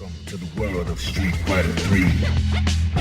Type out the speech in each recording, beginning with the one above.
Welcome to the world of Street Fighter 3.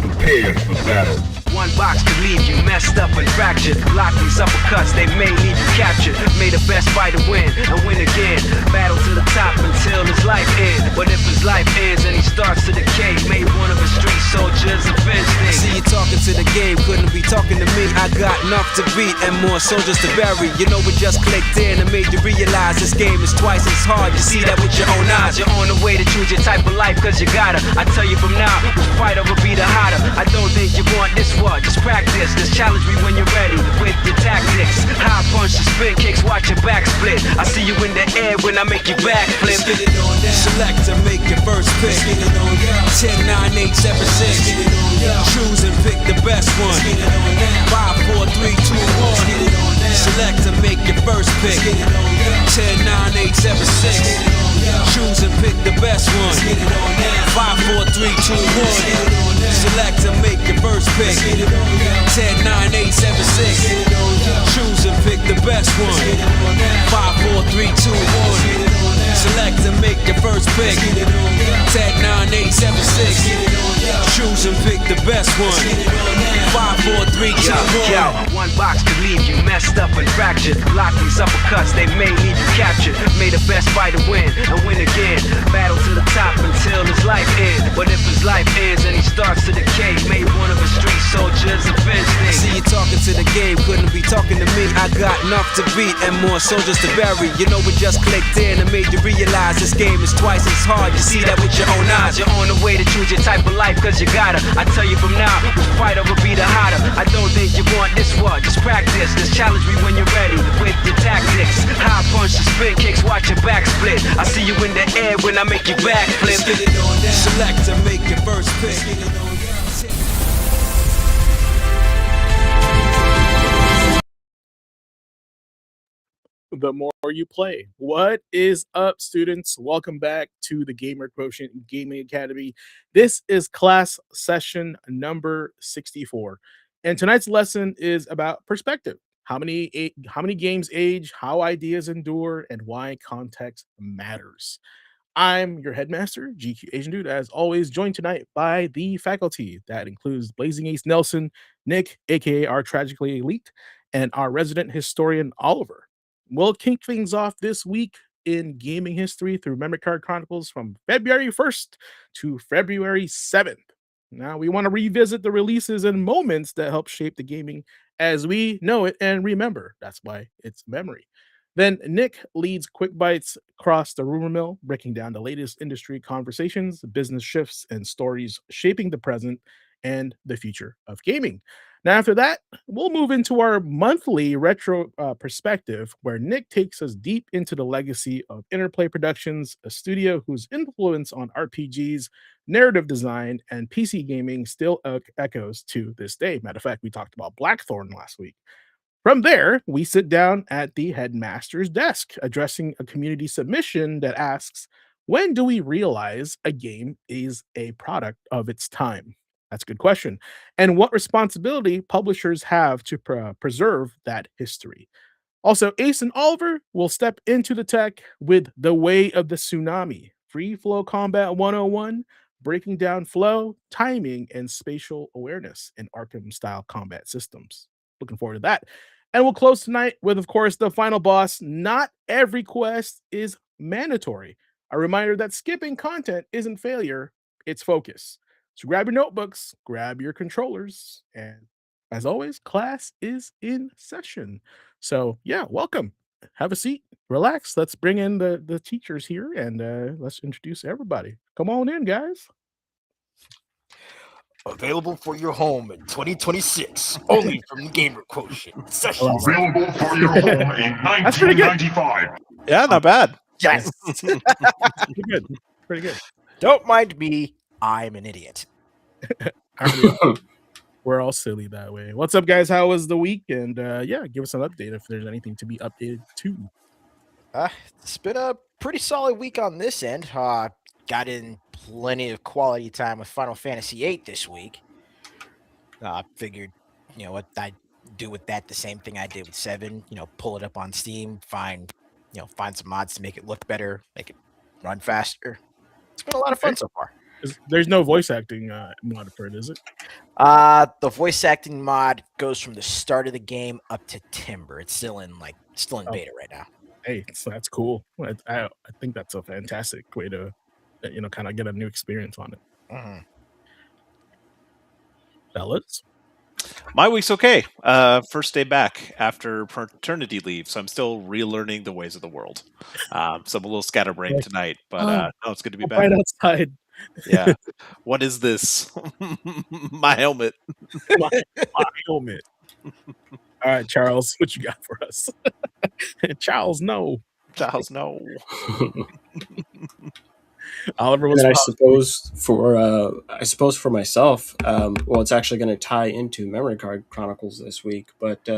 Prepare for battle. One box could leave you messed up and fractured. Block these uppercuts, they may leave you captured. May the best fighter win and win again. Battle to the top until his life ends. But if his life ends and he starts to decay, may one of his street soldiers avenge things. See you talking to the game, couldn't be talking to me. I got enough to beat and more soldiers to bury. You know we just clicked in and made you realize this game is twice as hard. You see that with your own eyes. You're on the way to choose your type of life cause you gotta. I tell you from now, which fighter will be the hotter. I don't think you want this one, just practice. Just challenge me when you're ready with your tactics. High punch and spin kicks, watch your back split. I see you in the air when I make you backflip. Let's get it on down. Select to make your first pick. Let's get it on down. 10, 9, 8, 7, 6. Let's get it on down. Choose and pick the best one. Let's get it on down. 5, 4, 3, 2, 1. Let's get it on down. Select to make your first pick. Let's get it on down. 10, 9, 8, 7, 6. Choose and pick the best one. 5, 4, 3, 2, 1. Select to make your first pick. 10, 9, 8, 7, 6. Choose and pick the best one. 5, 4, 3, 2, 1. Select to make your first pick. 10, 9, 8, 7, 6. Choose and pick the best one. 5, 4, 3, 2, 1. One box could leave you messed up and fractured. Block these uppercuts, they may leave you captured. May the best fighter win and win again. Battle to the top until his life ends. But if his life ends and he starts to decay, may one of his street soldiers avenge things. See you talking to the game, couldn't be talking to me. I got enough to beat and more soldiers to bury. You know we just clicked in and made you realize this game is twice as hard. You see that with your own eyes. You're on the way to choose your type of life cause you gotta. I tell you from now, which fighter will be the hotter. I don't think you want this one, just practice. Just challenge me when you're ready with your tactics. High punch and spin kicks, watch your back split. I see you in the air when I make you backflip. Let's get it on down. Select to make your first pick. Let's get it on down. The more you play. What is up, students? Welcome back to the Gamer Quotient Gaming Academy. This is class session number 64. And tonight's lesson is about perspective. How many games age, how ideas endure, and why context matters. I'm your headmaster, GQ Asian Dude, as always, joined tonight by the faculty. That includes Blazing Ace Nelson, Nick, aka our Tragically Elite, and our resident historian, Oliver. We'll kick things off this week in gaming history through Memory Card Chronicles from February 1st to February 7th. Now, we want to revisit the releases and moments that help shape the gaming as we know it and remember. That's why it's memory. Then Nick leads Quick Bytes across the rumor mill, breaking down the latest industry conversations, business shifts, and stories shaping the present and the future of gaming. Now, after that, we'll move into our monthly retro perspective, where Nick takes us deep into the legacy of Interplay Productions, a studio whose influence on RPGs, narrative design, and PC gaming still echoes to this day. Matter of fact, we talked about Blackthorn last week. From there, we sit down at the headmaster's desk, addressing a community submission that asks, when do we realize a game is a product of its time? That's a good question. And what responsibility publishers have to preserve that history. Also, Ace and Oliver will step into the tech with The Way of the Tsunami, Free Flow Combat 101, breaking down flow, timing, and spatial awareness in Arkham-style combat systems. Looking forward to that. And we'll close tonight with, of course, the final boss. Not every quest is mandatory. A reminder that skipping content isn't failure, it's focus. So grab your notebooks, grab your controllers, and as always, class is in session. So yeah, welcome. Have a seat, relax. Let's bring in the teachers here and let's introduce everybody. Come on in, guys. Available for your home in 2026, only from the Gamer Quotient. Session. Available for your home in That's pretty good. 1995. Yeah, not bad. Yes. Pretty good. Pretty good. Don't mind me. I'm an idiot. We're all silly that way. What's up, guys? How was the week? And yeah, give us an update if there's anything to be updated to. It's been a pretty solid week on this end. Got in plenty of quality time with Final Fantasy VIII this week. Figured, what I'd do with that, the same thing I did with 7. Pull it up on Steam, find some mods to make it look better, make it run faster. It's been a lot of fun so far. There's no voice acting mod for it, is it? The voice acting mod goes from the start of the game up to Timber. It's still in beta right now. Hey, so that's cool. I think that's a fantastic way to, kind of get a new experience on it. Mhm. Fellas, My week's okay. First day back after paternity leave, so I'm still relearning the ways of the world. So I'm a little scatterbrained tonight, but no, it's good to be back. right outside. Yeah. What is this? My helmet. my helmet. All right, Charles, what you got for us? Charles, no. Charles, no. Oliver And was. then I suppose for myself, well, it's actually going to tie into Memory Card Chronicles this week, but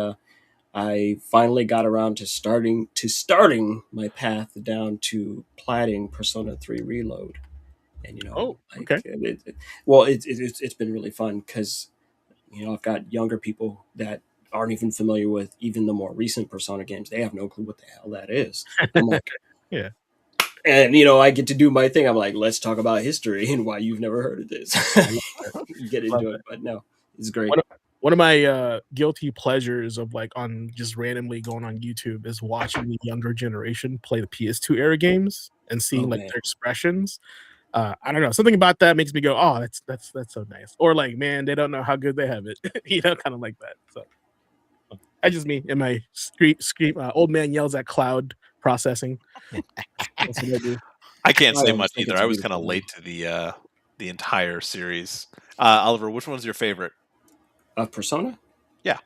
I finally got around to starting my path down to platting Persona 3 Reload, and okay. It's been really fun because I've got younger people that aren't even familiar with even the more recent Persona games. They have no clue what the hell that is. I'm like, yeah. And I get to do my thing. I'm like, let's talk about history and why you've never heard of this. Get into it, but no, it's great. One of my guilty pleasures of on just randomly going on YouTube is watching the younger generation play the PS2 era games and seeing their expressions. I don't know, something about that makes me go, oh, that's so nice. Or man, they don't know how good they have it. Kind of like that. So I just me in my scream old man yells at cloud processing. That's what I do. I can't say much either. I was kind of late to the entire series. Oliver, which one's your favorite? Of Persona? Yeah.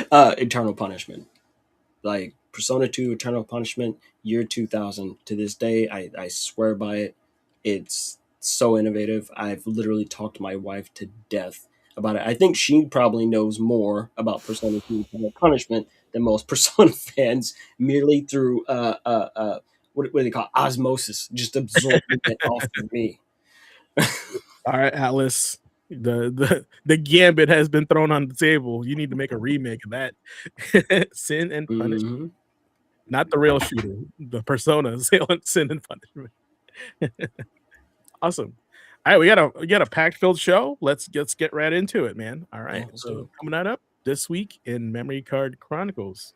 Eternal Punishment. Like Persona 2, Eternal Punishment, year 2000. To this day, I swear by it. It's so innovative. I've literally talked my wife to death about it. I think she probably knows more about Persona 2, Eternal Punishment than most Persona fans, merely through what do they call osmosis, just absorbing it off of me. All right, Atlas. The gambit has been thrown on the table. You need to make a remake of that. Sin and Punishment. Mm-hmm. Not the real shooter. The Persona Sin and Punishment. Awesome. All right, we got a packed-filled show. Let's get right into it, man. All right. So coming on up this week in Memory Card Chronicles.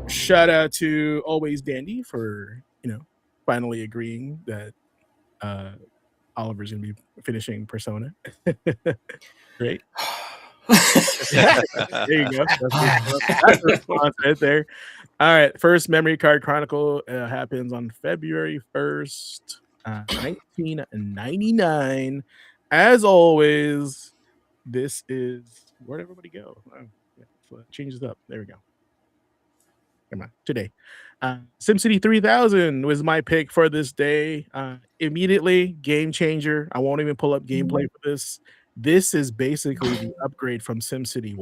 Shout out to Always Dandy for finally agreeing that Oliver's gonna be finishing Persona. Great. There you go. That's a response right there. All right, first Memory Card Chronicle happens on February 1st, 1999. As always, this is where'd everybody go? Oh, yeah, so it changes up. There we go. Come on, today. SimCity 3000 was my pick for this day. Immediately, game changer. I won't even pull up gameplay for this. This is basically the upgrade from SimCity,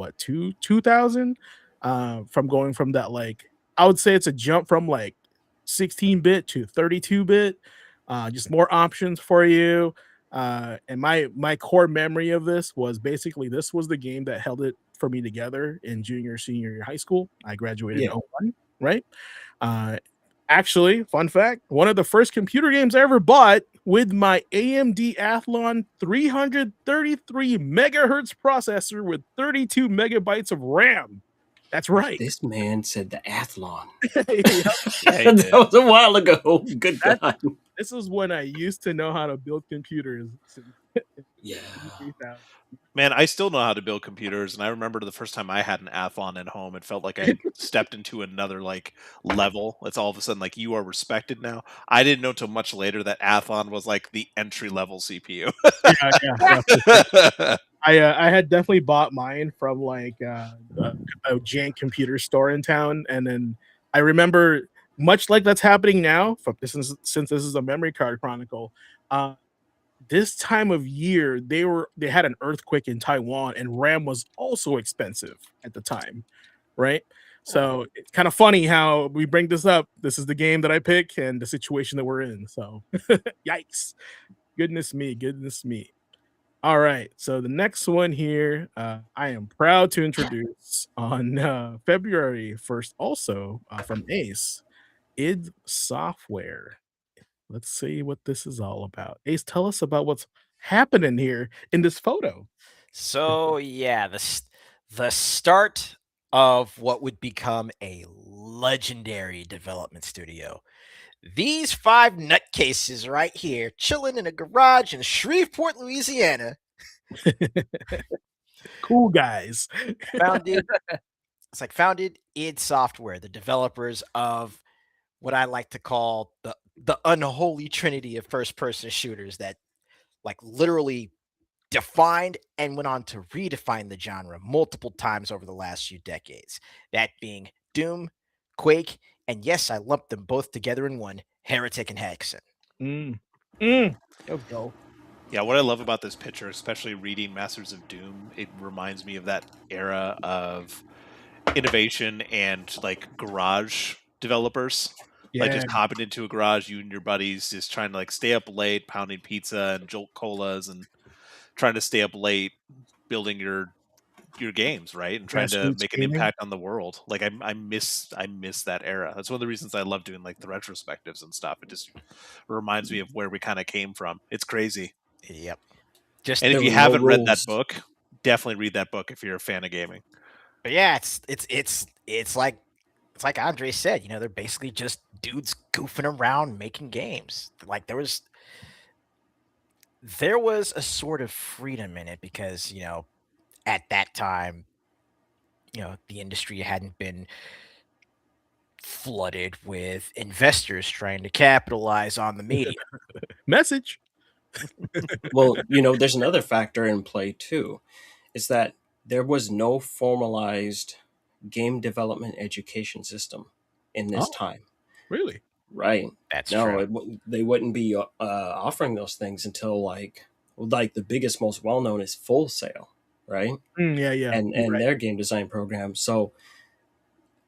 2000? From going from that, I would say it's a jump from 16-bit to 32-bit. Just more options for you. And my core memory of this was basically this was the game that held it for me together in junior, senior year high school. I graduated in 01, right? Actually, fun fact, one of the first computer games I ever bought with my AMD Athlon 333 megahertz processor with 32 megabytes of RAM. That's right. This man said the Athlon. That was a while ago. Good God. This is when I used to know how to build computers. Yeah. Man, I still know how to build computers, and I remember the first time I had an Athlon at home, it felt like I stepped into another level. It's all of a sudden you are respected now. I didn't know till much later that Athlon was the entry level CPU. Yeah. I had definitely bought mine from a jank computer store in town, and then I remember much like that's happening now. Since this is a Memory Card Chronicle, this time of year they had an earthquake in Taiwan, and RAM was also expensive at the time, right? So it's kind of funny how we bring this up. This is the game that I pick and the situation that we're in. So, yikes! Goodness me. All right. So the next one here, I am proud to introduce on February 1st, also from Ace, id Software. Let's see what this is all about. Ace, tell us about what's happening here in this photo. So yeah, the start of what would become a legendary development studio. These five nutcases right here, chilling in a garage in Shreveport, Louisiana, Cool guys. founded founded id Software, the developers of what I like to call the unholy trinity of first person shooters that like literally defined and went on to redefine the genre multiple times over the last few decades. That being Doom, Quake, and yes, I lumped them both together in one, Heretic and Hexen. Mm. Mm. Let's go. Yeah, what I love about this picture, especially reading Masters of Doom, it reminds me of that era of innovation and like garage developers. Like Yeah. just hopping into a garage, you and your buddies just trying to like stay up late, pounding pizza and Jolt Colas and trying to stay up late building your games, right? And trying to Grassroots make an gaming. impact on the world. Like I miss that era. That's one of the reasons I love doing like the retrospectives and stuff. It just reminds me of where we kind of came from. It's crazy. Yep. Just And if There you were no haven't read that rules. book, definitely read that book if you're a fan of gaming. but yeah, it's like Andre said, they're basically just dudes goofing around making games. Like there was a sort of freedom in it because, at that time, the industry hadn't been flooded with investors trying to capitalize on the media. Message. Well, there's another factor in play too, is that there was no formalized game development education system in this Oh, time. really? Right. That's No, true. they wouldn't be offering those things until like the biggest, most well known is Full Sail, right? Yeah, yeah. And You're and right. their game design program. So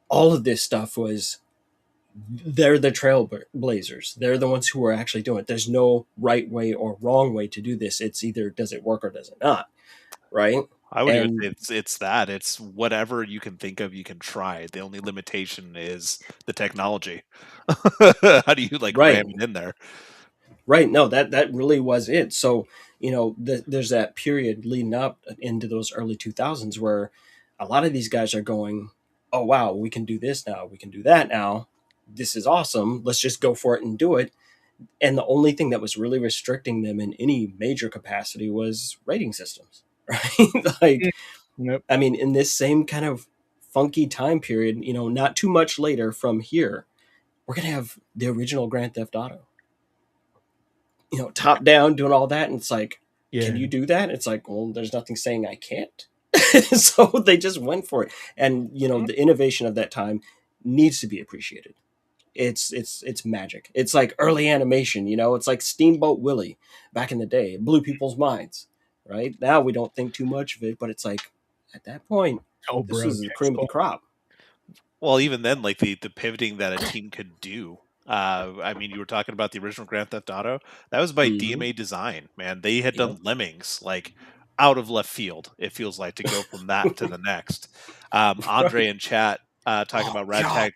all of this stuff was they're the trailblazers. They're the ones who are actually doing it. There's no right way or wrong way to do this. It's either does it work or does it not, right? I would even say And it's whatever you can think of, you can try. The only limitation is the technology. How do you like right, ram it in there? right. No, that really was it. So there's that period leading up into those early 2000s where a lot of these guys are going, "Oh wow, we can do this now. We can do that now. This is awesome. Let's just go for it and do it." And the only thing that was really restricting them in any major capacity was rating systems, right? Mm. Like, Yep. I mean, in this same kind of funky time period, not too much later from here, we're gonna have the original Grand Theft Auto, top down doing all that, and it's like, can Yeah. you do that? It's like, well, there's nothing saying I can't. So they just went for it, and Mhm. the innovation of that time needs to be appreciated. It's magic. It's like early animation, it's like Steamboat Willie back in the day. It blew people's minds. Right now we don't think too much of it, but it's like at that point, Oh, this bro. was the James cream of the Cole. crop. Well, even then, like the pivoting that a team could do. I mean, you were talking about the original Grand Theft Auto. That was by Hmm. DMA Design, man. They had Yep. done Lemmings like out of left field. It feels like to go from that to the next. Andre in chat talking Oh about god.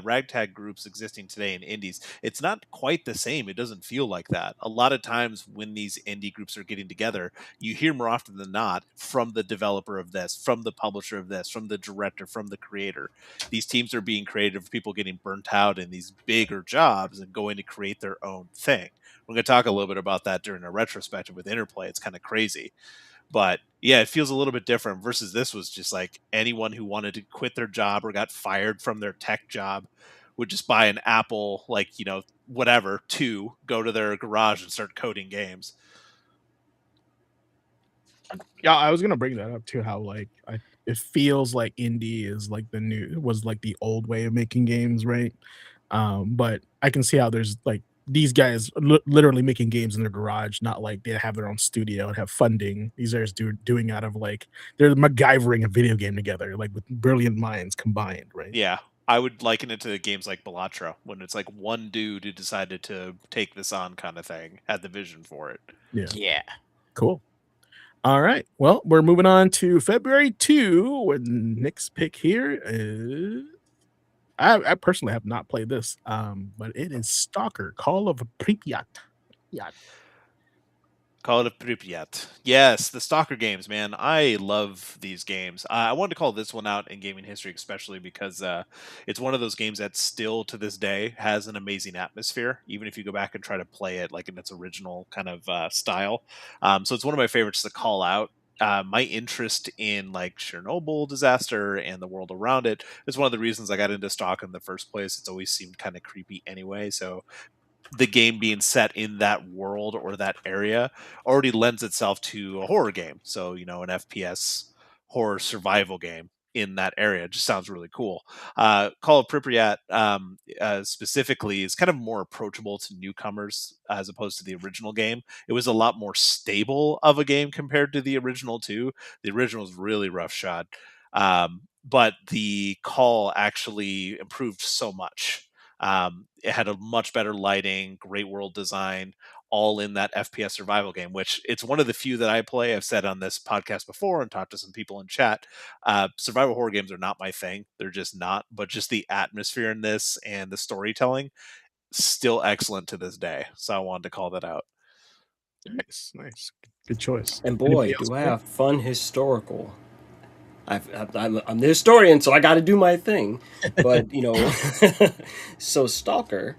ragtag groups existing today in indies. It's not quite the same. It doesn't feel like that. A lot of times when these indie groups are getting together, you hear more often than not from the developer of this, from the publisher of this, from the director, from the creator. These teams are being created for people getting burnt out in these bigger jobs and going to create their own thing. We're going to talk a little bit about that during a retrospective with Interplay. It's kind of crazy. But yeah, it feels a little bit different versus this was just like anyone who wanted to quit their job or got fired from their tech job would just buy an Apple, like, whatever, to go to their garage and start coding games. Yeah, I was gonna bring that up too. How it feels like indie is like was like the old way of making games, right? But I can see how there's like these guys literally making games in their garage, not like they have their own studio and have funding. These guys doing out of like they're MacGyvering a video game together, like with brilliant minds combined, right? Yeah. I would liken it to games like Balatro, when it's like one dude who decided to take this on kind of thing, had the vision for it. Yeah. Cool. All right. Well, we're moving on to February 2. With Nick's pick here is I personally have not played this, but it is Stalker, Call of Pripyat. Yeah. Call of Pripyat. Yes, the Stalker games, man. I love these games. I wanted to call this one out in gaming history, especially because it's one of those games that still to this day has an amazing atmosphere, even if you go back and try to play it like in its original kind of style. So it's one of my favorites to call out. My interest in like Chernobyl disaster and the world around it is one of the reasons I got into Stalker in the first place. It's always seemed kind of creepy anyway, so the game being set in that world or that area already lends itself to a horror game. So, an FPS horror survival game in that area. It just sounds really cool. Call of Pripyat specifically is kind of more approachable to newcomers as opposed to the original game. It was a lot more stable of a game compared to the original too. The original was really roughshod. But the call actually improved so much. It had a much better lighting, great world design, all in that FPS survival game, which it's one of the few that I play. I've said on this podcast before and talked to some people in chat. Survival horror games are not my thing. They're just not, but just the atmosphere in this and the storytelling, still excellent to this day. So I wanted to call that out. Nice. Good choice. And Anybody boy, else do I play? have fun historical. I'm the historian, so I got to do my thing. But so Stalker,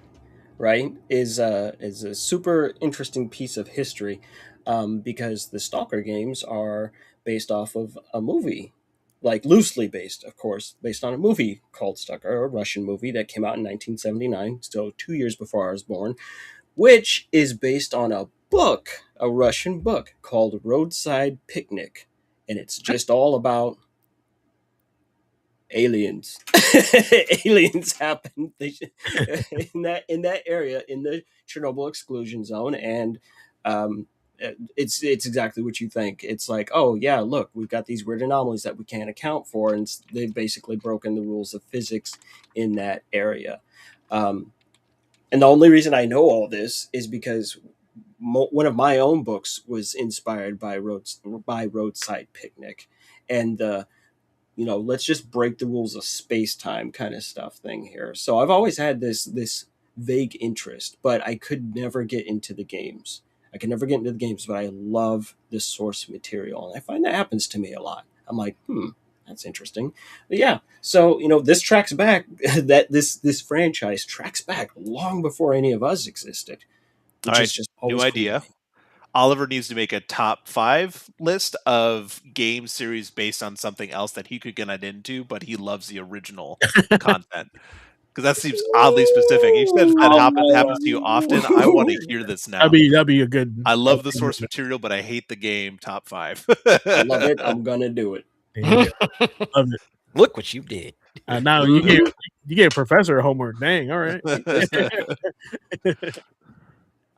right, is a super interesting piece of history, because the Stalker games are based off of a movie, like loosely based, of course, based on a movie called Stalker, a Russian movie that came out in 1979, so 2 years before I was born, which is based on a book, a Russian book called Roadside Picnic, and it's just all about aliens. Aliens happen in that area in the Chernobyl exclusion zone, and it's exactly what you think. It's like, oh yeah, look, we've got these weird anomalies that we can't account for, and they've basically broken the rules of physics in that area. And the only reason I know all this is because one of my own books was inspired by Roadside Picnic, and let's just break the rules of space time kind of stuff thing here. So I've always had this vague interest, but I could never get into the games. But I love the source material, and I find that happens to me a lot. I'm like, that's interesting. But yeah, so this tracks back that this franchise tracks back long before any of us existed, which All is right, just new always cool to idea. me. Oliver needs to make a top 5 list of game series based on something else that he could get into, but he loves the original content. Because that seems oddly specific. You said that happens to you often. I want to hear this now. That'd be a good. I love the source material, but I hate the game top 5. I love it. I'm gonna do it. There you go. Love it. Look what you did. Now you gave professor homework. Dang. All right.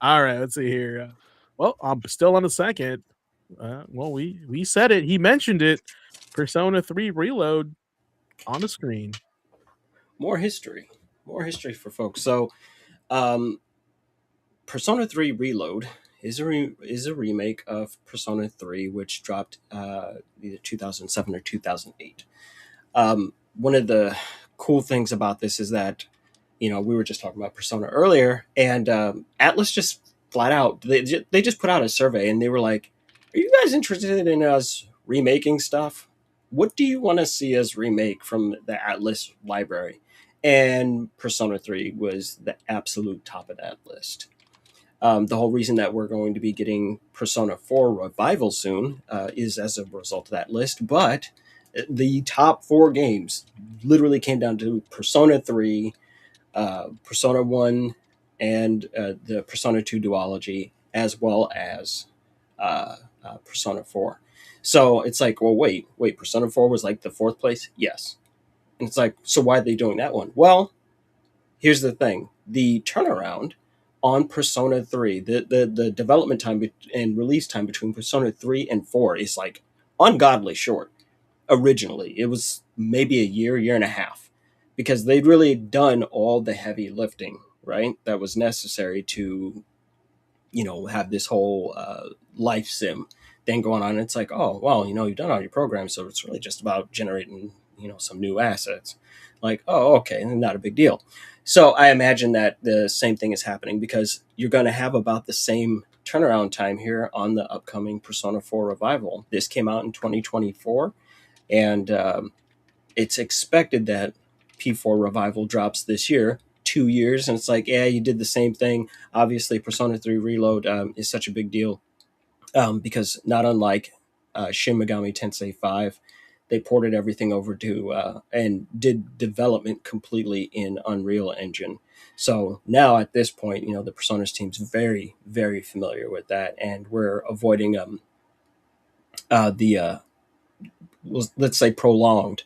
All right. Let's see here. Well, I'm still on the second. Well, we said it. He mentioned it. Persona 3 Reload on the screen. More history for folks. So, Persona 3 Reload is a remake of Persona 3, which dropped either 2007 or 2008. One of the cool things about this is that, we were just talking about Persona earlier, and Atlas just flat out, they just put out a survey, and they were like, are you guys interested in us remaking stuff? What do you want to see us remake from the Atlas library? And Persona 3 was the absolute top of that list. The whole reason that we're going to be getting Persona 4 Revival soon is as a result of that list. But the top 4 games literally came down to Persona 3, Persona 1, and the Persona 2 duology, as well as Persona 4. So it's like, well, wait, Persona 4 was like the 4th place? Yes. And it's like, so why are they doing that one? Well, here's the thing. The turnaround on Persona 3, the development time and release time between Persona 3 and 4 is like ungodly short. Originally, it was maybe a year and a half. because they'd really done all the heavy lifting, right? That was necessary to, have this whole life sim thing going on. It's like, oh, well, you've done all your programs, so it's really just about generating, some new assets. Like, oh, okay, not a big deal. So I imagine that the same thing is happening, because you're going to have about the same turnaround time here on the upcoming Persona 4 revival. This came out in 2024, and it's expected that P4 revival drops this year. 2 years, and it's like, yeah, you did the same thing. Obviously, Persona 3 Reload is such a big deal, because not unlike Shin Megami Tensei 5, they ported everything over to and did development completely in Unreal Engine. So now at this point, the Personas team's very, very familiar with that, and we're avoiding the let's say prolonged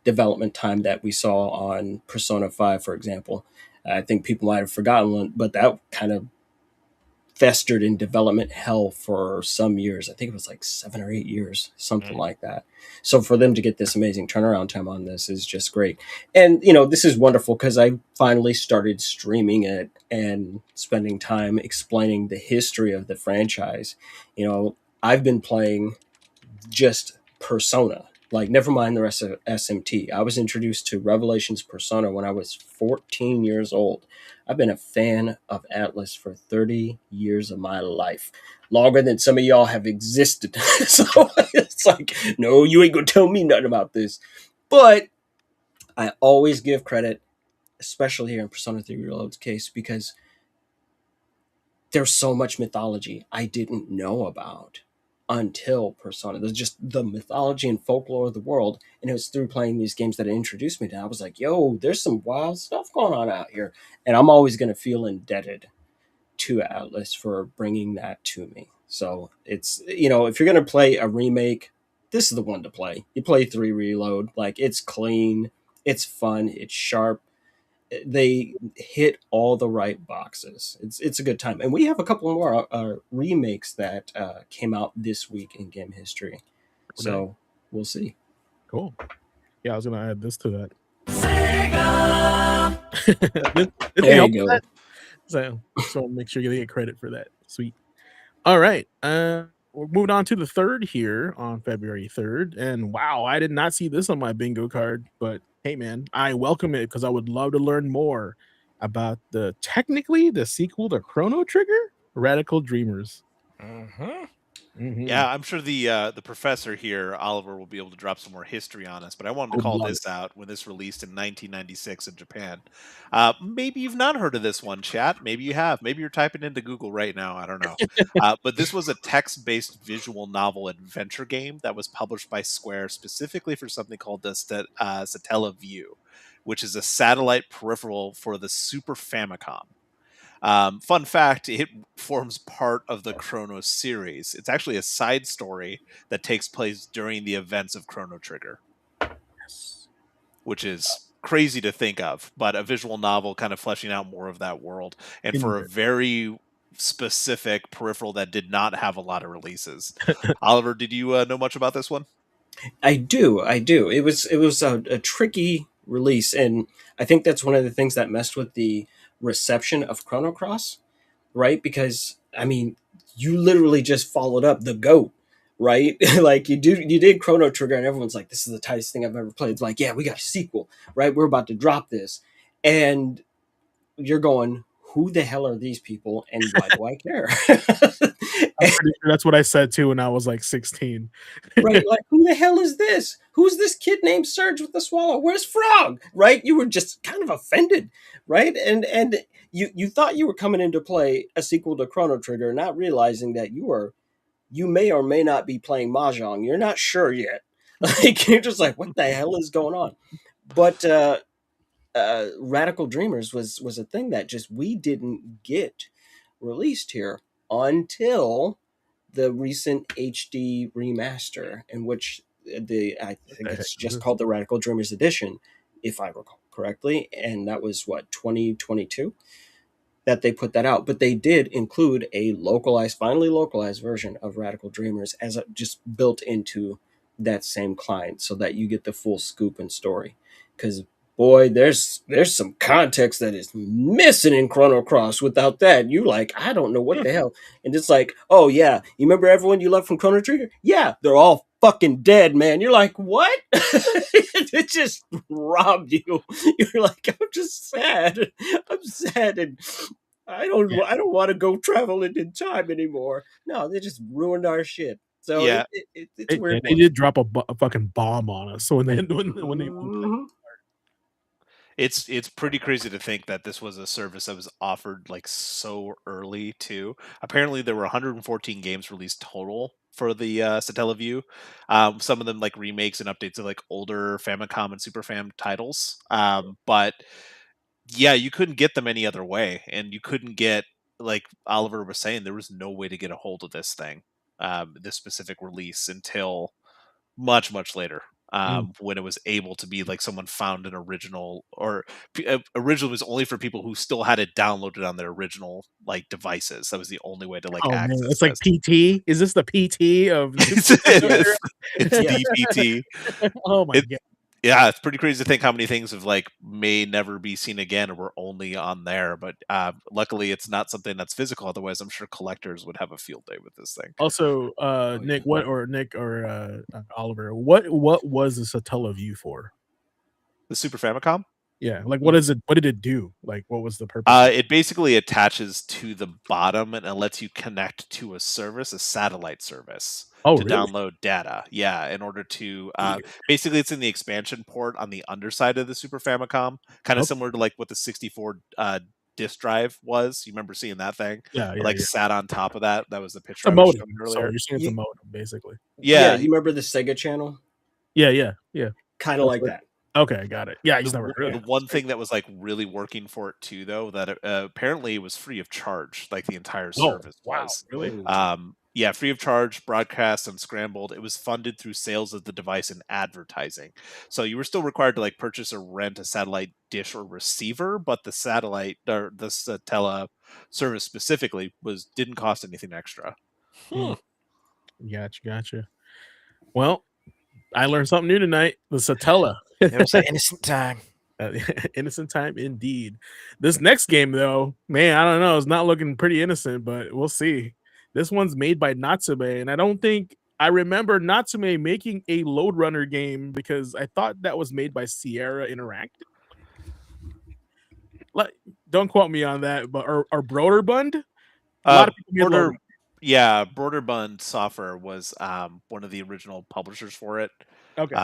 development time that we saw on Persona 5, for example. I think people might have forgotten one, but that kind of festered in development hell for some years. I think it was like 7 or 8 years, something like that. So for them to get this amazing turnaround time on this is just great. And, this is wonderful, because I finally started streaming it and spending time explaining the history of the franchise. I've been playing just Persona. Like, never mind the rest of SMT. I was introduced to Revelations Persona when I was 14 years old. I've been a fan of Atlas for 30 years of my life. Longer than some of y'all have existed. So it's like, no, you ain't gonna tell me nothing about this. But I always give credit, especially here in Persona 3 Reload's case, because there's so much mythology I didn't know about until Persona. There's just the mythology and folklore of the world, and it was through playing these games that it introduced me to. I was like, yo, there's some wild stuff going on out here, and I'm always going to feel indebted to Atlas for bringing that to me. So it's, if you're going to play a remake, this is the one to play. You play 3 Reload. Like, it's clean, it's fun, it's sharp. They hit all the right boxes. It's a good time, and we have a couple more remakes that came out this week in game history. So we'll see. Cool. Yeah, I was gonna add this to that. Did they There help you with go. that? So make sure you get credit for that. Sweet. All right. We're moving on to the 3rd here on February 3rd. And wow, I did not see this on my bingo card, but hey man, I welcome it, because I would love to learn more about technically the sequel to Chrono Trigger, Radical Dreamers. Yeah, I'm sure the professor here, Oliver, will be able to drop some more history on us. But I wanted to Would call love this out when this released in 1996 in Japan. Maybe you've not heard of this one, chat. Maybe you have. Maybe you're typing into Google right now. I don't know. But this was a text-based visual novel adventure game that was published by Square specifically for something called the Satella View, which is a satellite peripheral for the Super Famicom. Fun fact, it forms part of the Chrono series. It's actually a side story that takes place during the events of Chrono Trigger, which is crazy to think of, but a visual novel kind of fleshing out more of that world, and for a very specific peripheral that did not have a lot of releases. Oliver, did you know much about this one? I do. It was a tricky release, and I think that's one of the things that messed with the reception of Chrono Cross, right? Because I mean, you literally just followed up the GOAT, right? Like you did Chrono Trigger, and everyone's like, "This is the tightest thing I've ever played." It's like, yeah, we got a sequel, right? We're about to drop this, and you're going, "Who the hell are these people, and why do I care?" I'm pretty sure that's what I said too when I was like 16. Right? Like, who the hell is this? Who's this kid named Surge with the swallow? Where's Frog? Right? You were just kind of offended, right? And you thought you were coming in to play a sequel to Chrono Trigger, not realizing that you may or may not be playing Mahjong. You're not sure yet. Like, you're just like, what the hell is going on? But Radical Dreamers was a thing that just we didn't get released here until the recent HD remaster, in which I think it's just called the Radical Dreamers Edition, if I recall correctly, and that was 2022 that they put that out. But they did include a finally localized version of Radical Dreamers as just built into that same client, so that you get the full scoop and story. Because boy, there's some context that is missing in Chrono Cross. Without that, you like, I don't know what the hell. And it's like, oh yeah, you remember everyone you loved from Chrono Trigger? Yeah, they're all fucking dead, man. You're like, what? It just robbed you. You're like, I'm just sad. I'm sad, and Yeah. I don't want to go traveling in time anymore. No, they just ruined our shit. So Yeah, it's a Yeah, weird they one. did drop a fucking bomb on us. So when they when they Mhm. it's pretty crazy to think that this was a service that was offered like so early too. Apparently, there were 114 games released total for the Satellaview. Some of them like remakes and updates of like older Famicom and Super Fam titles. But yeah, you couldn't get them any other way, and you couldn't get, like Oliver was saying, there was no way to get a hold of this thing, this specific release, until much later, Mm. when it was able to be like someone found an original, or original was only for people who still had it downloaded on their original like devices. That was the only way to like Oh man, access it's like this. PT. Is this the PT of the it's, Super Nintendo it's, it's Yeah. DPT. era? Oh my It, god. yeah, it's pretty crazy to think how many things have like may never be seen again or were only on there. But luckily, it's not something that's physical. Otherwise, I'm sure collectors would have a field day with this thing. Also, Oh, Nick, yeah. Nick or Oliver, what was the Satellaview for? The Super Famicom. Yeah, like what is it? What did it do? Like, what was the purpose of it? It basically attaches to the bottom and it lets you connect to a service, a satellite service, Oh, to really? download data. Yeah, in order to Yeah. basically, it's in the expansion port on the underside of the Super Famicom, kind of Okay. similar to like what the 64 disk drive was. You remember seeing that thing? Yeah, It yeah, like yeah. sat on top of that. That was the It's picture a I was modem. showing So earlier. you're saying it's a You, modem, basically. yeah, Yeah, you remember the Sega Channel? Yeah, yeah, yeah. Kind of That's like what. that. Okay, got it. Yeah, I just never heard the of one it. thing that was like really working for it too, though, that apparently it was free of charge, like the entire Oh, service wow, was. really? Oh, Yeah, free of charge, broadcast, unscrambled. It was funded through sales of the device and advertising. So you were still required to like purchase or rent a satellite dish or receiver, but the satellite or the Satella service specifically was didn't cost anything extra. Mm, gotcha, gotcha. Well, I learned something new tonight. The Satella. It was an innocent time. Innocent time indeed. This next game, though, man, I don't know. It's not looking pretty innocent, but we'll see. This one's made by Natsume, and I don't think I remember Natsume making a Load Runner game because I thought that was made by Sierra Interactive. Like, don't quote me on that, but or Broderbund. A lot of people made Load Border, Runner. yeah, Borderbund Software was one of the original publishers for it. Okay.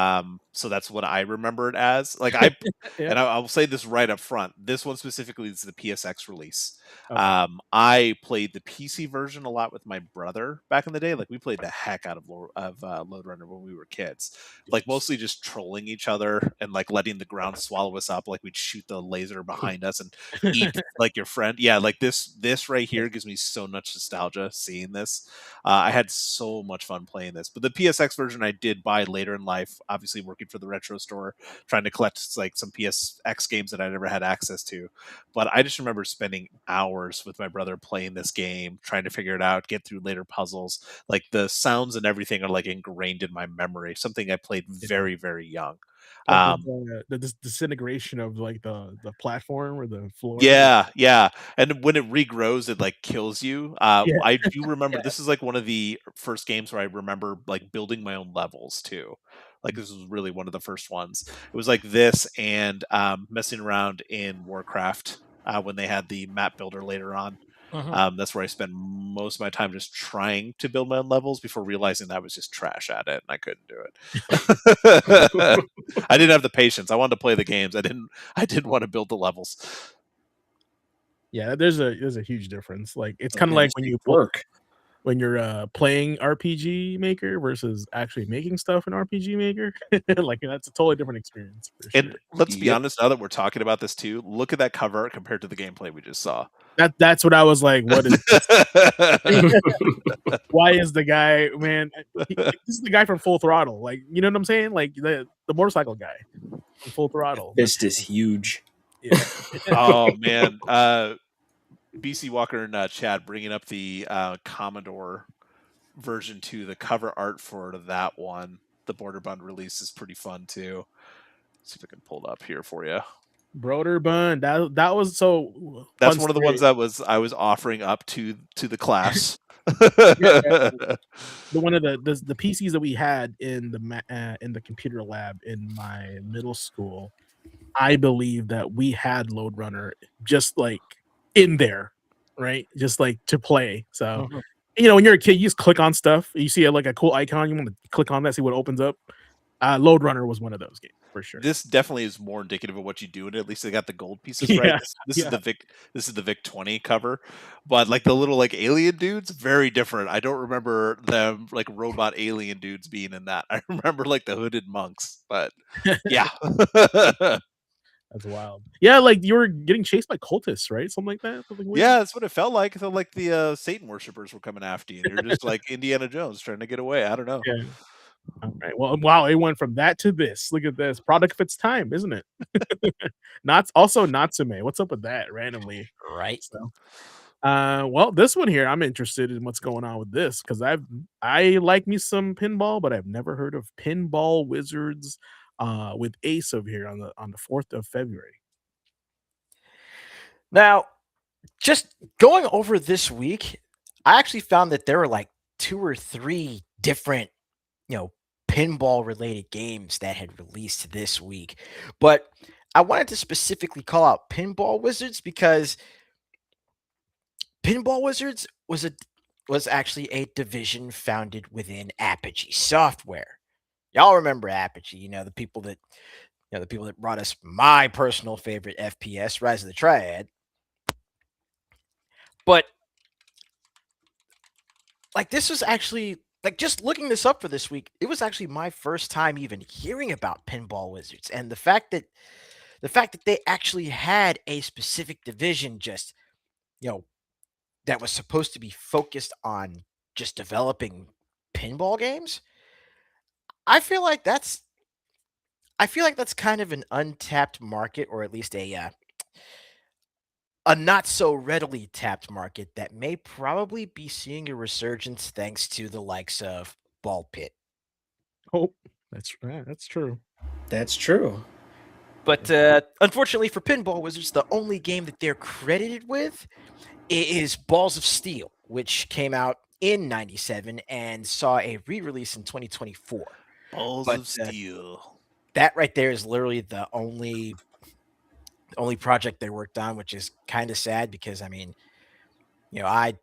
So that's what I remember it as. Like I, Yeah. and I'll say this right up front. This one specifically is the PSX release. Okay. I played the PC version a lot with my brother back in the day. Like we played the heck out of Load Runner when we were kids. Like mostly just trolling each other and like letting the ground swallow us up. Like we'd shoot the laser behind us and eat like your friend. Yeah, like this right here gives me so much nostalgia seeing this. I had so much fun playing this. But the PSX version I did buy later in life, obviously working for the retro store, trying to collect like some PSX games that I never had access to. But I just remember spending hours with my brother playing this game, trying to figure it out, get through later puzzles. Like the sounds and everything are like ingrained in my memory. Something I played very, very young. Like Um, the disintegration of like the platform or the floor. yeah. And when it regrows, it like kills you. Yeah. I do remember Yeah. this is like one of the first games where I remember like building my own levels too. Like this was really one of the first ones. It was like this and messing around in Warcraft when they had the map builder later on. That's where I spent most of my time just trying to build my own levels before realizing that I was just trash at it and I couldn't do it. I didn't have the patience. I wanted to play the games. I didn't want to build the levels. Yeah, there's a huge difference. Like it's Oh, kind of man, like this when takes you work. when you're playing RPG Maker versus actually making stuff in RPG Maker. Like that's a totally different experience for And sure. let's be Yep. honest, now that we're talking about this too, look at that cover art compared to the gameplay we just saw. That's what I was like. What is why is the guy, man? This is the guy from Full Throttle. Like, you know what I'm saying? Like the motorcycle guy from Full Throttle. Fist is huge. Yeah. Oh man, BC Walker and Chad bringing up the Commodore version 2. The cover art for that one, the Border Bund release, is pretty fun too. see if I can pull it up here for you. Broderbund. That was so. That's fun one of the story. ones I was offering up to the class. The one of the PCs that we had in the computer lab in my middle school. I believe that we had Load Runner just like in there, right? Just like to play. So, Mhm. when you're a kid, you just click on stuff. You see like a cool icon, you want to click on that, see what opens up. Load Runner was one of those games for sure. This definitely is more indicative of what you do, and at least they got the gold pieces right. Yeah, This yeah. is the Vic 20 cover, but like the little like alien dudes, very different. I don't remember them like robot alien dudes being in that. I remember like the hooded monks, but yeah. That's wild. Yeah, like you were getting chased by cultists, right? Something like that. Something weird. Yeah, that's what it felt like. It felt like the Satan worshippers were coming after you, and you're just like Indiana Jones trying to get away. I don't know. Yeah. All right. Well, wow, it went from that to this. Look at this. Product of its time, isn't it? Not also Natsume. What's up with that randomly? Right. So, well, this one here, I'm interested in what's going on with this because I like me some pinball, but I've never heard of Pinball Wizards with Ace over here on the 4th of February. Now, just going over this week, I actually found that there were like 2 or 3 different, pinball related games that had released this week. But I wanted to specifically call out Pinball Wizards because Pinball Wizards was actually a division founded within Apogee Software. Y'all remember Apogee, the people that brought us my personal favorite FPS, Rise of the Triad. But like this was actually like just looking this up for this week, it was actually my first time even hearing about Pinball Wizards, and the fact that they actually had a specific division just that was supposed to be focused on just developing pinball games. I feel like that's kind of an untapped market, or at least a not so readily tapped market that may probably be seeing a resurgence thanks to the likes of Ball Pit. Oh, that's right. That's true. That's true. But unfortunately for Pinball Wizards, the only game that they're credited with is Balls of Steel, which came out in '97 and saw a re-release in 2024. Balls But, of Steel. That right there is literally the only project they worked on, which is kind of sad because I mean, I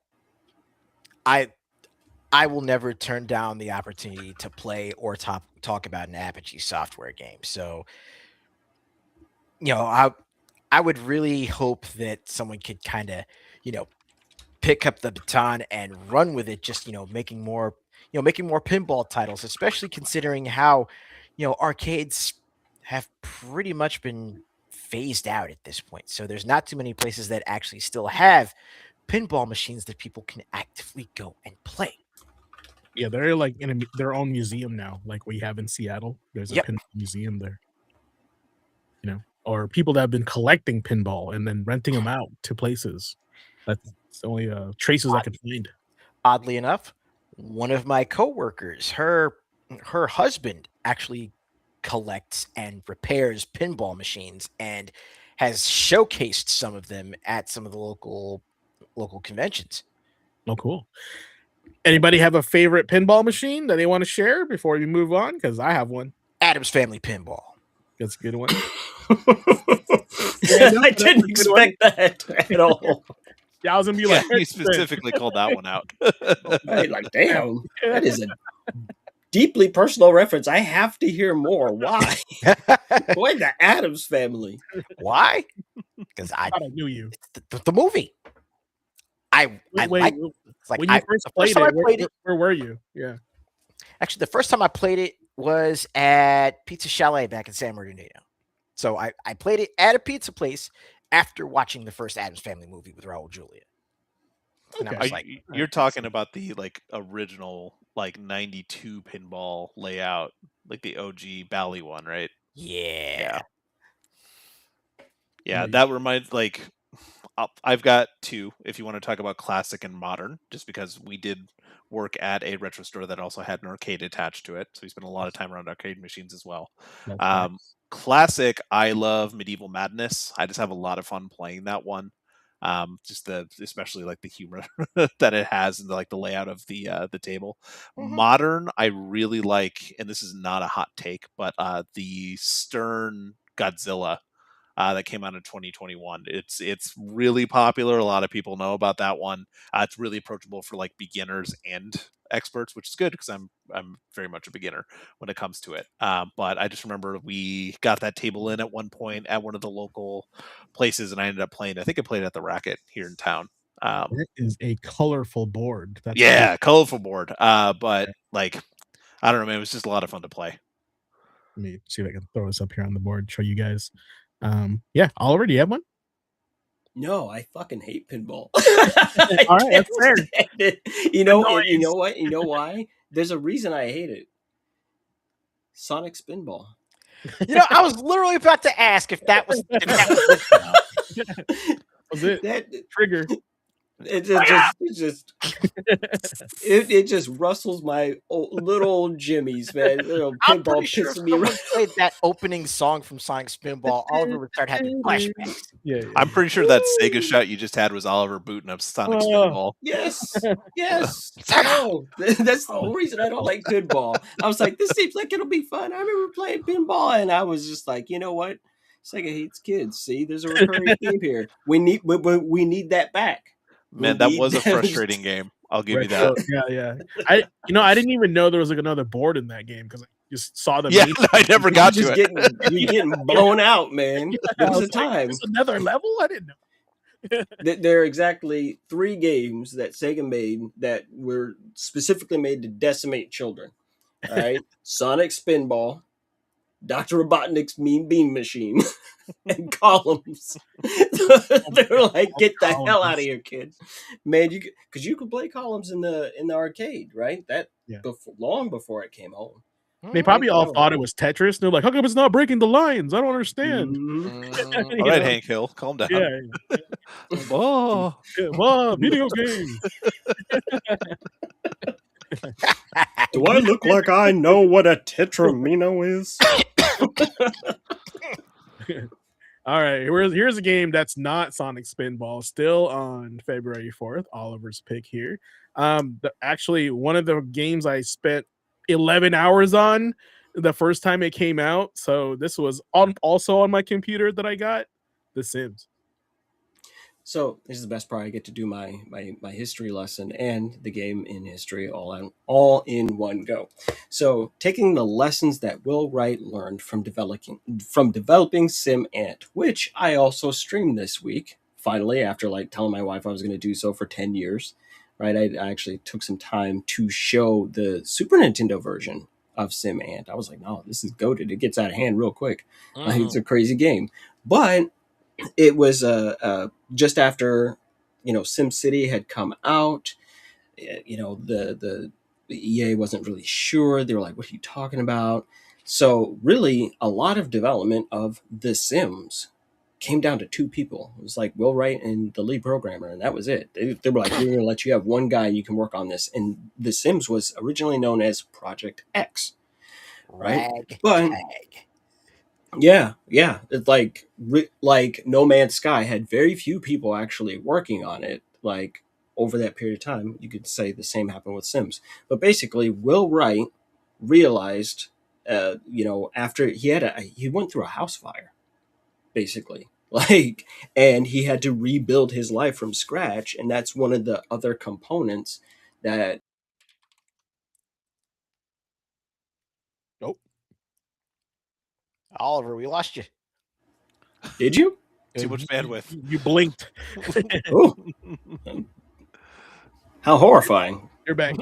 will never turn down the opportunity to play or talk about an Apogee Software game. So, I would really hope that someone could kind of, pick up the baton and run with it, just, making more pinball titles, especially considering how, arcades have pretty much been phased out at this point. So there's not too many places that actually still have pinball machines that people can actively go and play. Yeah, they're like in their own museum now, like we have in Seattle. There's a Yep. pinball museum there. Or people that have been collecting pinball and then renting them out to places. That's the only traces I could find. Oddly enough, one of my coworkers, her husband actually collects and repairs pinball machines and has showcased some of them at some of the local conventions. Oh, cool. Anybody have a favorite pinball machine that they want to share before we move on? Because I have one. Adam's Family Pinball. That's a good one. I didn't expect that at all. Yeah, I was gonna be Yeah, like, he specifically called that one out. Right, like, damn, that is a deeply personal reference. I have to hear more. Why? Why the Addams Family? Why? Because I thought I knew you. the movie. I Wait, like it's like when you first played time I it, played it. where were you? Yeah. Actually, the first time I played it was at Pizza Chalet back in San Bernardino. So I played it at a pizza place after watching the first Addams Family movie with Raul Julia. And I was like, You're talking about the like original like 92 pinball layout, like the OG Bally one, right? yeah. Yeah, that reminds like I've got two. If you want to talk about classic and modern, just because we did work at a retro store that also had an arcade attached to it, so we spent a lot of time around arcade machines as well. That's Um, Classic, I love Medieval Madness. I just have a lot of fun playing that one. Just especially like the humor that it has and the layout of the table. Modern, I really like, and this is not a hot take, but the Stern Godzilla that came out in 2021. It's really popular. A lot of people know about that one. It's really approachable for like beginners and experts, which is good because I'm very much a beginner when it comes to it. But I just remember we got that table in at one point at one of the local places, and I ended up playing. I think I played at the Racket here in town. It is a colorful board. That's Yeah, colorful board. But like, I don't know, man. It was just a lot of fun to play. Let me see if I can throw this up here on the board, show you guys. Yeah, Oliver, do you have one? No, I fucking hate pinball. All right, that's fair. You know what? You know why? There's a reason I hate it. Sonic Spinball. I was literally about to ask if that was Was it That trigger? it just rustles my little old jimmies, man. Little I'm pinball pretty sure if pissing me someone around. played that opening song from Sonic Spinball, Oliver would start having flashbacks. Yeah. I'm pretty sure that Sega shot you just had was Oliver booting up Sonic Spinball. Yes. No, that's the whole reason I don't like pinball. I was like, this seems like it'll be fun. I remember playing pinball, and I was just like, you know what? Sega hates kids. See, there's a recurring theme here. We need that back. Man, that was a frustrating game. I'll give you that. Yeah. I didn't even know there was like another board in that game because I just saw the. Yeah, I never got to just it. You're getting blown out, man. There was a time. There's another level. I didn't know. There are exactly 3 games that Sega made that were specifically made to decimate children. All right, Sonic Spinball, Dr. Robotnik's Mean Bean Machine, and Columns. They're like, get the hell out of here, kids, man! Because you could play Columns in the arcade, right? That long before it came home. They probably all thought it was Tetris. They're like, how come it's not breaking the lines? I don't understand. Mm-hmm. All right, Hank Hill, calm down. Yeah. Oh, Video game. Do I look like I know what a tetramino is? All right, here's a game that's not Sonic Spinball. Still on February 4th. Oliver's pick here. Actually, one of the games I spent 11 hours on the first time it came out. So this was also on my computer that I got. The Sims. So this is the best part. I get to do my history lesson and the game in history all in one go. So taking the lessons that Will Wright learned from developing SimAnt, which I also streamed this week. Finally, after like telling my wife I was going to do so for 10 years, right? I actually took some time to show the Super Nintendo version of SimAnt. I was like, no, this is goated. It gets out of hand real quick. It's a crazy game, but it was just after SimCity had come out. The EA wasn't really sure. They were like, what are you talking about? So really a lot of development of The Sims came down to 2 people. It was like Will Wright and the lead programmer, and that was it. They were like, we're going to let you have one guy and you can work on this. And The Sims was originally known as Project X, right? But yeah, it's like No Man's Sky had very few people actually working on it. Like over that period of time, you could say the same happened with Sims. But basically, Will Wright realized, after he went through a house fire, basically, and he had to rebuild his life from scratch, and that's one of the other components that. Nope. Oliver, we lost you. Did you? too much bandwidth. You blinked. Oh, how horrifying! You're back.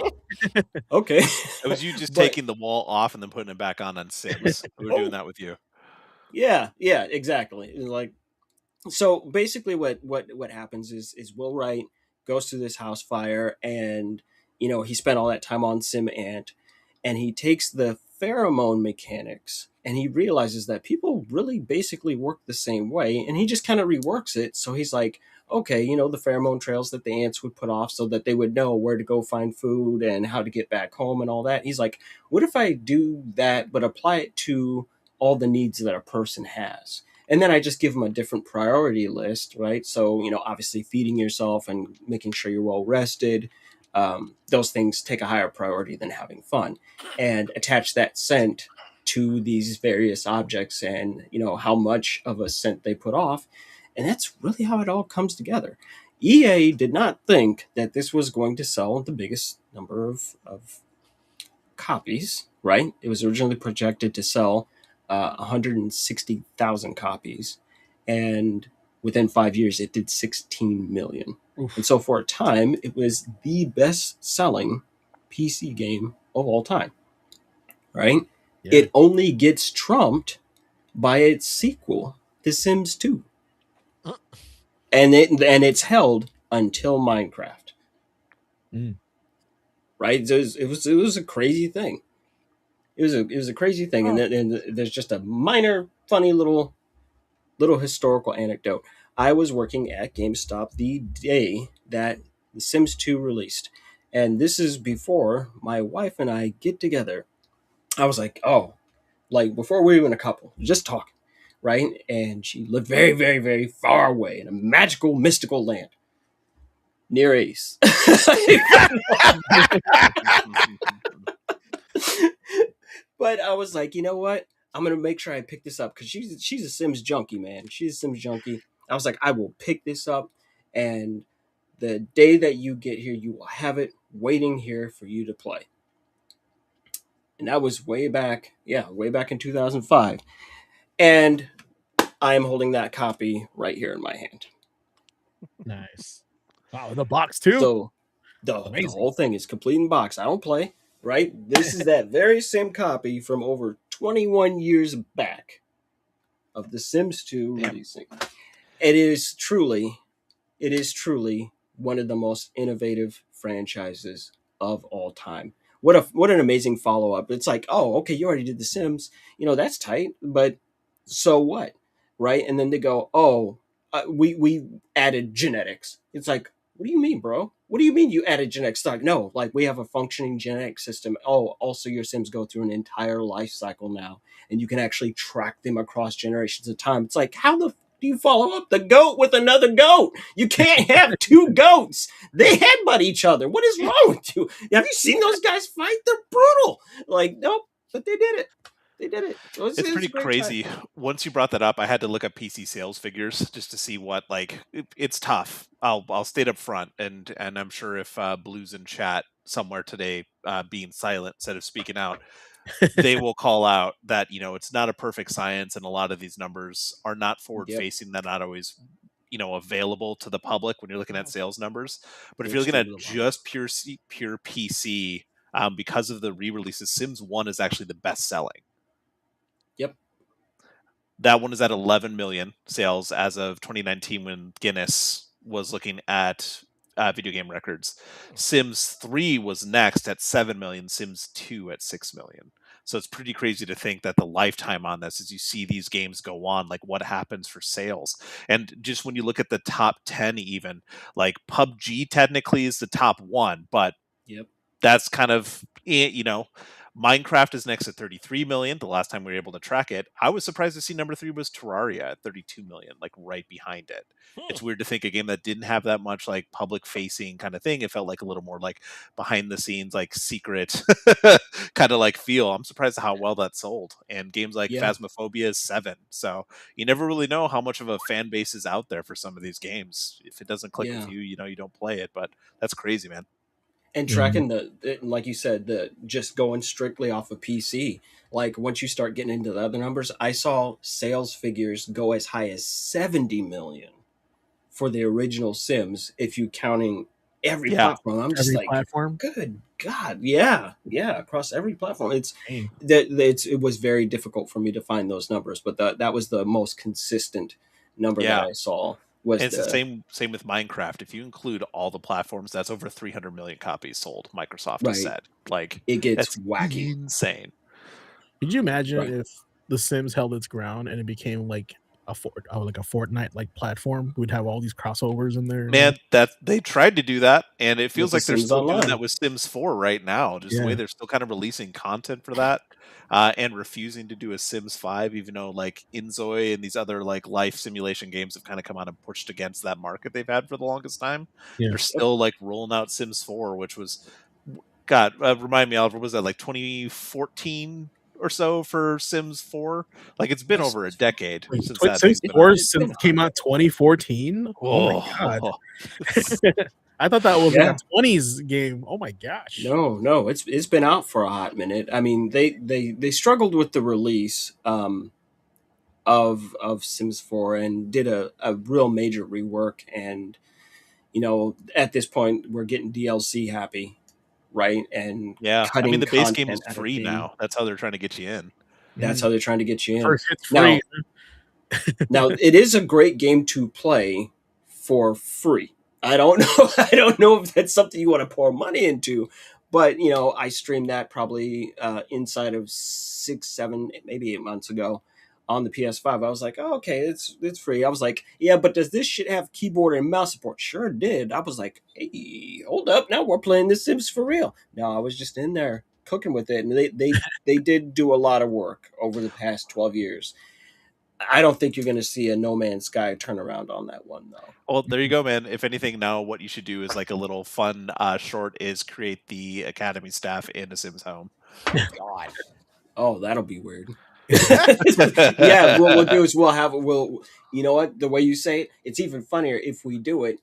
Okay, It was you just taking the wall off and then putting it back on Sims. We were doing that with you. Yeah, exactly. Like, so basically, what happens is Will Wright goes through this house fire, and he spent all that time on SimAnt, and he takes the pheromone mechanics, and he realizes that people really basically work the same way, and he just kind of reworks it. So he's like, okay, you know, the pheromone trails that the ants would put off so that they would know where to go find food and how to get back home and all that. He's like, what if I do that but apply it to all the needs that a person has? And then I just give them a different priority list, right? So, you know, obviously feeding yourself and making sure you're well rested, those things take a higher priority than having fun, and attach that scent to these various objects and, you know, how much of a scent they put off. And that's really how it all comes together. EA did not think that this was going to sell the biggest number of copies, right? It was originally projected to sell 160,000 copies. And within 5 years, it did 16 million. Oof. And so for a time, it was the best-selling PC game of all time, right? Yeah. It only gets trumped by its sequel, The Sims 2. And it's held until Minecraft. Right? So it was a crazy thing. It was a crazy thing. Oh. And there's just a minor, funny little historical anecdote. I was working at GameStop the day that The Sims 2 released. And this is before my wife and I get together. I was like, oh, like before we were even a couple, just talking, right? And she lived very, very, very far away in a magical, mystical land. Near Ace. But I was like, you know what? I'm going to make sure I pick this up because she's a Sims junkie, man. She's a Sims junkie. I was like, I will pick this up. And the day that you get here, you will have it waiting here for you to play. And that was way back in 2005. And I am holding that copy right here in my hand. Nice. Wow, the box too? So the whole thing is complete in box. I don't play. Right? This is that very same copy from over 21 years back of The Sims 2 releasing. It is truly one of the most innovative franchises of all time. What an amazing follow-up. It's like, oh, okay, you already did The Sims. You know, that's tight, but so what? Right? And then they go, oh, we added genetics. It's like, what do you mean, bro? What do you mean you added genetic stock? No, like we have a functioning genetic system. Oh, also your Sims go through an entire life cycle now, and you can actually track them across generations of time. It's like, how the do you follow up the goat with another goat? You can't have two goats. They headbutt each other. What is wrong with you? Have you seen those guys fight? They're brutal. Like, nope, but they did it. They did it. It's pretty crazy. Time. Once you brought that up, I had to look up PC sales figures just to see what, like, it's tough. I'll state up front, and I'm sure if Blue's in chat somewhere today, being silent instead of speaking out, they will call out that, you know, it's not a perfect science, and a lot of these numbers are not forward-facing. They're not always, you know, available to the public when you're looking at sales numbers. But if you're looking at just pure PC, because of the re-releases, Sims 1 is actually the best-selling. Yep. That one is at 11 million sales as of 2019 when Guinness was looking at video game records. Sims 3 was next at 7 million, Sims 2 at 6 million. So it's pretty crazy to think that the lifetime on this, as you see these games go on, like what happens for sales. And just when you look at the top 10 even, like PUBG technically is the top one, but that's kind of, you know, Minecraft is next at 33 million. The last time we were able to track it, I was surprised to see number 3 was Terraria at 32 million, like right behind it. It's weird to think a game that didn't have that much like public facing kind of thing. It felt like a little more like behind the scenes, like secret kind of like feel. I'm surprised at how well that sold. And games like Phasmophobia is 7. So you never really know how much of a fan base is out there for some of these games. If it doesn't click with you, you know, you don't play it. But that's crazy, man. And tracking the like you said, the just going strictly off of PC. Like once you start getting into the other numbers, I saw sales figures go as high as 70 million for the original Sims. If you counting every platform, I'm just like, platform? Good God, yeah, across every platform. It was very difficult for me to find those numbers, but that was the most consistent number that I saw. It's the same with Minecraft. If you include all the platforms, that's over 300 million copies sold. Microsoft has said, like, it gets wacky, insane. Could you imagine Right. if The Sims held its ground and it became like a Fortnite like platform? We'd have all these crossovers in there. Man, that they tried to do that, and it feels With The like they're Sims still doing Online. that with Sims 4 right now. Just the way Yeah. they're still kind of releasing content for that, and refusing to do a Sims 5, even though like Inzoi and these other like life simulation games have kind of come out and pushed against that market they've had for the longest time. Yeah. They're still like rolling out Sims 4, which was, God, remind me, Oliver, was that like 2014 or so for Sims 4? Like it's been over a decade Wait, since that Sims thing's been 4 out. came out 2014. Oh my god! I thought that was like Yeah. a 20s game. Oh my gosh! No, it's been out for a hot minute. I mean, they struggled with the release of Sims 4 and did a real major rework. And at this point, we're getting DLC happy, right? And Yeah, I mean cutting the base game is content out of free game. now. That's how they're trying to get you in. That's how they're trying to get you in. First it's free. Now it is a great game to play for free. I don't know. I don't know if that's something you want to pour money into, but I streamed that probably inside of 6, 7, maybe 8 months ago on the PS5. I was like, oh, okay, it's free. I was like, yeah, but does this shit have keyboard and mouse support? Sure did. I was like, hey, hold up, now we're playing The Sims for real. No, I was just in there cooking with it, and they did do a lot of work over the past 12 years. I don't think you're going to see a No Man's Sky turnaround on that one, though. Well, there you go, man. If anything, now what you should do is like a little fun short is create the Academy staff in a Sims home. God. Oh, that'll be weird. Yeah, what we'll do is we'll you know what, the way you say it, it's even funnier if we do it.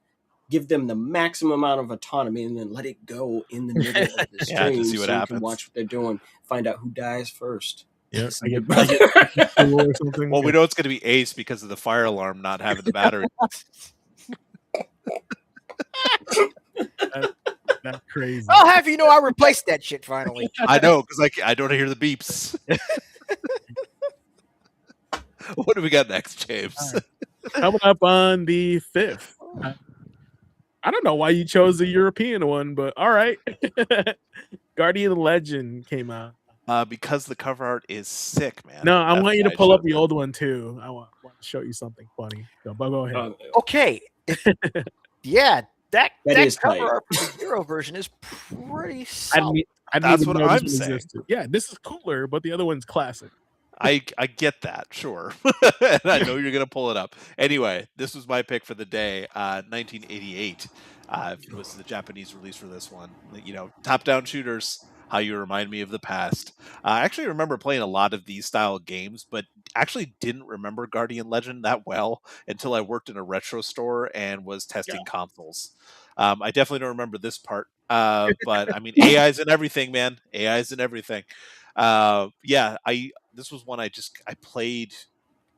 Give them the maximum amount of autonomy and then let it go in the middle of the stream, Yeah, to see what so you happens. can watch what they're doing. Find out who dies first. Yeah, I get or something. Well, we know it's going to be Ace because of the fire alarm not having the battery. That's crazy. I'll have you know I replaced that shit finally. I know, because I don't hear the beeps. What do we got next, James? Coming up on the 5th. I don't know why you chose the European one, but all right. Guardian Legend came out. Because the cover art is sick, man. No, I That's want you why to pull chose up the it. old one too. I want to show you something funny. So, but go ahead. Okay. Yeah, that is cover tight. art for the Euro version is pretty solid. I didn't That's even what know this I'm one saying. existed. Yeah, this is cooler, but the other one's classic. I get that, sure. And I know you're going to pull it up. Anyway, this was my pick for the day. 1988 was the Japanese release for this one. Top-down shooters, how you remind me of the past. I actually remember playing a lot of these style games, but actually didn't remember Guardian Legend that well until I worked in a retro store and was testing consoles. I definitely don't remember this part, but I mean, AI's in everything, man. AI's in everything. This was one I played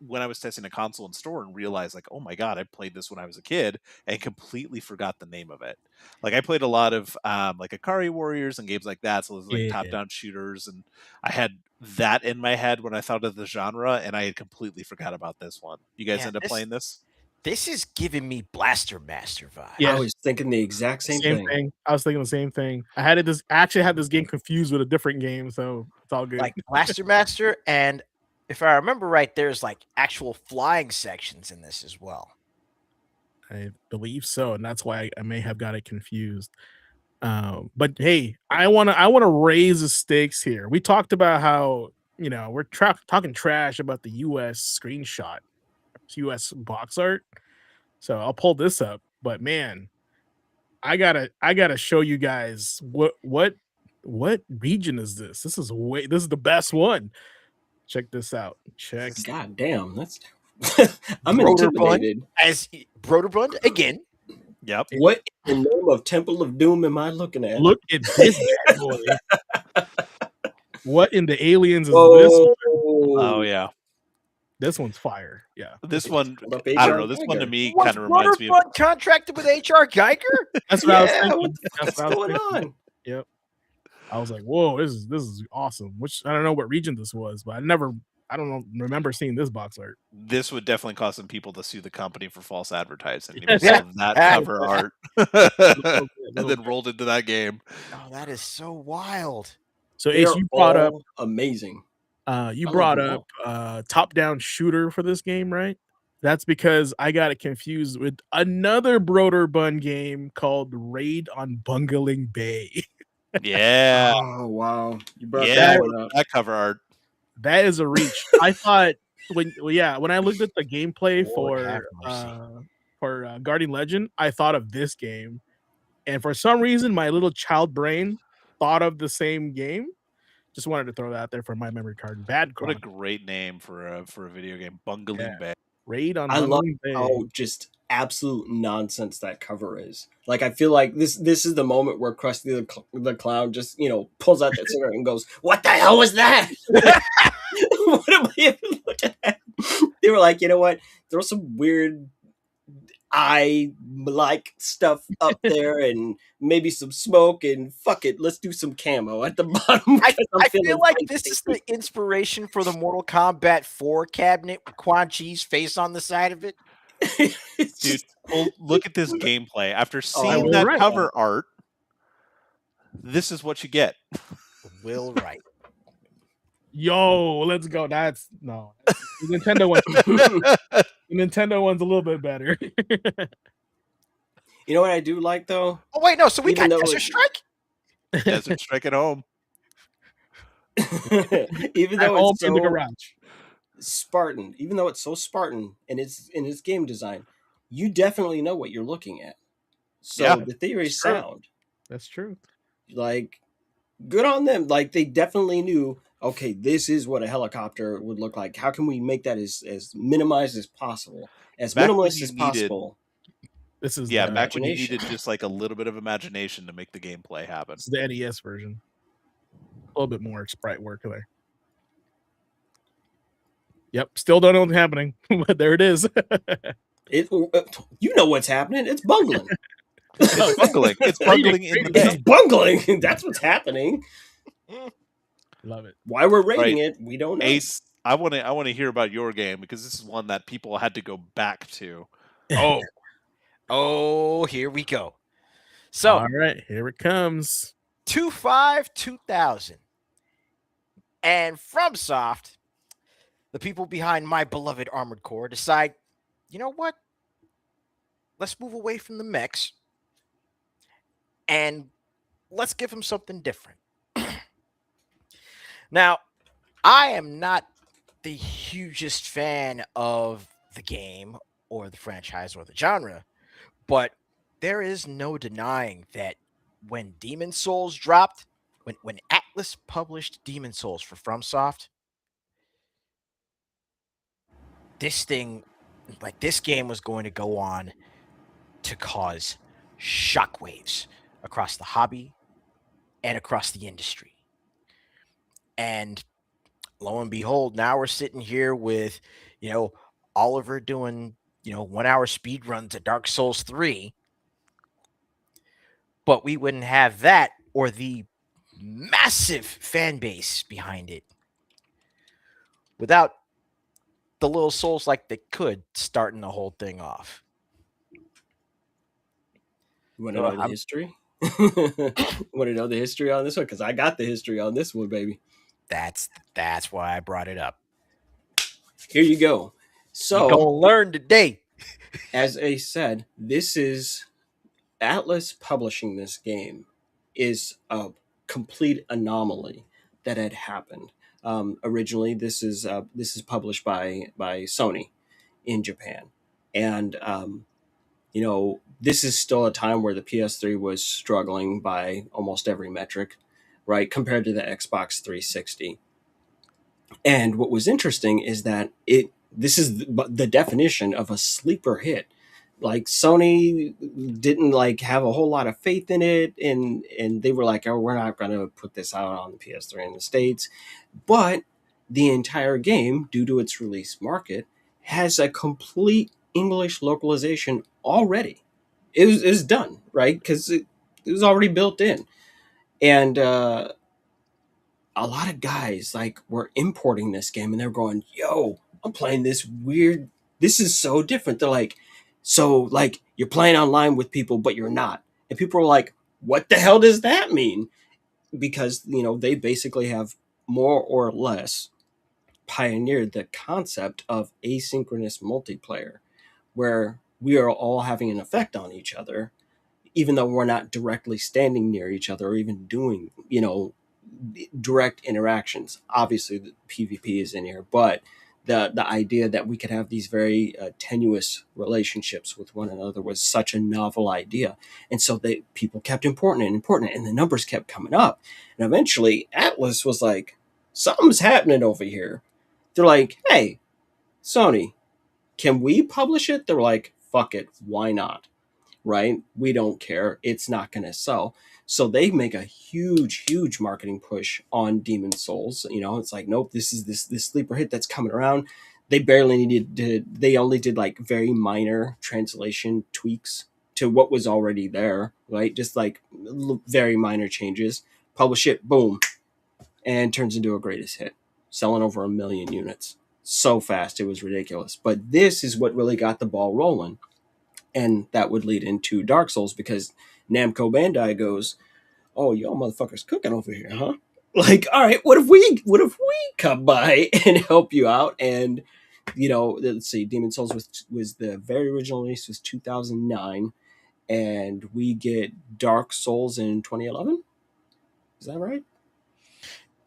when I was testing a console in store and realized like, oh my God, I played this when I was a kid and completely forgot the name of it. Like I played a lot of like Akari Warriors and games like that. So it was like top-down shooters, and I had that in my head when I thought of the genre, and I had completely forgot about this one. You guys end up playing this? This is giving me Blaster Master vibes. Yeah. I was thinking the exact same thing. I was thinking the same thing. I actually had this game confused with a different game, so it's all good. Like Blaster Master, and if I remember right, there's like actual flying sections in this as well. I believe so, and that's why I may have got it confused. But hey, I want to raise the stakes here. We talked about how we're talking trash about the U.S. screenshot, U.S. box art. So I'll pull this up. But man, I gotta show you guys what region is this? This is the best one. Check this out. God damn, that's I'm Broderbund, intimidated. as Broderbund again. Yep. What in the name of Temple of Doom am I looking at? Look at this bad boy. What in the aliens is this? Oh yeah. This one's fire. Yeah. This one, Hold up, I don't HR know. This one to Geiger. me Was kind of reminds me of. Broderbund contracted with H.R. Geiger? That's what I was Yeah, thinking. what's That's what I was going thinking. on? Yep. I was like, whoa, this is awesome. Which I don't know what region this was, but I don't remember seeing this box art. This would definitely cause some people to sue the company for false advertising. Yeah. Because of that cover art, and then rolled into that game. Oh, that is so wild. So They Ace, are you brought up all amazing. You I love brought them up all. top-down shooter for this game, right? That's because I got it confused with another Broderbund game called Raid on Bungling Bay. Yeah, Oh wow, you brought yeah, I that That one remember up. that cover art. that is a reach. I thought when I looked at the gameplay Lord have mercy. for Guardian Legend, I thought of this game, and for some reason, my little child brain thought of the same game. Just wanted to throw that out there for my memory card. Bad What a Chronicle. great name for a video game, Yeah. Bungling Bay. Raid on I love Bungling Bay. how just absolute nonsense that cover is. Like I feel like this is the moment where Krusty the Clown just pulls out that cigarette and goes, "What the hell was that? What am I even looking at?" They were like, you know what? Throw some weird eye like stuff up there and maybe some smoke and fuck it, let's do some camo at the bottom. I, 'Cause I'm I feeling feel like feisty. this is the inspiration for the Mortal Kombat 4 cabinet with Quan Chi's face on the side of it. It's Dude, just well, look at this gameplay. After I seeing will that write. cover art, this is what you get. Will Wright. Yo, let's go. That's no. The Nintendo one. The Nintendo one's a little bit better. You know what I do like though? Oh wait, no. So we Even got though Desert it- Strike. Desert Strike at home. Even At though home it's in the so garage. Spartan, even though it's so Spartan in its game design, you definitely know what you're looking at. So Yeah, the theory is it's true. sound. That's true. Like, good on them. Like they definitely knew. Okay, this is what a helicopter would look like. How can we make that as minimized as possible, as Back when minimalist you as needed- possible? This is Yeah, the, back when you imagination. needed just like a little bit of imagination to make the gameplay happen. this is the NES version. A little bit more sprite work there. Yep. Still don't know what's happening, but there it is. It, you know what's happening. It's bungling. It's bungling. It's bungling in the It's bay. bungling. That's what's happening. Love it. Why we're rating Right. it, we don't know. Ace, I want to hear about your game because this is one that people had to go back to. Oh, here we go. So All right, here it comes. 2/5/2000, and FromSoft, the people behind my beloved Armored Core, decide, you know what? Let's move away from the mechs and let's give them something different. Now, I am not the hugest fan of the game or the franchise or the genre, but there is no denying that when Demon Souls dropped, when Atlas published Demon Souls for FromSoft, this game was going to go on to cause shockwaves across the hobby and across the industry. And lo and behold, now we're sitting here with, Oliver doing, 1 hour speed runs at Dark Souls 3. But we wouldn't have that or the massive fan base behind it without the little souls like they could starting the whole thing off. You want to know the history? Want to know the history on this one? Because I got the history on this one, baby. That's why I brought it up. Here you go. You're So, gonna learn today. as Ace said, this is Atlas publishing this game is a complete anomaly that had happened. Originally, this is published by Sony in Japan, and this is still a time where the PS3 was struggling by almost every metric, right, compared to the Xbox 360. And what was interesting is that this is the definition of a sleeper hit. Like Sony didn't have a whole lot of faith in it, and they were like, "Oh, we're not going to put this out on the PS3 in the States." But the entire game, due to its release market, has a complete English localization already. It was done, right? Because it was already built in, and a lot of guys were importing this game, and they're going, "Yo, I'm playing this weird. This is so different." They're like, "So you're playing online with people, but you're not." And people are like, "What the hell does that mean?" Because they basically have more or less pioneered the concept of asynchronous multiplayer, where we are all having an effect on each other, even though we're not directly standing near each other or even doing, direct interactions. Obviously, the PvP is in here, but the idea that we could have these very tenuous relationships with one another was such a novel idea, and so people kept important, and the numbers kept coming up, and eventually Atlas was like, "Something's happening over here." They're like, "Hey, Sony, can we publish it?" They're like, "Fuck it, why not?" Right? We don't care. It's not going to sell. So they make a huge marketing push on Demon Souls. It's like, nope, this is this sleeper hit that's coming around. They barely needed to. They only did like very minor translation tweaks to what was already there, right? Just like very minor changes. Publish it, boom, and turns into a greatest hit, selling over 1 million units so fast it was ridiculous. But this is what really got the ball rolling. And that would lead into Dark Souls, because Namco Bandai goes, "Oh, y'all motherfuckers cooking over here, huh? Like, all right, what if we come by and help you out?" And let's see, Demon Souls was the very original release was 2009, and we get Dark Souls in 2011. Is that right?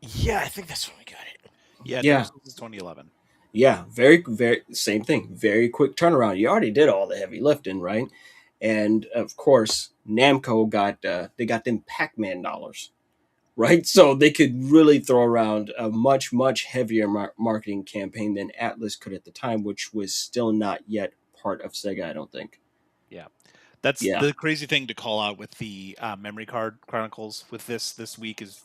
Yeah, I think that's when we got it. Yeah, Yeah. Dark Souls is 2011. Yeah, very same thing. Very quick turnaround. You already did all the heavy lifting, right? And of course, Namco got they got them Pac-Man dollars, right? So they could really throw around a much heavier marketing campaign than Atlas could at the time, which was still not yet part of Sega, I don't think. Yeah. That's Yeah. the crazy thing to call out with the memory card chronicles with this week is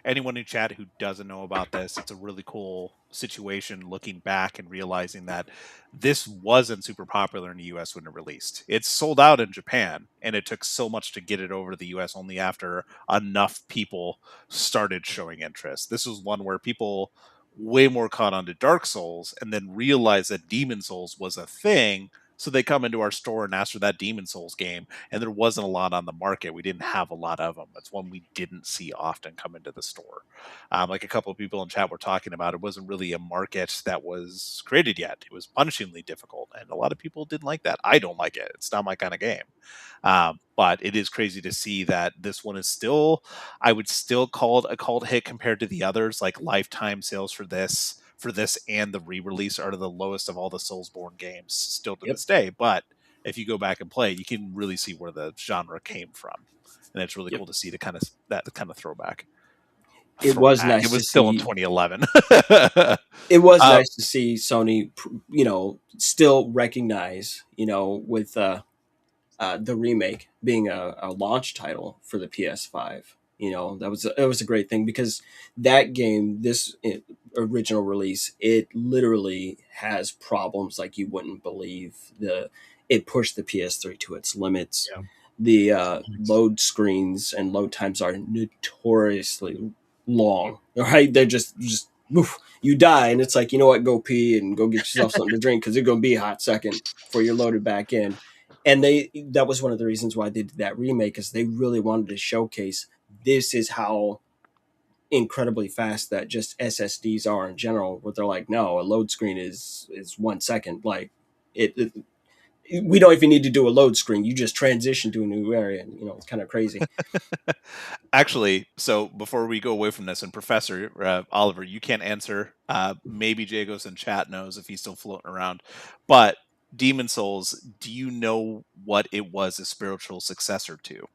anyone in chat who doesn't know about this, it's a really cool situation looking back and realizing that this wasn't super popular in the US when it released. It's sold out in Japan, and it took so much to get it over to the US only after enough people started showing interest. This was one where people way more caught on to Dark Souls and then realized that Demon Souls was a thing. So they come into our store and ask for that Demon Souls game, and there wasn't a lot on the market. We didn't have a lot of them. It's one we didn't see often come into the store. Like a couple of people in chat were talking about, it wasn't really a market that was created yet. It was punishingly difficult, and a lot of people didn't like that. I don't like it. It's not my kind of game. But it is crazy to see that this one is still, I would still call it a cult hit compared to the others. Like lifetime sales for this and the re-release are the lowest of all the Soulsborne games still to this day. But if you go back and play, you can really see where the genre came from, and it's really cool to see the kind of throwback. It was nice. It was still in 2011. It was nice to see Sony, still recognize, with the remake being a launch title for the PS5. It was a great thing, because that game, this original release, it literally has problems like you wouldn't believe. It pushed the PS3 to its limits. Yeah. The load screens and load times are notoriously long. Right? They're just oof, you die, and it's like, you know what, go pee and go get yourself something to drink, because it's gonna be a hot second before you're loaded back in. And that was one of the reasons why they did that remake, is they really wanted to showcase this is how incredibly fast that just SSDs are in general, where they're like, no, a load screen is 1 second. Like we don't even need to do a load screen. You just transition to a new area, and it's kind of crazy. Actually, so before we go away from this, and Professor Oliver, you can't answer. Maybe Jagos in chat knows if he's still floating around, but Demon Souls, do you know what it was a spiritual successor to?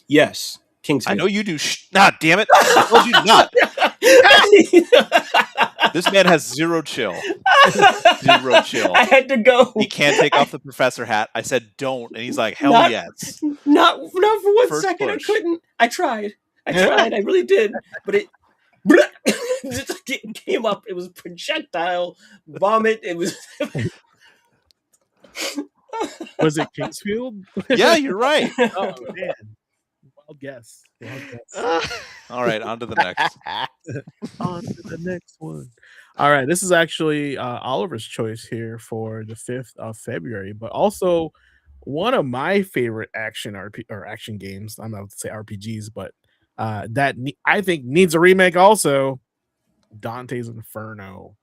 Yes, Kingsfield. I know you do. Damn it! I told you not. This man has zero chill. Zero chill. I had to go. He can't take off the professor hat. I said don't, and he's like, hell yes. Not for 1 First second. push. I couldn't. I tried. I really did. But it came up. It was projectile vomit. It was. Was it Kingsfield? Yeah, you're right. Oh man, wild guess. All right, on to the next. On to the next one. All right, this is actually Oliver's choice here for the 5th of February, but also one of my favorite action games. I'm not to say RPGs, but I think needs a remake also. Dante's Inferno.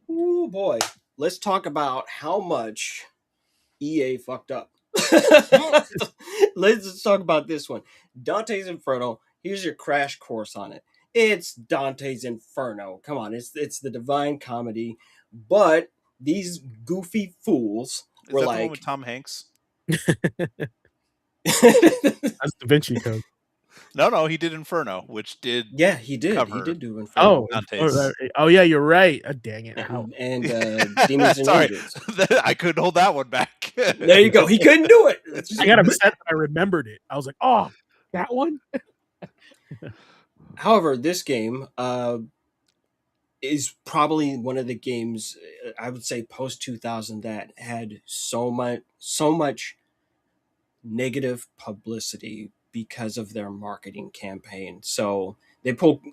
Oh boy, let's talk about how much EA fucked up. Let's talk about this one. Dante's Inferno. Here's your crash course on it. It's Dante's Inferno. Come on, it's the Divine Comedy, but these goofy fools Is were that the one like, with Tom Hanks? That's Da Vinci Code. No, he did Inferno, which did yeah, he did. He cover did do Inferno. Dante's. Oh yeah, you're right. Dang it. How? And Demons and Sorry, Angels. I couldn't hold that one back. There you go. He couldn't do it. I got upset that I remembered it. I was like, oh, that one? However, this game is probably one of the games I would say post 2000 that had so much negative publicity because of their marketing campaign. So they pulled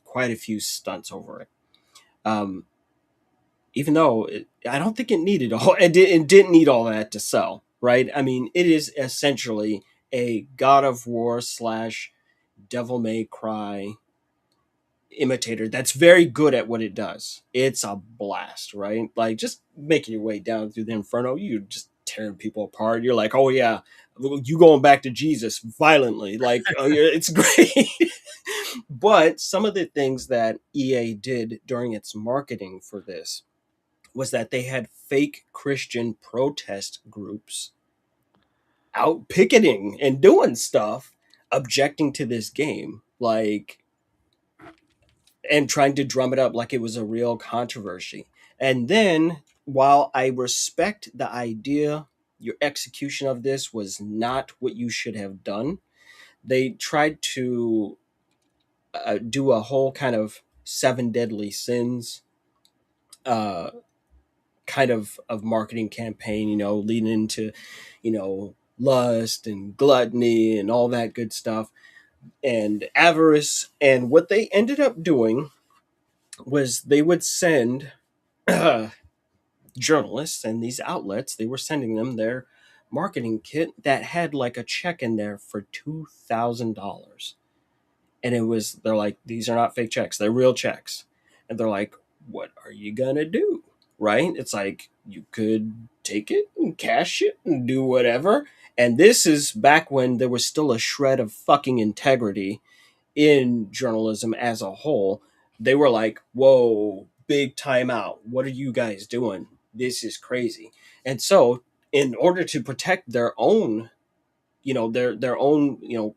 quite a few stunts over it. Even though I don't think it needed it didn't need all that to sell, right? I mean, it is essentially a God of War / Devil May Cry imitator that's very good at what it does. It's a blast, right? Like just making your way down through the Inferno, you're just tearing people apart. You're like, oh yeah, you going back to Jesus violently. Like it's great. But some of the things that EA did during its marketing for this was that they had fake Christian protest groups out picketing and doing stuff, objecting to this game, like, and trying to drum it up like it was a real controversy. And then, while I respect the idea, your execution of this was not what you should have done. They tried to do a whole kind of 7 deadly sins kind of marketing campaign, leading into, lust and gluttony and all that good stuff and avarice. And what they ended up doing was they would send journalists and these outlets, they were sending them their marketing kit that had like a check in there for $2,000. And they're like, these are not fake checks, they're real checks. And they're like, what are you gonna do? Right? It's like, you could take it and cash it and do whatever. And this is back when there was still a shred of fucking integrity in journalism as a whole. They were like, whoa, big timeout. What are you guys doing? This is crazy. And so, in order to protect their own, their own,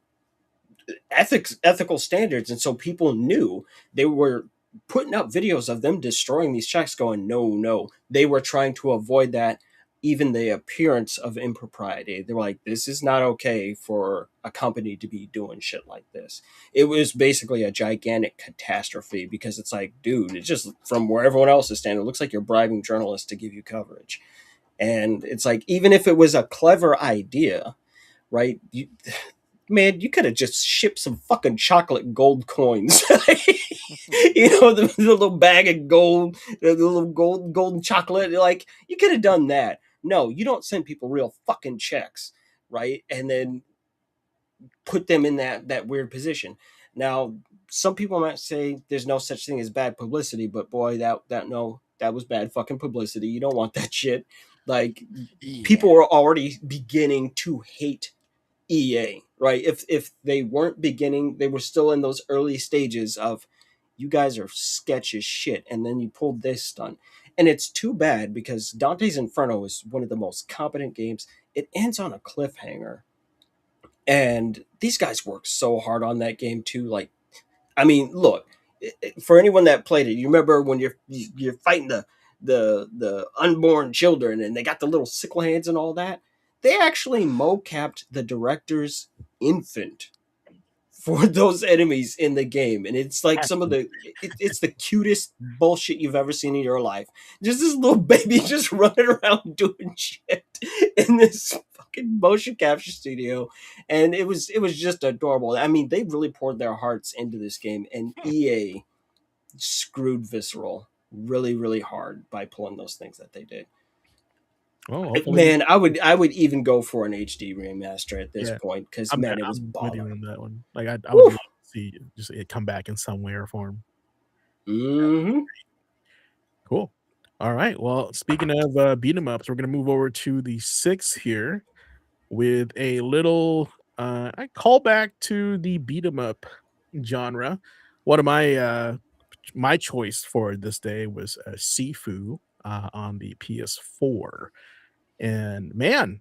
ethical standards, and so people knew, they were putting up videos of them destroying these checks, going, no. They were trying to avoid that, even the appearance of impropriety. They were like, this is not okay for a company to be doing shit like this. It was basically a gigantic catastrophe, because it's like, dude, it's just, from where everyone else is standing, it looks like you're bribing journalists to give you coverage. And it's like, even if it was a clever idea, right, man, you could have just shipped some fucking chocolate gold coins. The little bag of gold, the little golden chocolate. Like, you could have done that. No, you don't send people real fucking checks, right? And then put them in that weird position. Now, some people might say there's no such thing as bad publicity, but boy, that was bad fucking publicity. You don't want that shit. Like, people were already beginning to hate EA, right? If they weren't beginning, they were still in those early stages of, you guys are sketch as shit, and then you pulled this stunt. And it's too bad, because Dante's Inferno is one of the most competent games. It ends on a cliffhanger. And these guys worked so hard on that game too. Like, I mean, look, for anyone that played it, you remember when you're fighting the unborn children, and they got the little sickle hands and all that? They actually mocapped the director's infant for those enemies in the game. And it's like it's the cutest bullshit you've ever seen in your life. Just this little baby just running around doing shit in this fucking motion capture studio. And it was just adorable. I mean, they really poured their hearts into this game, and EA screwed Visceral really, really hard by pulling those things that they did. Oh, man, I would even go for an HD remaster at this point, because it was baller on that one. Like, I would love to see just it come back in some way or form. Mm-hmm. Cool. All right. Well, speaking of beat 'em ups, we're gonna move over to the 6 here with a little I call back to the beat 'em up genre. One of my choice for this day was Sifu on the PS4. And man,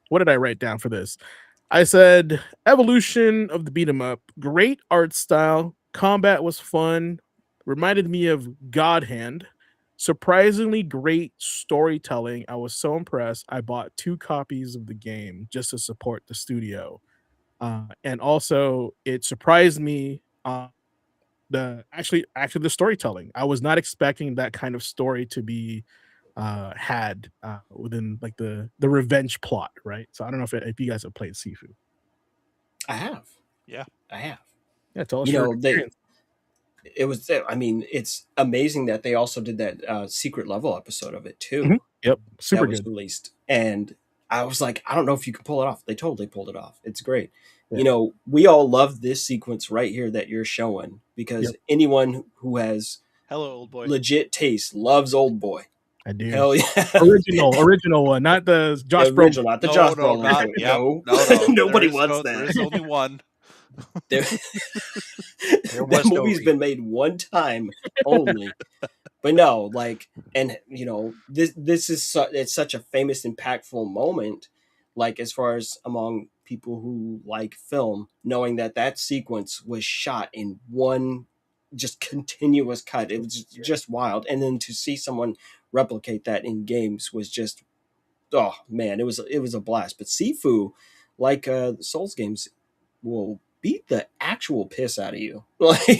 what did I write down for this? I said evolution of the beat 'em up, great art style, combat was fun, reminded me of God Hand, surprisingly great storytelling. I was so impressed. I bought 2 copies of the game just to support the studio. And also it surprised me actually the storytelling. I was not expecting that kind of story to be had within like the revenge plot, right? So I don't know if you guys have played Sifu. I have. Yeah. I have. Yeah, tell us You your know, they experience. it was. I mean, it's amazing that they also did that secret level episode of it too. Mhm. Yep, super That was good. released, and I was like, I don't know if you can pull it off. They totally pulled it off. It's great. Yeah. You know, we all love this sequence right here that you're showing because Yep. anyone who has Hello, old boy. legit taste loves Old Boy. I do. Hell yeah. Original one, not the Josh The original, Brolin. not the No, Josh no, Brolin. not one. yep. No, No. nobody There is wants no, that. There is only one. There- There that was no movie's been made one time only. But no, like, and you know, this is it's such a famous, impactful moment. Like as far as among people who like film, knowing that that sequence was shot in one just continuous cut, it was just wild. And then to see someone replicate that in games was just, oh man, it was a blast. But Sifu, like Souls games, will beat the actual piss out of you. Like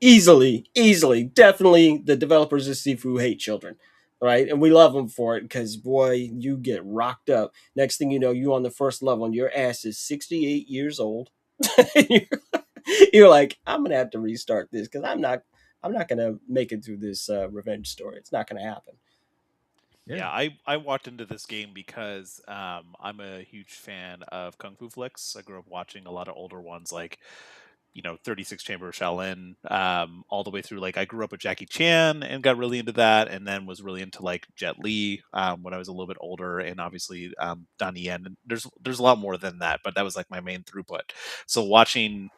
easily, definitely the developers of Sifu hate children, right? And we love them for it because boy, you get rocked up. Next thing you know, you on the first level and your ass is 68 years old. You're like, I'm gonna have to restart this because I'm not gonna make it through this revenge story. It's not gonna happen. Yeah, I walked into this game because I'm a huge fan of kung fu flicks. I grew up watching a lot of older ones like 36 Chamber of Shaolin, all the way through. Like I grew up with Jackie Chan and got really into that, and then was really into like Jet Li when I was a little bit older, and obviously Donnie Yen. And there's a lot more than that, but that was like my main throughput. So watching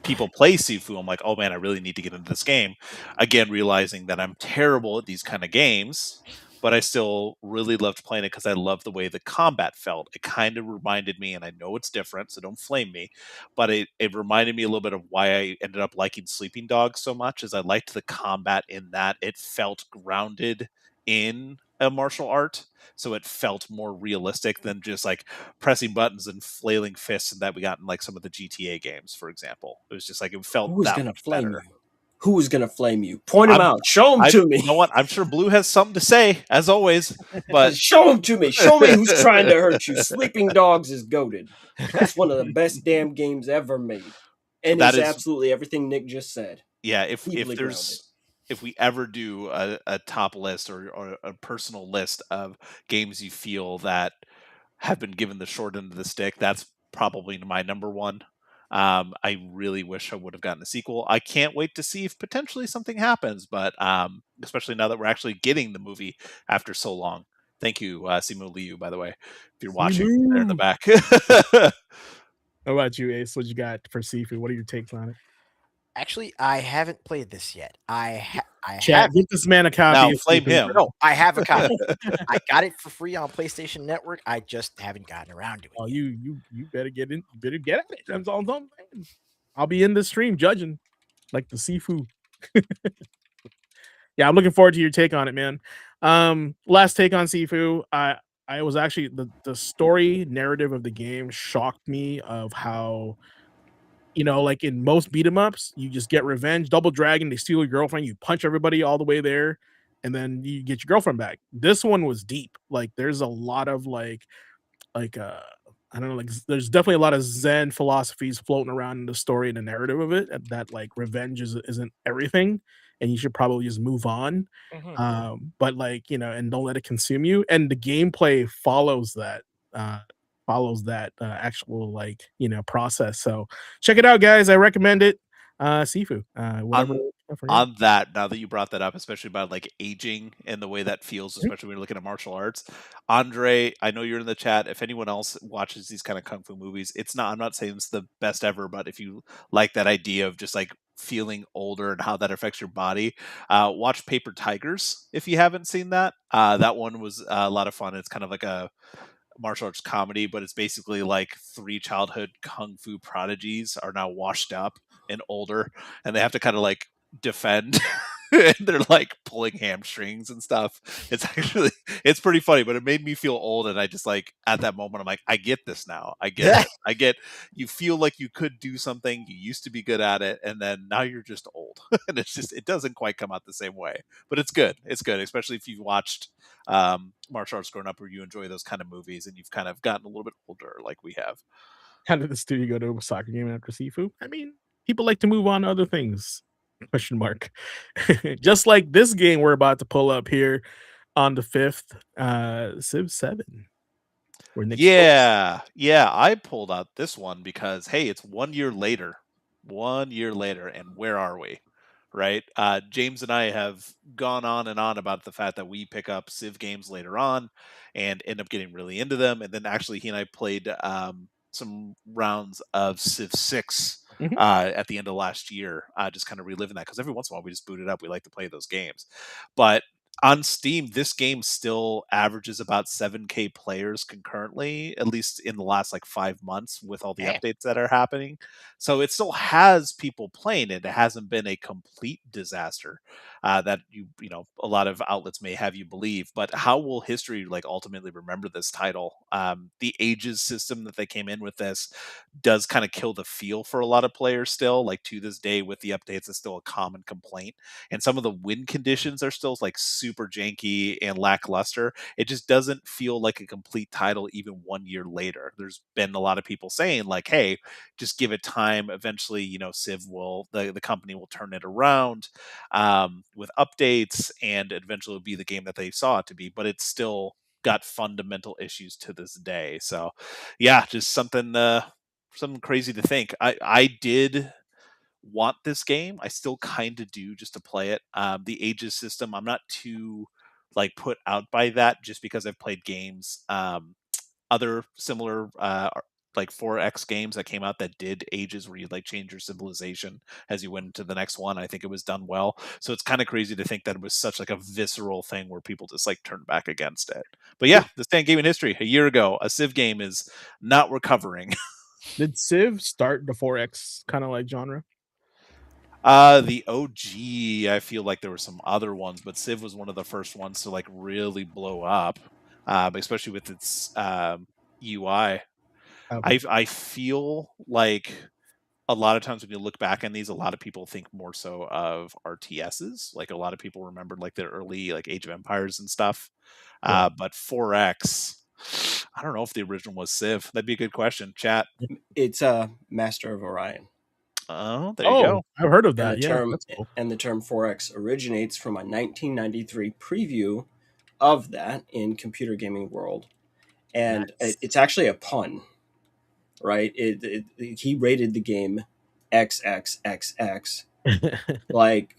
people play Sifu, I'm like, oh man, I really need to get into this game. Again, realizing that I'm terrible at these kind of games, but I still really loved playing it because I loved the way the combat felt. It kind of reminded me, and I know it's different, so don't flame me, but it reminded me a little bit of why I ended up liking Sleeping Dogs so much, is I liked the combat in that it felt grounded in a martial art, so it felt more realistic than just like pressing buttons and flailing fists that we got in like some of the GTA games, for example. It was just like it felt Who is that gonna much flame better. you? Who is gonna flame you? Point him I'm out. Show him to me. You know what? I'm sure Blue has something to say, as always. But Show him to me. Show me who's trying to hurt you. Sleeping Dogs is goaded. That's one of the best damn games ever made, and that it's is, absolutely everything Nick just said. yeah. If Deeply grounded. if we ever do a top list or a personal list of games you feel that have been given the short end of the stick, that's probably my number one. I really wish I would have gotten a sequel. I can't wait to see if potentially something happens, but especially now that we're actually getting the movie after so long. Thank you, Simu Liu, by the way, if you're watching there in the back. How about you, Ace? What you got for Sifu? What are your takes on it? Actually, I haven't played this yet. I Chat, have. get this man a copy. Now, of flame Sifu. him. No, I have a copy. I got it for free on PlayStation Network. I just haven't gotten around to it. Oh, yet. you better get in. You better get at it. That's all I'm saying. I'll be in the stream judging, like the Sifu. Yeah, I'm looking forward to your take on it, man. Last take on Sifu. I was actually the story narrative of the game shocked me of how, like in most beat 'em ups, you just get revenge, double dragon, they steal your girlfriend, you punch everybody all the way there, and then you get your girlfriend back. This one was deep. Like there's a lot of like I don't know, like there's definitely a lot of Zen philosophies floating around in the story and the narrative of it, that like revenge isn't everything, and you should probably just move on. But like and don't let it consume you. And the gameplay uh, follows that actual process. So check it out, guys. I recommend it. Sifu. Whatever. On that, now that you brought that up, especially about like aging and the way that feels, especially when you're looking at martial arts, Andre, I know you're in the chat. If anyone else watches these kind of kung fu movies, I'm not saying it's the best ever, but if you like that idea of just like feeling older and how that affects your body, watch Paper Tigers if you haven't seen that. That one was a lot of fun. It's kind of like a martial arts comedy, but it's basically like three childhood kung fu prodigies are now washed up and older, and they have to kind of like defend. And they're like pulling hamstrings and stuff. It's pretty funny, but it made me feel old, and I just like at that moment I'm like, I get this now. I get it. I get you feel like you could do something, you used to be good at it, and then now you're just old. And it doesn't quite come out the same way. But it's good. It's good, especially if you've watched martial arts growing up or you enjoy those kind of movies and you've kind of gotten a little bit older like we have. How did the studio go to a soccer game after Sifu? I mean, people like to move on to other things. Question mark. Just like this game we're about to pull up here on the 5th, Civ 7. Yeah, I pulled out this one because hey, it's 1 year later. 1 year later, and where are we? Right? James and I have gone on and on about the fact that we pick up Civ games later on and end up getting really into them. And then actually he and I played some rounds of Civ 6 at the end of last year, just kind of reliving that because every once in a while we just boot it up. We like to play those games. But on Steam, this game still averages about 7K players concurrently, at least in the last like 5 months with all the updates that are happening. So it still has people playing it. It hasn't been a complete disaster that a lot of outlets may have you believe. But how will history like ultimately remember this title? The ages system that they came in with this does kind of kill the feel for a lot of players still. Like to this day, with the updates, it's still a common complaint. And some of the win conditions are still like super janky and lackluster. It just doesn't feel like a complete title even 1 year later. There's been a lot of people saying like, hey, just give it time. Eventually, Civ will, the company will turn it around with updates, and eventually will be the game that they saw it to be. But it's still got fundamental issues to this day. So, yeah, just something crazy to think. I did want this game. I still kind of do, just to play it. The ages system, I'm not too like put out by that, just because I've played games, other similar like 4X games that came out that did ages where you like change your civilization as you went into the next one. I think it was done well. So it's kind of crazy to think that it was such like a visceral thing where people just like turned back against it. But yeah, the stand game in history a year ago, a Civ game is not recovering. Did Civ start the 4X kind of like genre? The OG, I feel like there were some other ones, but Civ was one of the first ones to like really blow up, especially with its UI. Okay. I feel like a lot of times when you look back on these, a lot of people think more so of RTSs. Like a lot of people remembered like the early like Age of Empires and stuff. But 4X, I don't know if the original was Civ. That'd be a good question. Chat. It's Master of Orion. Oh, there you go. I've heard of that. And the term, that's cool. and the term 4X originates from a 1993 preview of that in Computer Gaming World. And it's actually a pun, right? He rated the game XXXX, like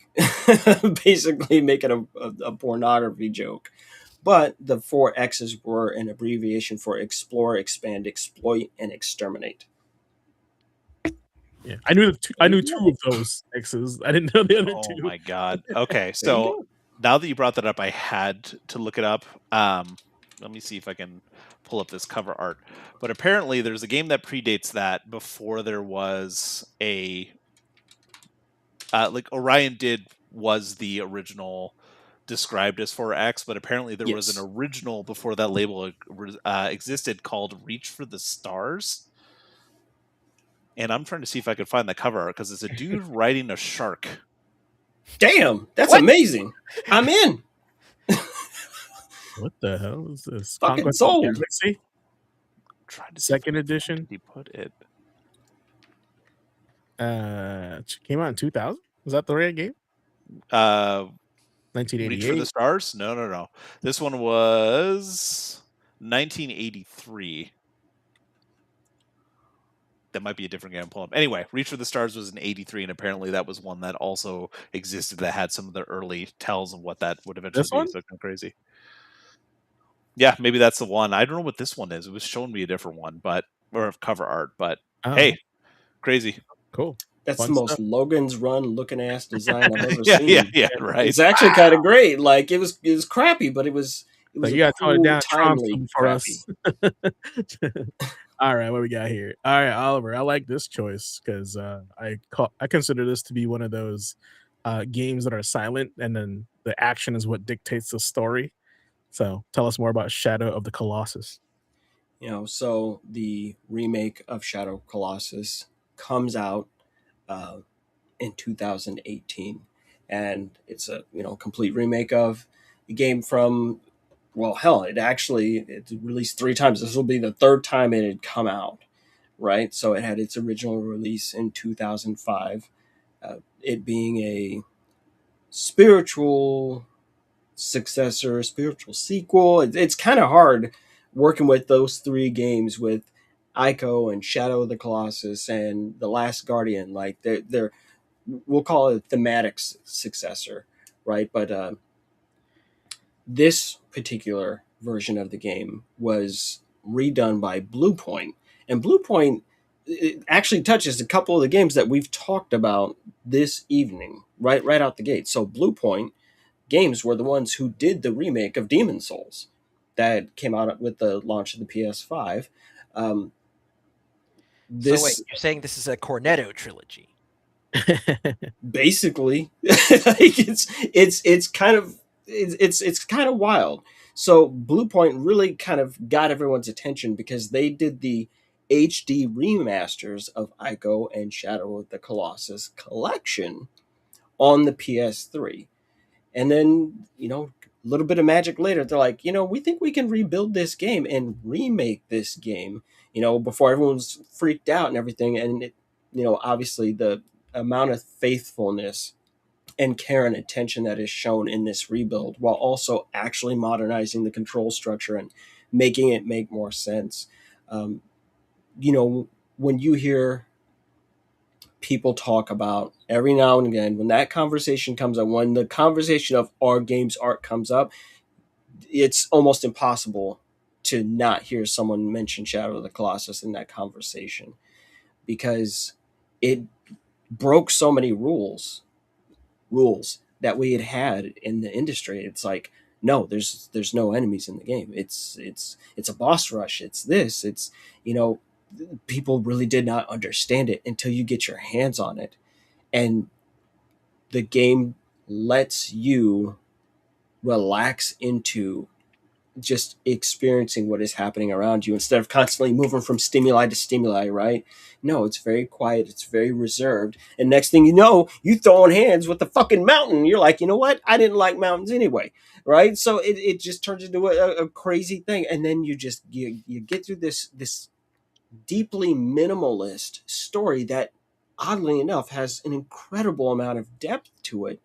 basically making a pornography joke. But the 4X's were an abbreviation for explore, expand, exploit, and exterminate. Yeah, I knew two of those X's. I didn't know the other two. Oh my god. Okay, so now that you brought that up, I had to look it up. Let me see if I can pull up this cover art. But apparently there's a game that predates that before there was a like Orion was the original described as 4X, but apparently there was an original before that label existed called Reach for the Stars. And I'm trying to see if I could find the cover art because it's a dude riding a shark. Damn, that's amazing. I'm in. What the hell is this? Fucking Conquest sold. of the Galaxy? Second edition. Did he put it? Came out in 2000. Was that the right game? 1988. Reach for the Stars? No. This one was 1983. that might be a different game I'm pulling up. Anyway, Reach for the Stars was in '83, and apparently that was one that also existed that had some of the early tells of what that would eventually This be. one? So kind of crazy. Yeah, maybe that's the one. I don't know what this one is. It was showing me a different one, but or cover art. But hey, crazy. Cool. That's Fun the most stuff. Logan's Run looking ass design I've ever Yeah, seen. right. It's actually kind of great. Like it was crappy, but it was So a you gotta tone it cool, down, Trump, timely for crappy. us. All right, what we got here? All right, Oliver, I like this choice because I consider this to be one of those games that are silent, and then the action is what dictates the story. So tell us more about Shadow of the Colossus. You know, so the remake of Shadow Colossus comes out uh, in 2018, and it's a complete remake of the game from, well, hell, it's released 3 times. This will be the 3rd time it had come out, right? So it had its original release in 2005, it being a spiritual successor, spiritual sequel. It's kind of hard working with those 3 games with Ico and Shadow of the Colossus and The Last Guardian. Like they're we'll call it a thematic successor, right? But this particular version of the game was redone by Bluepoint, and Bluepoint it actually touches a couple of the games that we've talked about this evening, right out the gate. So Bluepoint Games were the ones who did the remake of Demon Souls that came out with the launch of the PS5. Um, So wait, this you're saying this is a Cornetto trilogy? basically like it's kind of it's kind of wild. So Bluepoint really kind of got everyone's attention because they did the HD remasters of Ico and Shadow of the Colossus collection on the PS3. And then, a little bit of magic later, they're like, we think we can rebuild this game and remake this game, before everyone's freaked out and everything. And, obviously the amount of faithfulness and care and attention that is shown in this rebuild while also actually modernizing the control structure and making it make more sense. Um, when you hear people talk about every now and again, when that conversation comes up, when the conversation of our game's art comes up, it's almost impossible to not hear someone mention Shadow of the Colossus in that conversation because it broke so many rules that we had in the industry. It's like, no, there's no enemies in the game. It's a boss rush. It's this. It's people really did not understand it until you get your hands on it, and the game lets you relax into just experiencing what is happening around you instead of constantly moving from stimuli to stimuli, right? No, it's very quiet, it's very reserved, and next thing you know, you throwing hands with the fucking mountain. You're like, you know what, I didn't like mountains anyway, right? So it just turns into a crazy thing, and then you get through this deeply minimalist story that oddly enough has an incredible amount of depth to it.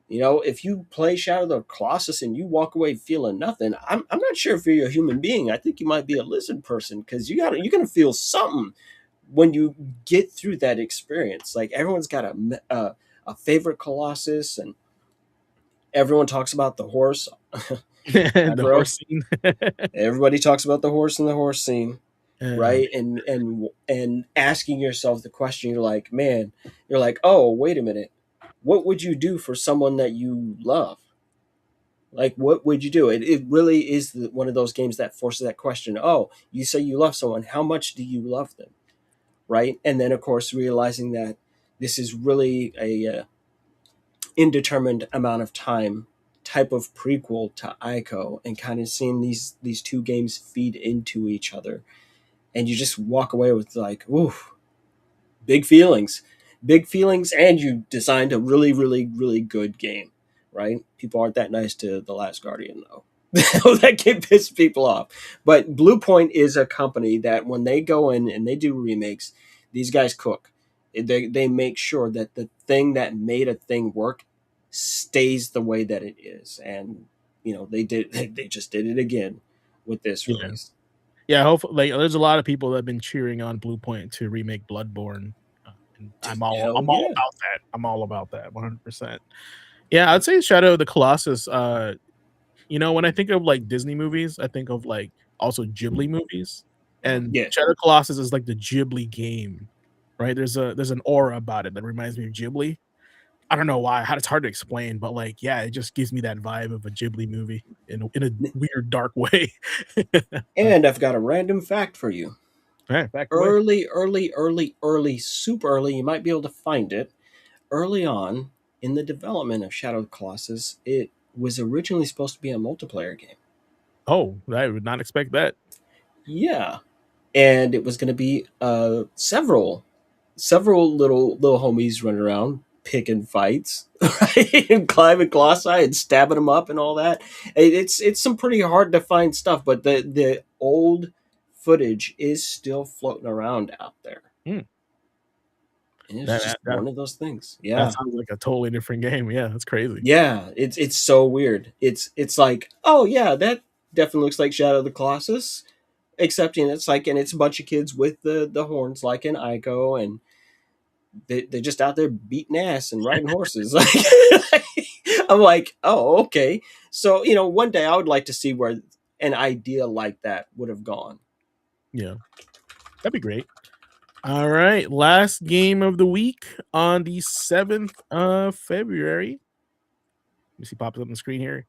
If you play Shadow of the Colossus and you walk away feeling nothing, I'm not sure if you're a human being. I think you might be a lizard person because you're gonna feel something when you get through that experience. Like everyone's got a favorite Colossus, and everyone talks about the horse. The Bro, horse scene. everybody talks about the horse and the horse scene, Uh, right? And asking yourself the question, you're like, oh, wait a minute, what would you do for someone that you love? Like, what would you do? It really is one of those games that forces that question. Oh, you say you love someone. How much do you love them? Right? And then, of course, realizing that this is really a indeterminate amount of time type of prequel to Ico, and kind of seeing these 2 games feed into each other. And you just walk away with like, ooh, big feelings. Big feelings, and you designed a really, really, really good game, right? People aren't that nice to The Last Guardian, though. That can piss people off. But Bluepoint is a company that when they go in and they do remakes, these guys cook. They make sure that the thing that made a thing work stays the way that it is. And, they just did it again with this yeah. release. Yeah, hopefully, like, there's a lot of people that have been cheering on Bluepoint to remake Bloodborne, and Hell I'm all yeah. about that. I'm all about that 100%. Yeah, I'd say Shadow of the Colossus. You know, when I think of like Disney movies, I think of like also Ghibli movies, and Yeah. Shadow of the Colossus is like the Ghibli game, right? There's an aura about it that reminds me of Ghibli. I don't know why. How it's hard to explain, but like, yeah, it just gives me that vibe of a Ghibli movie in a weird, dark way. And I've got a random fact for you. Alright, back away. Early, super early, you might be able to find it. Early on in the development of Shadow of the Colossus, it was originally supposed to be a multiplayer game. Oh, I would not expect that. Yeah. And it was going to be several little homies running around picking fights, right? And climbing colossi and stabbing them up and all that. It's some pretty hard to find stuff, but the old footage is still floating around out there. Hmm. And it's That just that that one of those things. that Yeah. sounds like a totally different game. Yeah, that's crazy. Yeah, it's so weird. It's like, oh yeah, that definitely looks like Shadow of the Colossus. Except it's like, and it's a bunch of kids with the horns like in Ico, and they're just out there beating ass and riding horses. I'm like, oh, okay. So, one day I would like to see where an idea like that would have gone. Yeah, that'd be great. All right, last game of the week on the 7th of February. Let me see, pops up on the screen here.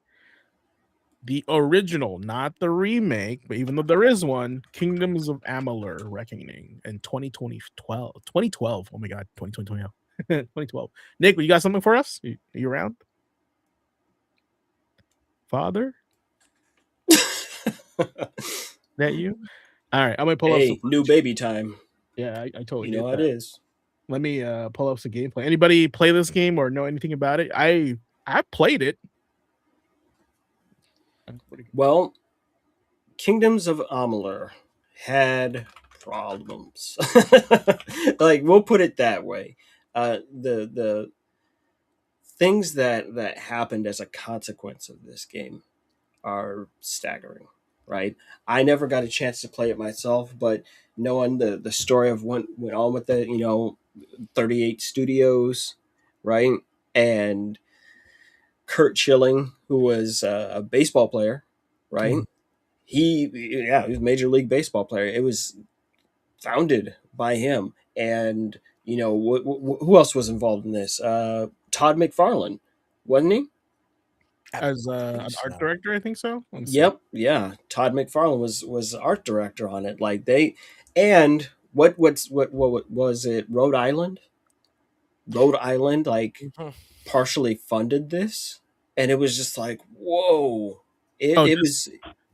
The original, not the remake, but even though there is one, Kingdoms of Amalur Reckoning in 2012. Oh my god, 2020. 2012. Nick, you got something for us? Are you around? Father? That you? All right, I'm gonna pull up some. Hey, new baby time. Yeah, I totally You know get how it that. is. Let me pull up some gameplay. Anybody play this game or know anything about it? I played it. Well, Kingdoms of Amalur had problems. Like, we'll put it that way. The things that happened as a consequence of this game are staggering, right? I never got a chance to play it myself, but knowing the story of what went on with it, 38 studios, right? And Kurt Schilling, who was a baseball player, right? Mhm. He was a major league baseball player. It was founded by him. And, who else was involved in this? Todd McFarlane, wasn't he? I As believe an art so. director, I think so. Let's see. Yep, yeah. Todd McFarlane was art director on it. Like and what was it? Rhode Island. Rhode Island Mhm. partially funded this, and it was just like, whoa! It Oh, it was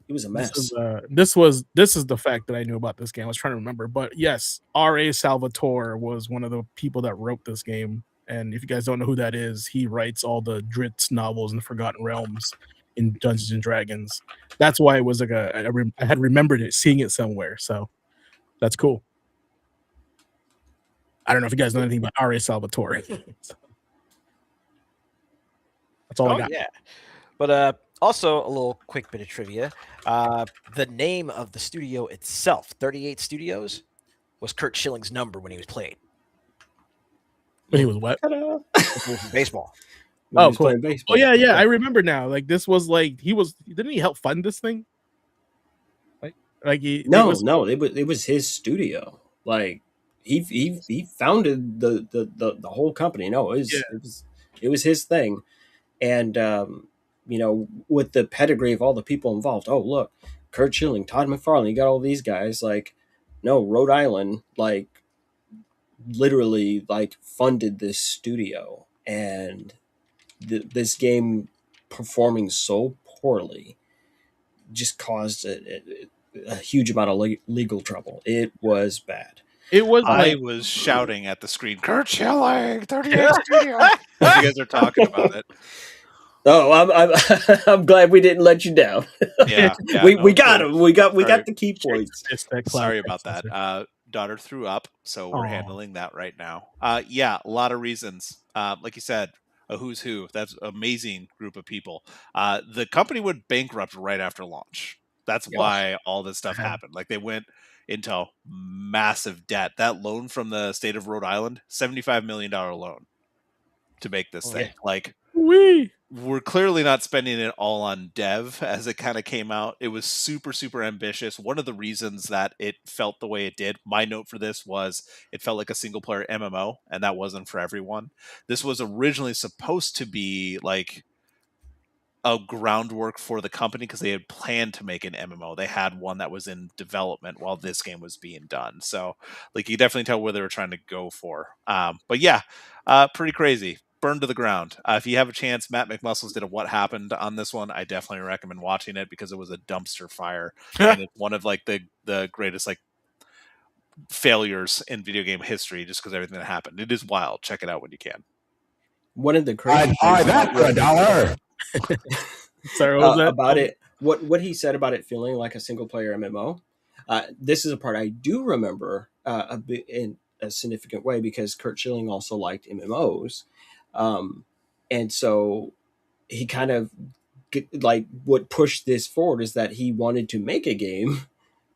it was a this is mess. this is the fact that I knew about this game. I was trying to remember, but yes, R.A. Salvatore was one of the people that wrote this game. And if you guys don't know who that is, he writes all the Dritz novels in the Forgotten Realms in Dungeons and Dragons. That's why it was like I had remembered it, seeing it somewhere. So that's cool. I don't know if you guys know anything about R.A. Salvatore. That's all I Oh got. yeah, but also a little quick bit of trivia. The name of the studio itself, 38 Studios, was Kurt Schilling's number when he was playing But he was what? Ta-da! baseball. When he Oh, was cool. playing Oh baseball. yeah, yeah. I remember now. Like this was like didn't he help fund this thing? Like it No, was. no, it was his studio. Like he founded the whole company. No, Yeah. it was his thing. And with the pedigree of all the people involved. Oh, look, Kurt Schilling, Todd McFarlane, you got all these guys. Like, no, Rhode Island, like, literally, like, funded this studio, and this game performing so poorly just caused a huge amount of legal trouble. It was bad. It was I like was shouting at the screen, Kurt Schilling, 38 Studios. As you guys are talking about it. Oh, I'm glad we didn't let you down. Yeah, we no, got cool. him. We got Sorry. the key points. it's that cloud Sorry about that. processor. Daughter threw up, so we're Aw. handling that right now. Yeah, a lot of reasons. Like you said, a who's who. That's an amazing group of people. The company went bankrupt right after launch. That's Yeah. why all this stuff Uh-huh. happened. Like they went into massive debt. That loan from the state of Rhode Island, $75 million loan to make this Oh, thing. yeah. Like Wee. we're clearly not spending it all on dev as it kind of came out. It was super, super ambitious. One of the reasons that it felt the way it did, my note for this was it felt like a single player MMO, and that wasn't for everyone. This was originally supposed to be like a groundwork for the company because they had planned to make an MMO. They had one that was in development while this game was being done. So, like, you definitely tell where they were trying to go for. But yeah, pretty crazy. Burned to the ground. If you have a chance, Matt McMuscles did a What Happened on this one. I definitely recommend watching it because it was a dumpster fire, and it's one of like the greatest like failures in video game history just because everything that happened. It is wild. Check it out when you can. One of the crazy I'd buy things that for $1. Sorry, what was that? about it, what he said about it feeling like a single player MMO. This is a part I do remember a bit in a significant way because Kurt Schilling also liked MMOs, and so he kind of like what pushed this forward is that he wanted to make a game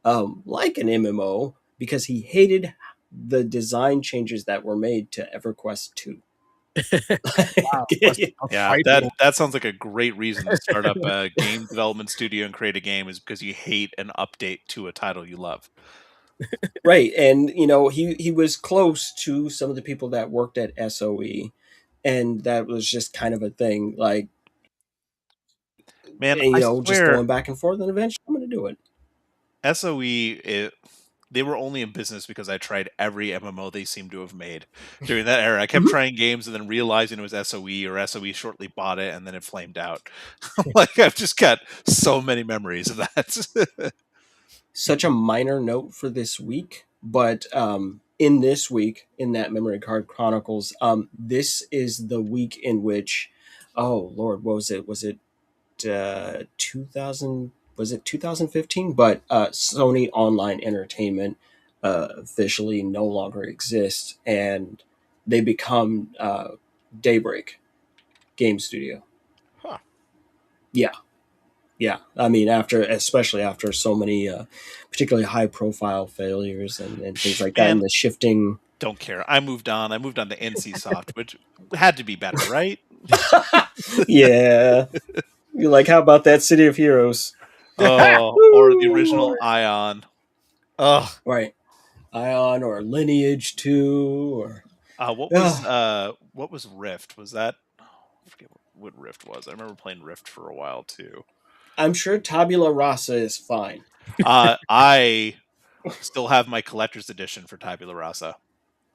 like an MMO because he hated the design changes that were made to EverQuest 2. Wow. Yeah, that sounds like a great reason to start up a game development studio and create a game is because you hate an update to a title you love. Right, and you know he was close to some of the people that worked at SOE, and that was just kind of a thing. Like, Man, and, I just swear going back and forth, and eventually I'm going to do it. SOE, they were only in business because I tried every MMO they seem to have made during that era. I kept trying games and then realizing it was SOE or SOE shortly bought it and then it flamed out. Like I've just got so many memories of that. Such a minor note for this week, but in this week, in that Memory Card Chronicles, this is the week in which, oh Lord, what was it? Was it 2000? Was it 2015? But Sony Online Entertainment officially no longer exists, and they become Daybreak Game Studio. Huh. Yeah. Yeah, I mean, especially after so many, particularly high-profile failures and things like that, Man, and the shifting. don't care. I moved on. I moved on to NCSoft, which had to be better, right? Yeah, you're like, how about that City of Heroes? Oh, or the original Ion. Oh, Right, Ion or Lineage 2 or what was Rift? Was that? Oh, I forget what Rift was. I remember playing Rift for a while too. I'm sure Tabula Rasa is fine. I still have my collector's edition for Tabula Rasa.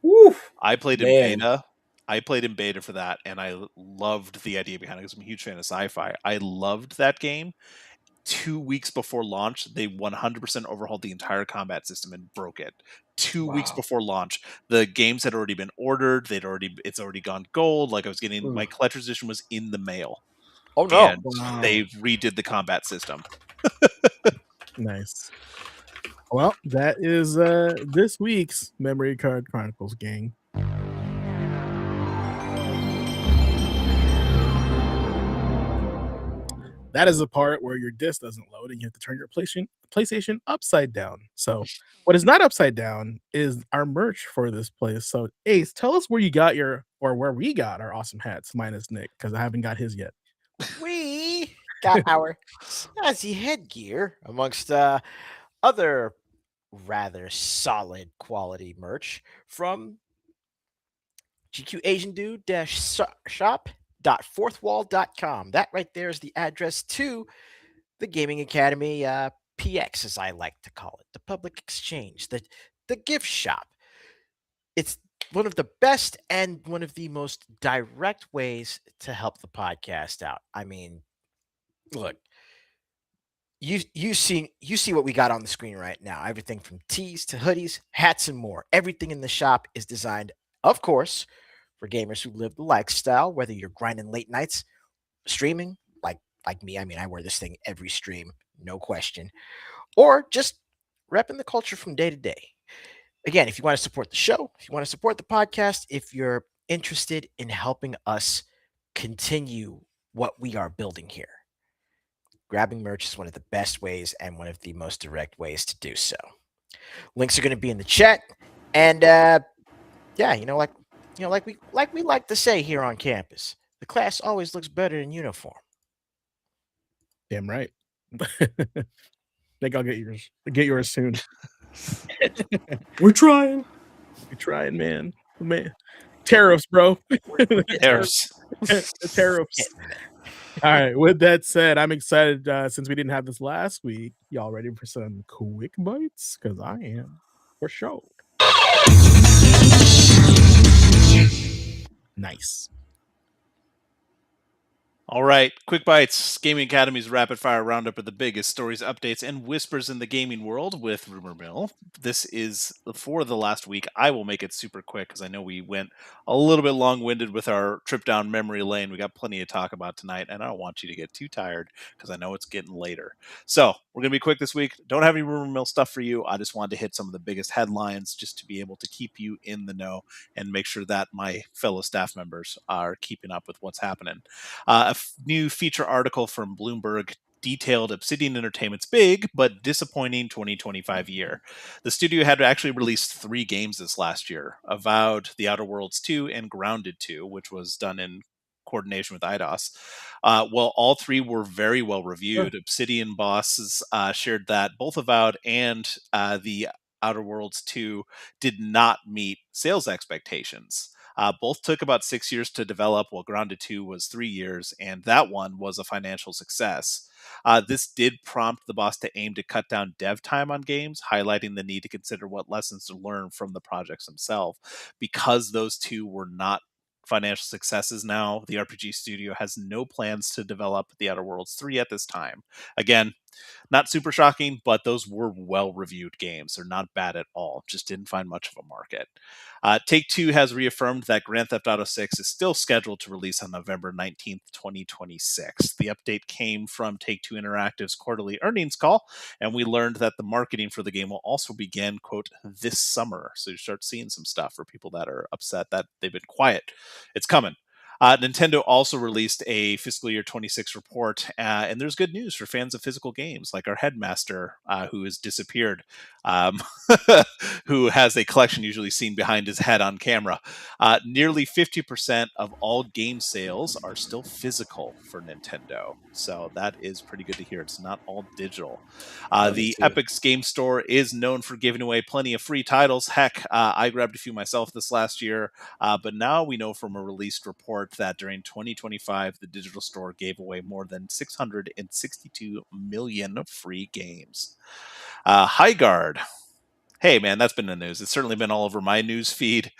Woo, I played in man. beta. I played in beta for that, and I loved the idea behind it because I'm a huge fan of sci-fi. I loved that game. 2 weeks before launch, they 100% overhauled the entire combat system and broke it. 2 weeks Wow. before launch, the games had already been ordered. It's already gone gold. Like I was getting my collector's edition was in the mail. Oh no! And they redid the combat system. Nice. Well, that is this week's Memory Card Chronicles, gang. That is the part where your disc doesn't load and you have to turn your PlayStation upside down. So what is not upside down is our merch for this place. So Ace, tell us where you got where we got our awesome hats, minus Nick, because I haven't got his yet. We got our snazzy headgear amongst other rather solid quality merch from gqasiandude-shop.fourthwall.com. That right there is the address to the Gaming Academy PX, as I like to call it, the public exchange, the gift shop. It's one of the best and one of the most direct ways to help the podcast out. I mean, look, you see what we got on the screen right now. Everything from tees to hoodies, hats, and more. Everything in the shop is designed, of course, for gamers who live the lifestyle, whether you're grinding late nights, streaming, like me. I mean, I wear this thing every stream, no question, or just repping the culture from day to day. Again, if you want to support the show, if you want to support the podcast, if you're interested in helping us continue what we are building here, grabbing merch is one of the best ways and one of the most direct ways to do so. Links are going to be in the chat, and yeah, like we like to say here on campus, the class always looks better in uniform. Damn right. Think I'll get yours. Get yours soon. We're trying. We're trying, man. Tariffs, bro. There's The tariffs. All right. With that said, I'm excited since we didn't have this last week. Y'all ready for some quick bites? Because I am for sure. Nice. All right, Quick Bites, Gaming Academy's rapid fire roundup of the biggest stories, updates, and whispers in the gaming world with Rumor Mill. This is for the last week. I will make it super quick because I know we went a little bit long winded with our trip down memory lane. We got plenty to talk about tonight, and I don't want you to get too tired because I know it's getting later. So we're going to be quick this week. Don't have any Rumor Mill stuff for you. I just wanted to hit some of the biggest headlines just to be able to keep you in the know and make sure that my fellow staff members are keeping up with what's happening. New feature article from Bloomberg detailed Obsidian Entertainment's big but disappointing 2025 year. The studio had actually released 3 games this last year: Avowed, The Outer Worlds 2, and Grounded 2, which was done in coordination with IDOS. Well, all 3 were very well reviewed. Obsidian bosses shared that both Avowed and The Outer Worlds 2 did not meet sales expectations. Both took about 6 years to develop, while Grounded 2 was 3 years, and that one was a financial success. This did prompt the boss to aim to cut down dev time on games, highlighting the need to consider what lessons to learn from the projects themselves. Because those 2 were not financial successes now, the RPG studio has no plans to develop The Outer Worlds 3 at this time. Again, not super shocking, but those were well-reviewed games. They're not bad at all. Just didn't find much of a market. Take-Two has reaffirmed that Grand Theft Auto 6 is still scheduled to release on November 19th, 2026. The update came from Take-Two Interactive's quarterly earnings call, and we learned that the marketing for the game will also begin, quote, this summer. So you start seeing some stuff for people that are upset that they've been quiet. It's coming. Nintendo also released a fiscal year 26 report, and there's good news for fans of physical games, like our Headmaster, who has disappeared, who has a collection usually seen behind his head on camera. Nearly 50% of all game sales are still physical for Nintendo, so that is pretty good to hear. It's not all digital. The Epic's Game Store is known for giving away plenty of free titles. Heck, I grabbed a few myself this last year, but now we know from a released report that during 2025, the digital store gave away more than 662 million free games. Highguard. Hey, man, that's been the news. It's certainly been all over my news feed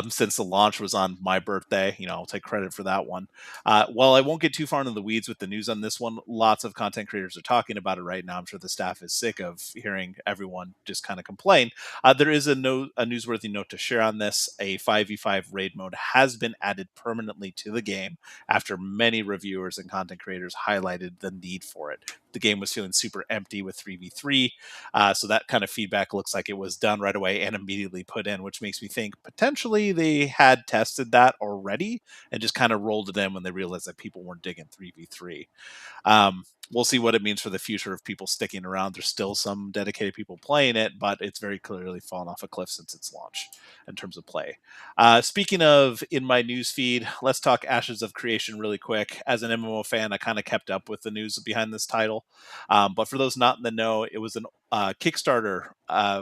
since the launch was on my birthday. I'll take credit for that one. While I won't get too far into the weeds with the news on this one, lots of content creators are talking about it right now. I'm sure the staff is sick of hearing everyone just kind of complain. There is a newsworthy note to share on this. A 5v5 raid mode has been added permanently to the game after many reviewers and content creators highlighted the need for it. The game was feeling super empty with 3v3, so that kind of feedback looks like it was done right away and immediately put in, which makes me think potentially they had tested that already and just kind of rolled it in when they realized that people weren't digging 3v3. We'll see what it means for the future of people sticking around. There's still some dedicated people playing it, but it's very clearly fallen off a cliff since its launch in terms of play. Speaking of in my news feed, let's talk Ashes of Creation really quick. As an MMO fan, I kind of kept up with the news behind this title. But for those not in the know, it was an Kickstarter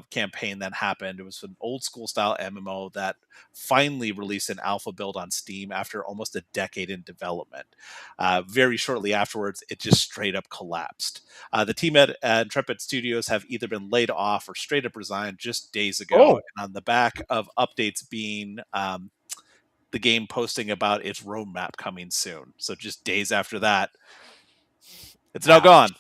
campaign that happened. It was an old school style MMO that finally released an alpha build on Steam after almost a decade in development. Very shortly afterwards, it just straight up collapsed. The team at Intrepid Studios have either been laid off or straight up resigned just days ago. And on the back of updates being the game posting about its roadmap coming soon. So just days after that, it's now gone.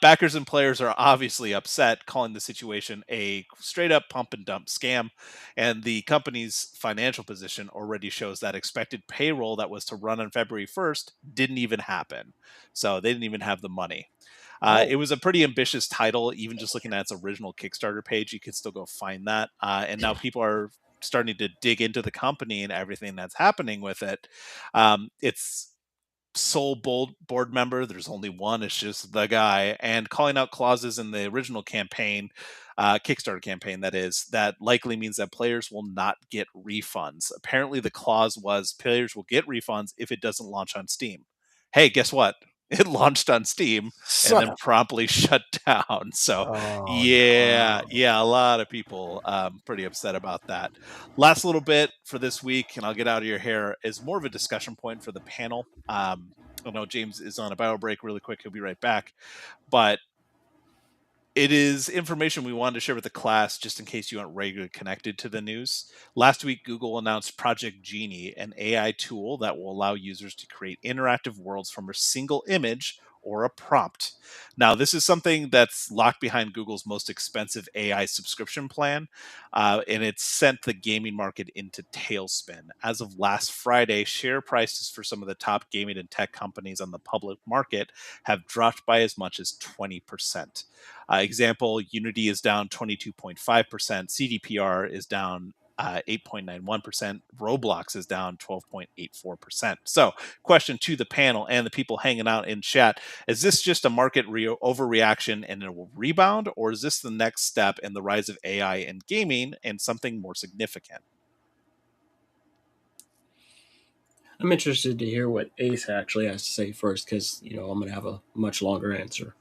Backers and players are obviously upset, calling the situation a straight up pump and dump scam. And the company's financial position already shows that expected payroll that was to run on February 1st didn't even happen. So they didn't even have the money. It was a pretty ambitious title. Even just looking at its original Kickstarter page, you could still go find that. And now people are starting to dig into the company and everything that's happening with it. It's sole board member. There's only one. It's just the guy, and calling out clauses in the original campaign, Kickstarter campaign, that is, that likely means that players will not get refunds. Apparently, the clause was players will get refunds if it doesn't launch on Steam. Hey, guess what? It launched on Steam and Son then of. promptly shut down. So, Oh yeah, no. yeah, a lot of people pretty upset about that. Last little bit for this week, and I'll get out of your hair, is more of a discussion point for the panel. I know James is on a bio break really quick. He'll be right back. But it is information we wanted to share with the class just in case you aren't regularly connected to the news. Last week, Google announced Project Genie, an AI tool that will allow users to create interactive worlds from a single image or a prompt. Now, this is something that's locked behind Google's most expensive AI subscription plan, and it's sent the gaming market into tailspin. As of last Friday, share prices for some of the top gaming and tech companies on the public market have dropped by as much as 20%. Example, Unity is down 22.5%, CDPR is down 8.91%, Roblox is down 12.84%. So, question to the panel and the people hanging out in chat: is this just a market overreaction and it will rebound, or is this the next step in the rise of AI in gaming and something more significant? I'm interested to hear what Ace actually has to say first, because I'm going to have a much longer answer.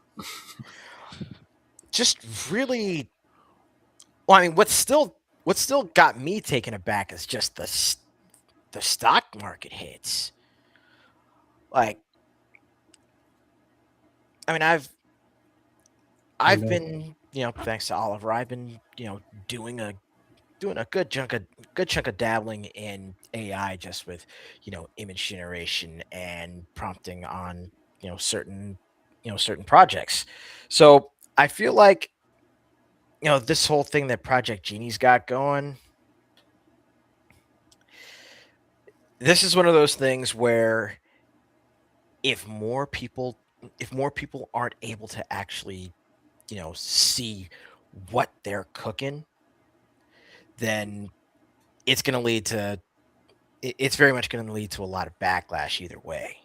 Just really. Well, I mean, what's still got me taken aback is just the stock market hits. Like, I mean, I've know. been, thanks to Oliver, I've been, doing a good chunk of dabbling in AI, just with, image generation and prompting on, certain projects. So I feel like, this whole thing that Project Genie's got going, this is one of those things where if more people if more people aren't able to actually, see what they're cooking, then it's going to lead to it's very much going to lead to a lot of backlash either way.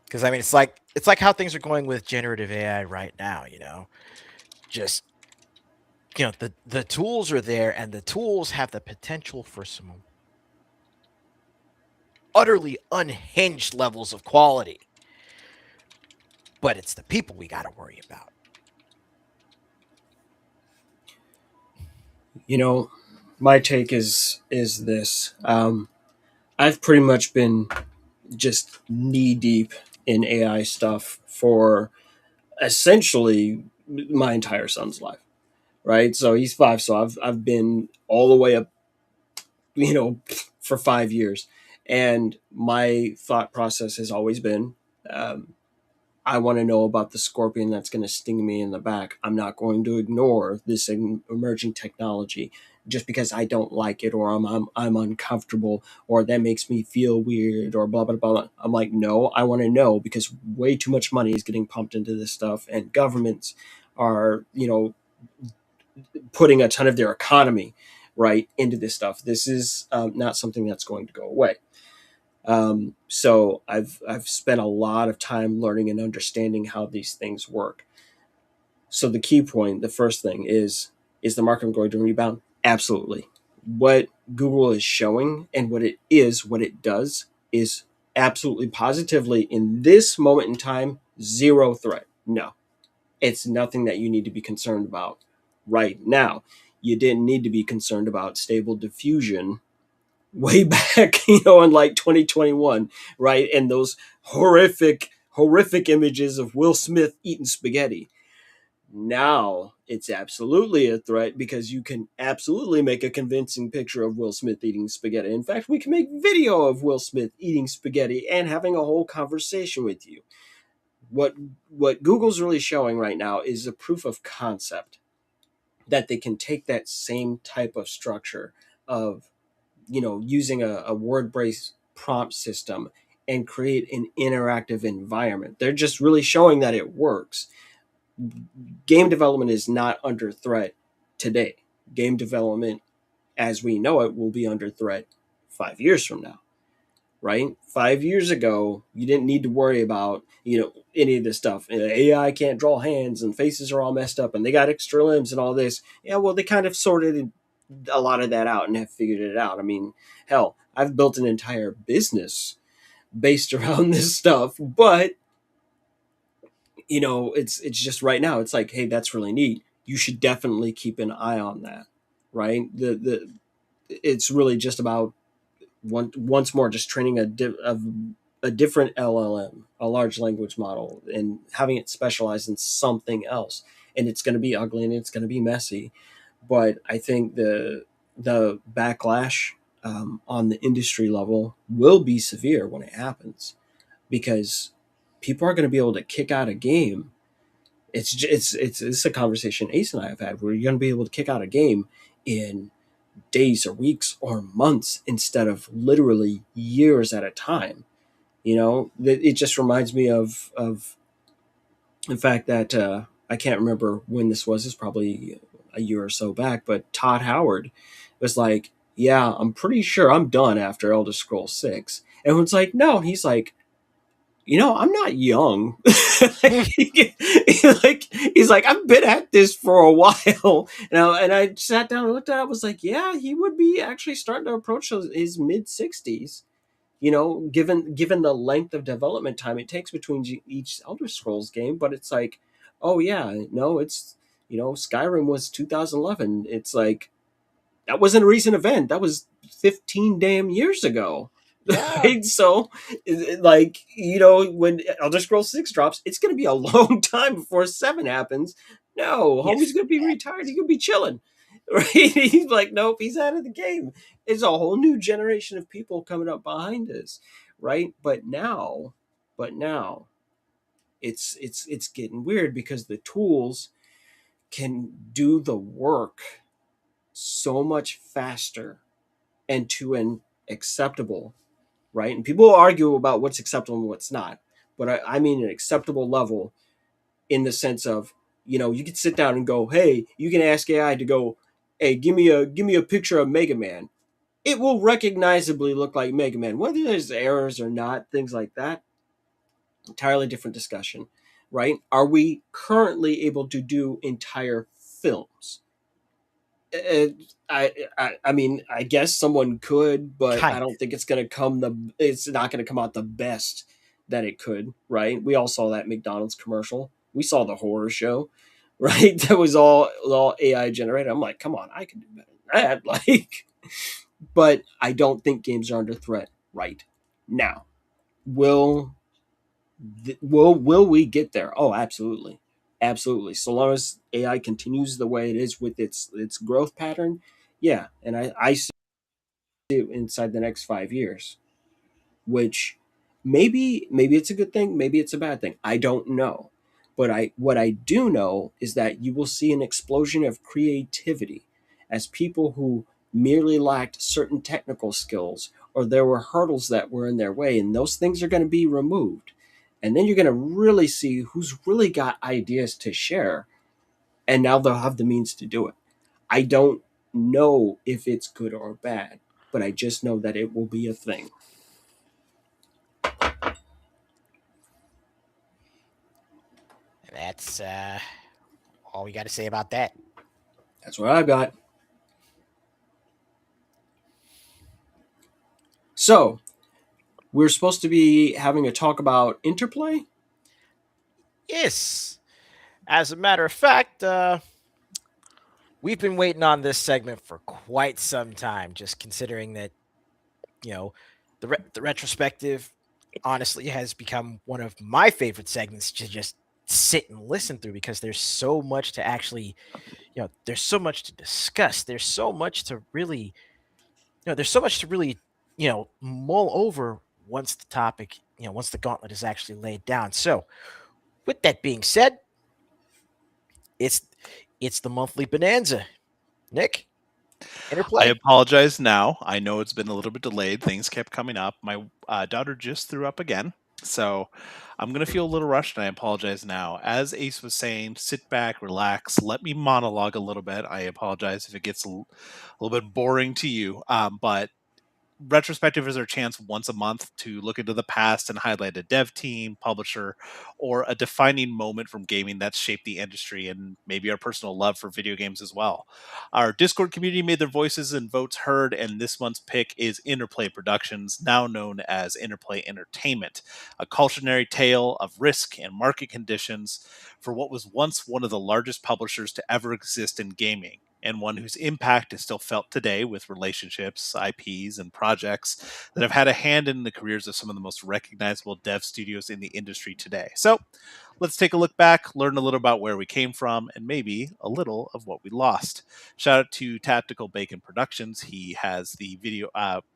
Because I mean, it's like how things are going with generative AI right now. Just the tools are there, and the tools have the potential for some utterly unhinged levels of quality. But it's the people we got to worry about. My take is this. I've pretty much been just knee deep in AI stuff for essentially my entire son's life, right? So he's 5, so I've been all the way up, for 5 years, and my thought process has always been, I want to know about the scorpion that's going to sting me in the back. I'm not going to ignore this emerging technology just because I don't like it, or I'm uncomfortable, or that makes me feel weird, or blah blah blah. I'm like, no, I want to know, because way too much money is getting pumped into this stuff, and governments are putting a ton of their economy right into this stuff. This is not something that's going to go away. So I've spent a lot of time learning and understanding how these things work. So the key point, the first thing is the market going to rebound? Absolutely. What Google is showing and what it does is absolutely positively, in this moment in time, zero threat. No, it's nothing that you need to be concerned about right now. You didn't need to be concerned about Stable Diffusion way back, in like 2021, right? And those horrific images of Will Smith eating spaghetti. Now it's absolutely a threat, because you can absolutely make a convincing picture of Will Smith eating spaghetti. In fact, we can make video of Will Smith eating spaghetti and having a whole conversation with you. What Google's really showing right now is a proof of concept that they can take that same type of structure of, using a word-based prompt system and create an interactive environment. They're just really showing that it works. Game development is not under threat today. Game development, as we know it, will be under threat 5 years from now. right? 5 years ago, you didn't need to worry about, any of this stuff. AI can't draw hands and faces are all messed up and they got extra limbs and all this. Yeah, well, they kind of sorted a lot of that out and have figured it out. I mean, hell, I've built an entire business based around this stuff, but it's just right now. It's like, hey, that's really neat. You should definitely keep an eye on that, right? The It's really just about once more just training a different LLM, a large language model, and having it specialize in something else. And it's going to be ugly and it's going to be messy, but I think the backlash on the industry level will be severe when it happens, because people are going to be able to kick out a game. It's a conversation Ace and I have had, where you're going to be able to kick out a game in days or weeks or months instead of literally years at a time. It just reminds me of the fact that I can't remember when this was. It's probably a year or so back, but Todd Howard was like, "Yeah, I'm pretty sure I'm done after Elder Scrolls 6." And it's like, "No," he's like, I'm not young. He's like, I've been at this for a while. And I sat down and looked at it. I was like, yeah, he would be actually starting to approach his mid 60s. Given the length of development time it takes between each Elder Scrolls game. But it's like, oh yeah, no, it's Skyrim was 2011. It's like, that wasn't a recent event. That was 15 damn years ago. Yeah. Right? So, when Elder Scrolls 6 drops, it's going to be a long time before 7 happens. No, Yes. homie's going to be retired. He's going to be chilling. Right? He's like, nope, he's out of the game. It's a whole new generation of people coming up behind us. Right? But now, it's getting weird, because the tools can do the work so much faster and to an acceptable, right? And people argue about what's acceptable and what's not, but I mean an acceptable level, in the sense of, you can sit down and go, hey, you can ask AI to go, hey, give me a picture of Mega Man. It will recognizably look like Mega Man, whether there's errors or not, things like that. Entirely different discussion, right? Are we currently able to do entire films? Uh, I mean, I guess someone could, but I Kind don't think it's not going to come out the best that it could, right? We all saw that McDonald's commercial. We saw the horror show, right? That was all AI generated. I'm like, come on, I can do better than that. Like, but I don't think games are under threat right now. Will will we get there? Oh, absolutely, absolutely. So long as AI continues the way it is with its growth pattern, yeah. And I see it inside the next 5 years, which maybe it's a good thing, maybe it's a bad thing. I don't know, but I what I do know is that you will see an explosion of creativity, as people who merely lacked certain technical skills, or there were hurdles that were in their way, and those things are going to be removed. And then you're going to really see who's really got ideas to share, and now they'll have the means to do it. I don't know if it's good or bad, but I just know that it will be a thing. That's all we got to say about that. That's what I've got. So, we're supposed to be having a talk about Interplay. Yes. As a matter of fact, we've been waiting on this segment for quite some time, just considering that, the retrospective honestly has become one of my favorite segments to just sit and listen through, because there's so much to actually, there's so much to discuss. There's so much to really, mull over once the topic, once the gauntlet is actually laid down. So, with that being said, it's the monthly bonanza. Nick, Interplay. I apologize now. I know it's been a little bit delayed. Things kept coming up. My daughter just threw up again. So I'm going to feel a little rushed, and I apologize now. As Ace was saying, sit back, relax, let me monologue a little bit. I apologize if it gets a little bit boring to you. But Retrospective is our chance once a month to look into the past and highlight a dev team, publisher, or a defining moment from gaming that's shaped the industry and maybe our personal love for video games as well. Our Discord community made their voices and votes heard, and this month's pick is Interplay Productions, now known as Interplay Entertainment, a cautionary tale of risk and market conditions for what was once one of the largest publishers to ever exist in gaming, and one whose impact is still felt today with relationships, IPs, and projects that have had a hand in the careers of some of the most recognizable dev studios in the industry today. So let's take a look back, learn a little about where we came from, and maybe a little of what we lost. Shout out to Tactical Bacon Productions. He has the video,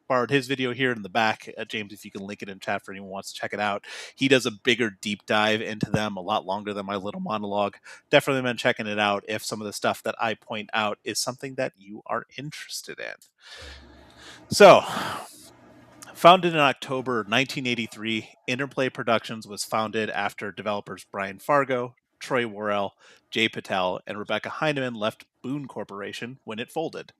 borrowed his video here in the back. James, if you can link it in chat for anyone who wants to check it out. He does a bigger deep dive into them, a lot longer than my little monologue. Definitely been checking it out if some of the stuff that I point out is something that you are interested in. So, founded in October 1983, Interplay Productions was founded after developers Brian Fargo, Troy Worrell, Jay Patel, and Rebecca Heineman left Boone Corporation when it folded.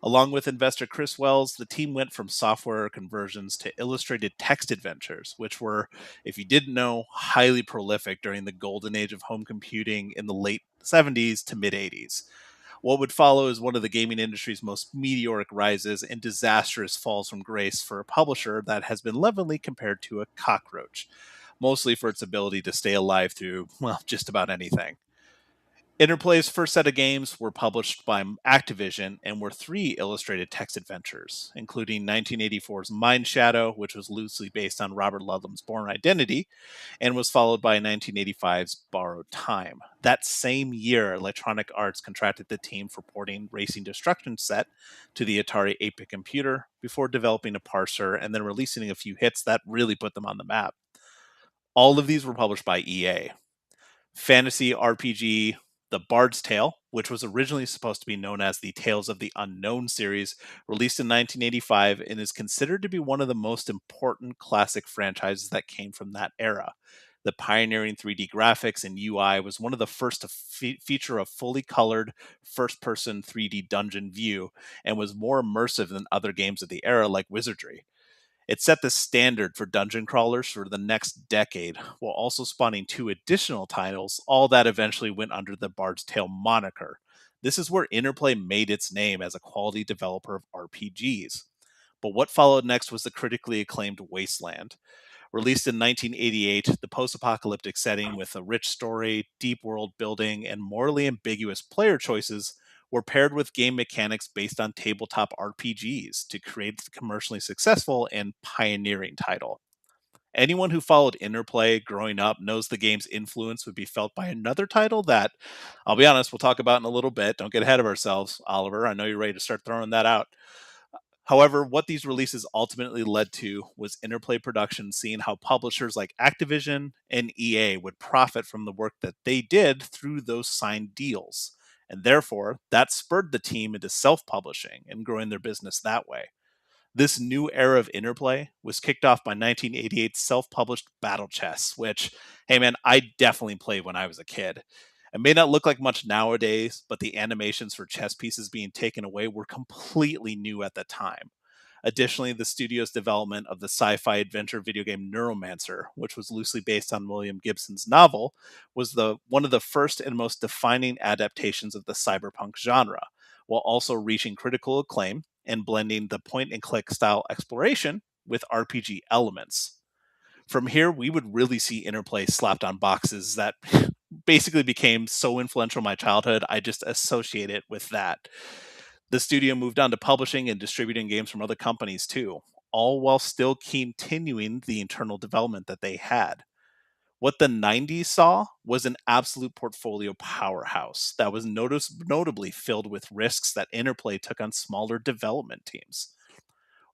Along with investor Chris Wells, the team went from software conversions to illustrated text adventures, which were, if you didn't know, highly prolific during the golden age of home computing in the late 70s to mid 80s. What would follow is one of the gaming industry's most meteoric rises and disastrous falls from grace for a publisher that has been lovingly compared to a cockroach, mostly for its ability to stay alive through, well, just about anything. Interplay's first set of games were published by Activision and were 3 illustrated text adventures, including 1984's Mind Shadow, which was loosely based on Robert Ludlum's Bourne Identity, and was followed by 1985's Borrowed Time. That same year, Electronic Arts contracted the team for porting Racing Destruction Set to the Atari 8-bit computer before developing a parser and then releasing a few hits that really put them on the map. All of these were published by EA. Fantasy RPG The Bard's Tale, which was originally supposed to be known as the Tales of the Unknown series, released in 1985 and is considered to be one of the most important classic franchises that came from that era. The pioneering 3D graphics and UI was one of the first to feature a fully colored first-person 3D dungeon view and was more immersive than other games of the era like Wizardry. It set the standard for dungeon crawlers for the next decade, while also spawning 2 additional titles, all that eventually went under the Bard's Tale moniker. This is where Interplay made its name as a quality developer of RPGs. But what followed next was the critically acclaimed Wasteland. Released in 1988, the post-apocalyptic setting with a rich story, deep world building, and morally ambiguous player choices were paired with game mechanics based on tabletop RPGs to create the commercially successful and pioneering title. Anyone who followed Interplay growing up knows the game's influence would be felt by another title that, I'll be honest, we'll talk about in a little bit. Don't get ahead of ourselves, Oliver. I know you're ready to start throwing that out. However, what these releases ultimately led to was Interplay Productions seeing how publishers like Activision and EA would profit from the work that they did through those signed deals. And therefore, that spurred the team into self-publishing and growing their business that way. This new era of Interplay was kicked off by 1988's self-published Battle Chess, which, hey man, I definitely played when I was a kid. It may not look like much nowadays, but the animations for chess pieces being taken away were completely new at the time. Additionally, the studio's development of the sci-fi adventure video game Neuromancer, which was loosely based on William Gibson's novel, was one of the first and most defining adaptations of the cyberpunk genre, while also reaching critical acclaim and blending the point-and-click style exploration with RPG elements. From here, we would really see Interplay slapped on boxes that basically became so influential in my childhood, I just associate it with that. The studio moved on to publishing and distributing games from other companies too, all while still continuing the internal development that they had. What the 90s saw was an absolute portfolio powerhouse that was notably filled with risks that Interplay took on smaller development teams.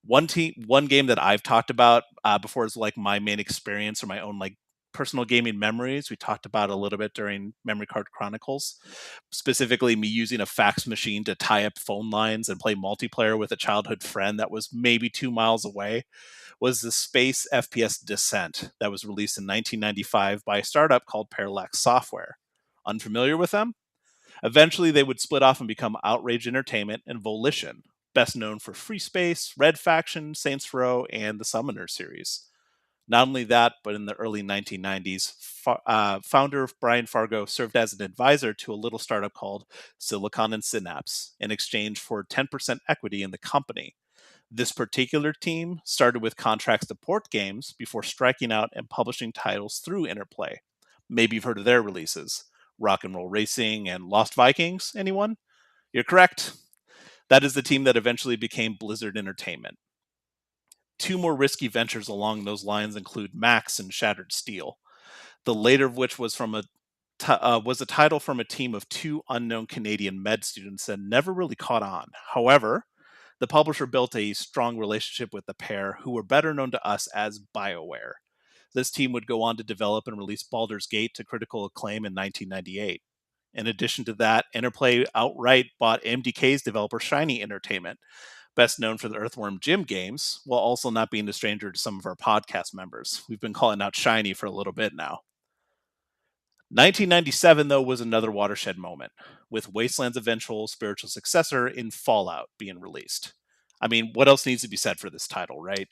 One game that I've talked about before is like my main experience or my own like personal gaming memories. We talked about a little bit during Memory Card Chronicles, specifically me using a fax machine to tie up phone lines and play multiplayer with a childhood friend that was maybe 2 miles away, was the space FPS Descent that was released in 1995 by a startup called Parallax Software. Unfamiliar with them? Eventually, they would split off and become Outrage Entertainment and Volition. best known for Free Space, Red Faction, Saints Row, and the Summoner series. Not only that, but in the early 1990s, founder Brian Fargo served as an advisor to a little startup called Silicon and Synapse in exchange for 10% equity in the company. This particular team started with contracts to port games before striking out and publishing titles through Interplay. Maybe you've heard of their releases: Rock and Roll Racing and Lost Vikings. Anyone? You're correct. That is the team that eventually became Blizzard Entertainment. Two more risky ventures along those lines include Max and Shattered Steel, the later of which was was a title from a team of two unknown Canadian med students that never really caught on. However, the publisher built a strong relationship with the pair, who were better known to us as BioWare. This team would go on to develop and release Baldur's Gate to critical acclaim in 1998. In addition to that, Interplay outright bought MDK's developer Shiny Entertainment, best known for the Earthworm Jim games, while also not being a stranger to some of our podcast members. We've been calling out Shiny for a little bit now. 1997, though, was another watershed moment, with Wasteland's eventual spiritual successor in Fallout being released. I mean, what else needs to be said for this title, right?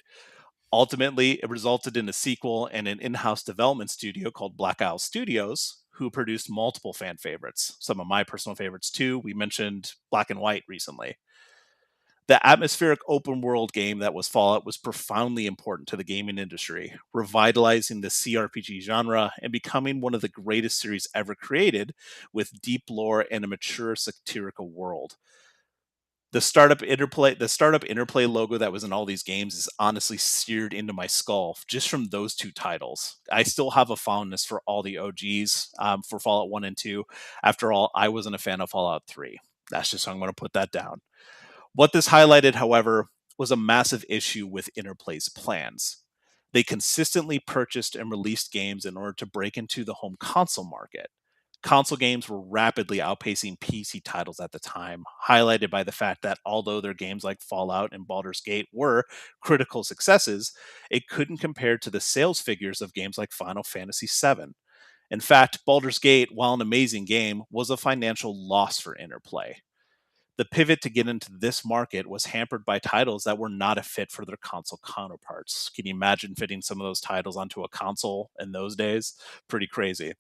Ultimately, it resulted in a sequel and an in-house development studio called Black Isle Studios, who produced multiple fan favorites. Some of my personal favorites, too. We mentioned Black and White recently. The atmospheric open world game that was Fallout was profoundly important to the gaming industry, revitalizing the CRPG genre and becoming one of the greatest series ever created, with deep lore and a mature satirical world. The startup Interplay logo that was in all these games is honestly seared into my skull just from those two titles. I still have a fondness for all the OGs for Fallout 1 and 2. After all, I wasn't a fan of Fallout 3. That's just how I'm going to put that down. What this highlighted, however, was a massive issue with Interplay's plans. They consistently purchased and released games in order to break into the home console market. Console games were rapidly outpacing PC titles at the time, highlighted by the fact that although their games like Fallout and Baldur's Gate were critical successes, it couldn't compare to the sales figures of games like Final Fantasy VII. In fact, Baldur's Gate, while an amazing game, was a financial loss for Interplay. The pivot to get into this market was hampered by titles that were not a fit for their console counterparts. Can you imagine fitting some of those titles onto a console in those days? Pretty crazy.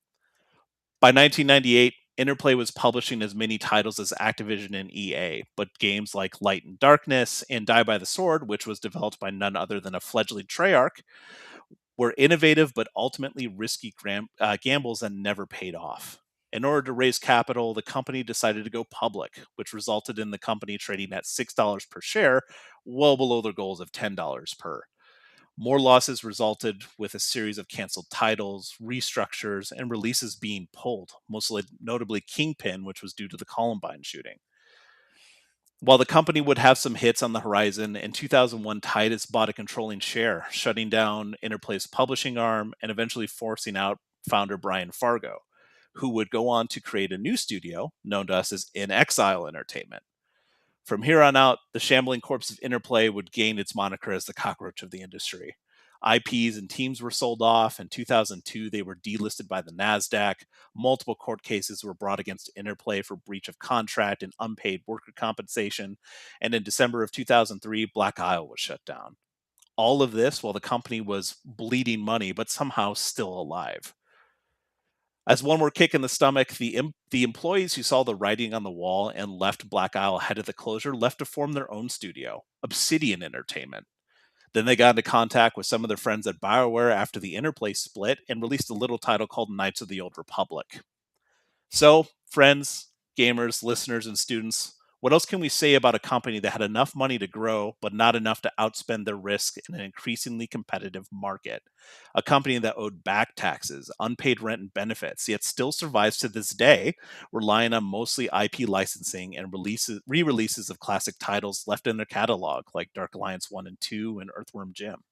By 1998, Interplay was publishing as many titles as Activision and EA, but games like Light and Darkness and Die by the Sword, which was developed by none other than a fledgling Treyarch, were innovative but ultimately risky gambles that never paid off. In order to raise capital, the company decided to go public, which resulted in the company trading at $6 per share, well below their goals of $10 per. More losses resulted with a series of canceled titles, restructures, and releases being pulled, most notably Kingpin, which was due to the Columbine shooting. While the company would have some hits on the horizon, in 2001, Titus bought a controlling share, shutting down Interplay's publishing arm and eventually forcing out founder Brian Fargo, who would go on to create a new studio known to us as In Exile Entertainment. From here on out, the shambling corpse of Interplay would gain its moniker as the cockroach of the industry. IPs and teams were sold off. In 2002, they were delisted by the NASDAQ. Multiple court cases were brought against Interplay for breach of contract and unpaid worker compensation. And in December of 2003, Black Isle was shut down. All of this while the company was bleeding money, but somehow still alive. As one more kick in the stomach, the employees who saw the writing on the wall and left Black Isle ahead of the closure left to form their own studio, Obsidian Entertainment. Then they got into contact with some of their friends at BioWare after the Interplay split and released a little title called Knights of the Old Republic. So, friends, gamers, listeners, and students, what else can we say about a company that had enough money to grow, but not enough to outspend their risk in an increasingly competitive market? A company that owed back taxes, unpaid rent, and benefits, yet still survives to this day, relying on mostly IP licensing and re-releases of classic titles left in their catalog, like Dark Alliance 1 and 2 and Earthworm Jim.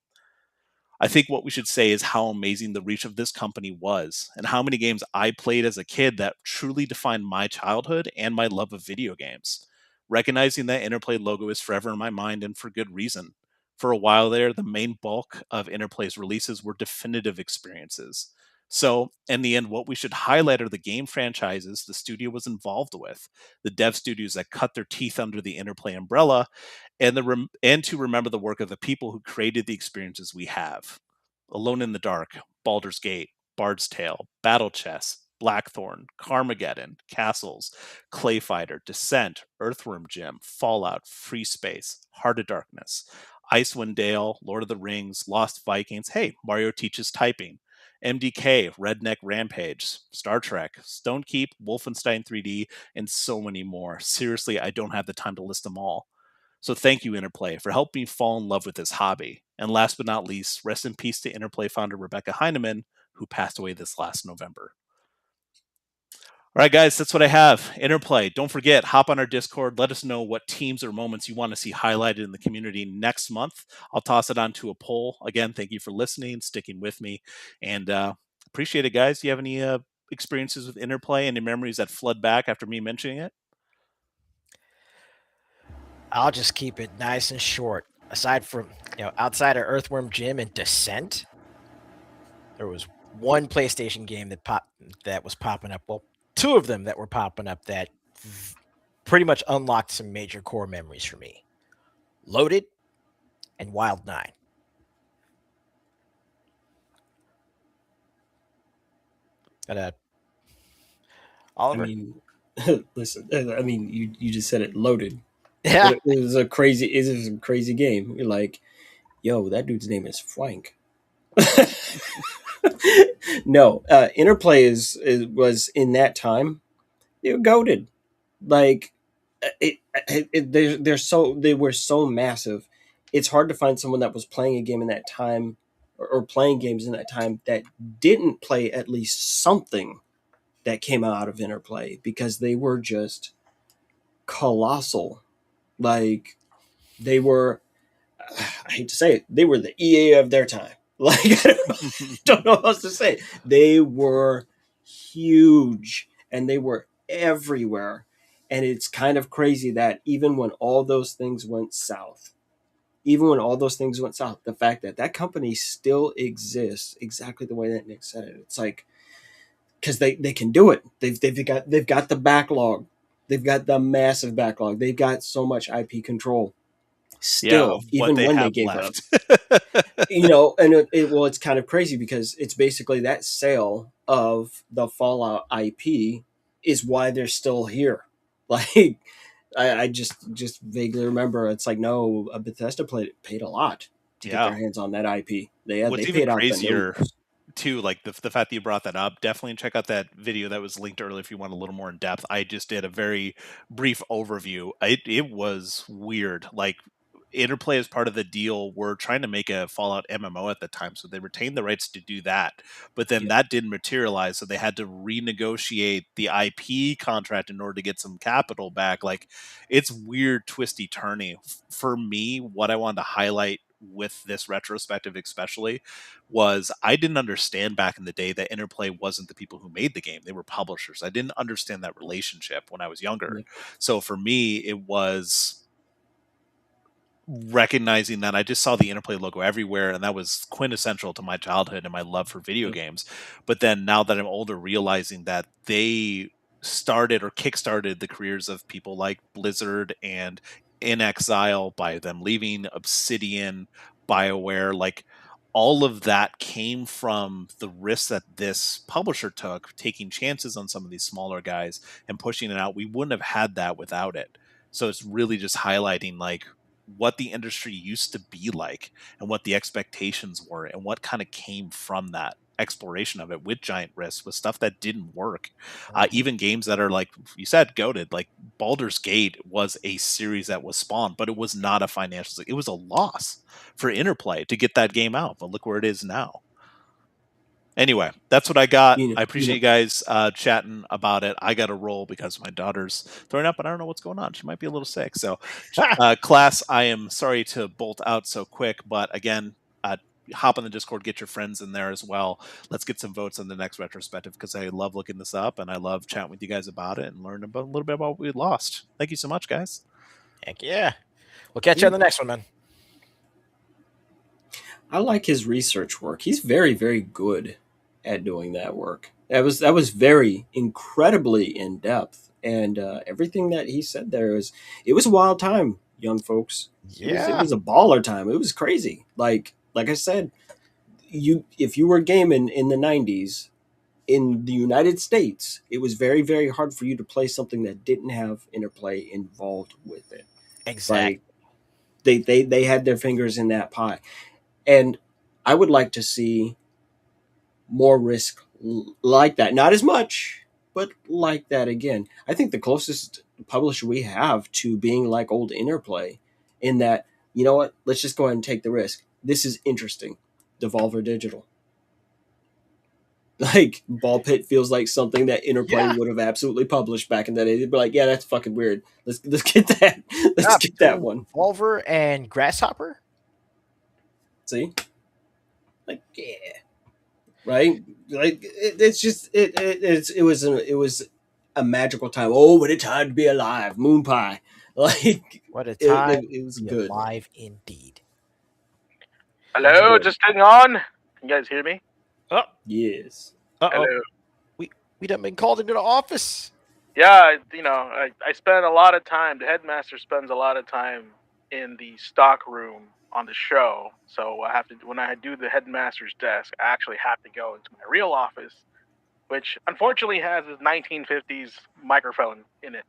I think what we should say is how amazing the reach of this company was, and how many games I played as a kid that truly defined my childhood and my love of video games. Recognizing that Interplay logo is forever in my mind, and for good reason. For a while there, the main bulk of Interplay's releases were definitive experiences. So, in the end, what we should highlight are the game franchises the studio was involved with, the dev studios that cut their teeth under the Interplay umbrella, and to remember the work of the people who created the experiences we have. Alone in the Dark, Baldur's Gate, Bard's Tale, Battle Chess, Blackthorn, Carmageddon, Castles, Clay Fighter, Descent, Earthworm Jim, Fallout, Free Space, Heart of Darkness, Icewind Dale, Lord of the Rings, Lost Vikings, hey, Mario Teaches Typing, MDK, Redneck Rampage, Star Trek, Stonekeep, Wolfenstein 3D, and so many more. Seriously, I don't have the time to list them all. So thank you, Interplay, for helping me fall in love with this hobby. And last but not least, rest in peace to Interplay founder Rebecca Heineman, who passed away this last November. All right, guys, that's what I have. Interplay. Don't forget, hop on our Discord. Let us know what teams or moments you want to see highlighted in the community next month. I'll toss it onto a poll. Again, thank you for listening, sticking with me, and appreciate it, guys. Do you have any experiences with Interplay? Any memories that flood back after me mentioning it? I'll just keep it nice and short. Aside from, outside of Earthworm Jim and Descent, there was one PlayStation game that was popping up. Well, two of them that were popping up that pretty much unlocked some major core memories for me. Loaded and Wild 9. Oliver? I mean, listen, I mean, you just said it, Loaded. Yeah. It was a crazy game. You're like, yo, that dude's name is Flank. No, Interplay was in that time. They were goated. Like they were so massive. It's hard to find someone that was playing a game in that time or playing games in that time that didn't play at least something that came out of Interplay, because they were just colossal. Like they were, I hate to say it, they were the EA of their time. Like I don't know how else to say it. They were huge and they were everywhere. And it's kind of crazy that even when all those things went south, the fact that that company still exists exactly the way that Nick said it, it's like, because they can do it. They've got the backlog. They've got the massive backlog. They've got so much IP control. Still, even when they gave up, and it's kind of crazy because it's basically that sale of the Fallout IP is why they're still here. Like, I just vaguely remember it's like, no, Bethesda paid a lot to get their hands on that IP. What's they even paid out crazier the too, like the fact that you brought that up, definitely check out that video that was linked earlier if you want a little more in depth. I just did a very brief overview. It was weird. Like, Interplay, as part of the deal, were trying to make a Fallout MMO at the time, so they retained the rights to do that. But then that didn't materialize, so they had to renegotiate the IP contract in order to get some capital back. Like, it's weird, twisty, turny. For me, what I wanted to highlight with this retrospective especially was I didn't understand back in the day that Interplay wasn't the people who made the game. They were publishers. I didn't understand that relationship when I was younger. So for me, it was recognizing that I just saw the Interplay logo everywhere, and that was quintessential to my childhood and my love for video games. But then now that I'm older, realizing that they started or kickstarted the careers of people like Blizzard and In Exile by them leaving, Obsidian, BioWare, like all of that came from the risks that this publisher took, taking chances on some of these smaller guys and pushing it out. We wouldn't have had that without it. So it's really just highlighting like what the industry used to be like and what the expectations were and what kind of came from that exploration of it with giant risks, with stuff that didn't work. Even games that are, like you said, goated, like Baldur's Gate was a series that was spawned, but it was not a financial, it was a loss for Interplay to get that game out, but look where it is now. Anyway, that's what I got. I appreciate you guys chatting about it. I got to roll because my daughter's throwing up and I don't know what's going on. She might be a little sick. So, class, I am sorry to bolt out so quick, but again, hop on the Discord, get your friends in there as well. Let's get some votes on the next retrospective because I love looking this up and I love chatting with you guys about it and learn about a little bit about what we lost. Thank you so much, guys. Heck yeah. We'll catch you on the next one, man. I like his research work. He's very, very good. at doing that work. That was very incredibly in depth, and everything that he said there is it was a wild time, young folks. It Yeah, was a baller time. It was crazy. Like I said, you if you were gaming in the '90s in the United States, it was very very hard for you to play something that didn't have interplay involved with it. exactly. Like they had their fingers in that pie, and I would like to see more risk like that. Not as much, but like that again. I think the closest publisher we have to being like old Interplay, in that, you know what, let's just go ahead and take the risk. This is interesting. Devolver Digital. Like Ball Pit feels like something that Interplay Yeah, would have absolutely published back in the day. They'd be like, yeah, that's fucking weird. Let's get that. Let's yeah, get that between one. Volver and Grasshopper. See, like yeah, right? Like it's just it was a magical time. Oh, what a time to be alive, Moon Pie. Like What a time it was to be good. alive indeed. It was Hello, good. just hang on. Can you guys hear me? Oh, Yes. uh-oh. Hello. We done been called into the office. Yeah, I spend a lot of time. The headmaster spends a lot of time in the stock room on the show. So I have to when I do the headmaster's desk, I actually have to go into my real office, which unfortunately has this 1950s microphone in it.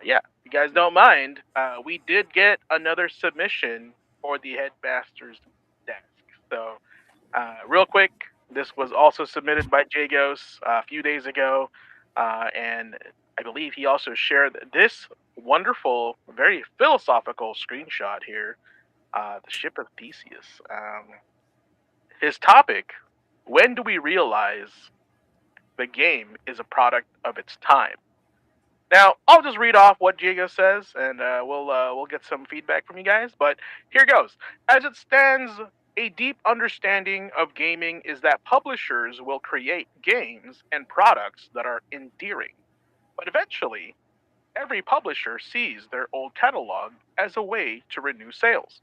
Yeah, if you guys don't mind, we did get another submission for the headmaster's desk. So, real quick, this was also submitted by Jagos a few days ago, and I believe he also shared this wonderful, very philosophical screenshot here. The ship of Theseus. His topic: when do we realize the game is a product of its time? Now, I'll just read off what Diego says, and we'll get some feedback from you guys. But here goes. As it stands, a deep understanding of gaming is that publishers will create games and products that are endearing. But eventually, every publisher sees their old catalog as a way to renew sales.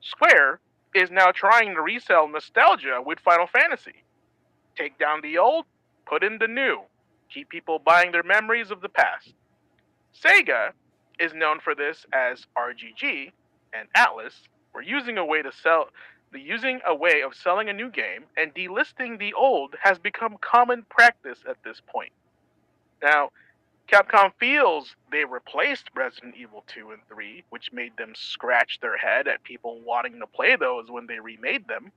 Square is now trying to resell nostalgia with Final Fantasy. Take down the old, put in the new. Keep people buying their memories of the past. Sega is known for this as RGG and Atlas were using a way of selling a new game and delisting the old has become common practice at this point. Now, Capcom feels they replaced Resident Evil 2 and 3, which made them scratch their head at people wanting to play those when they remade them.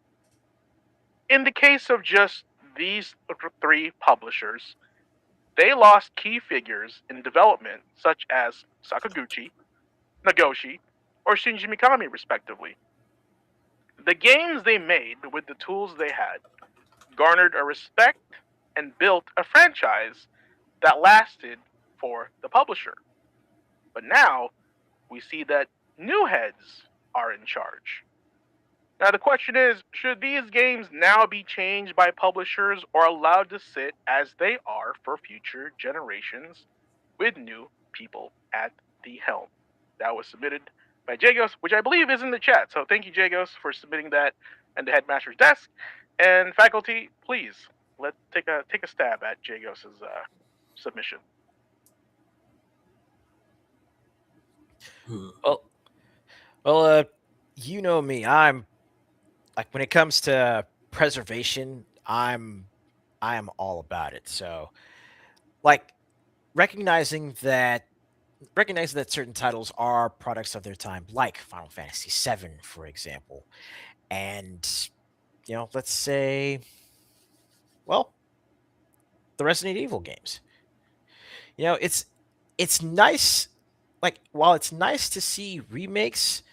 In the case of just these three publishers, they lost key figures in development such as Sakaguchi, Nagoshi, or Shinji Mikami, respectively. The games they made with the tools they had garnered a respect and built a franchise that lasted for the publisher. But now we see that new heads are in charge. Now, the question is, should these games now be changed by publishers or allowed to sit as they are for future generations with new people at the helm? That was submitted by Jagos, which I believe is in the chat. So thank you, Jagos, for submitting that and the headmaster's desk. And faculty, please let's take a stab at Jagos's submission. Well, you know me. I'm like when it comes to preservation, I am all about it. So, like recognizing that certain titles are products of their time, like Final Fantasy VII, for example, and let's say, well, the Resident Evil games. It's nice. Like while it's nice to see remakes,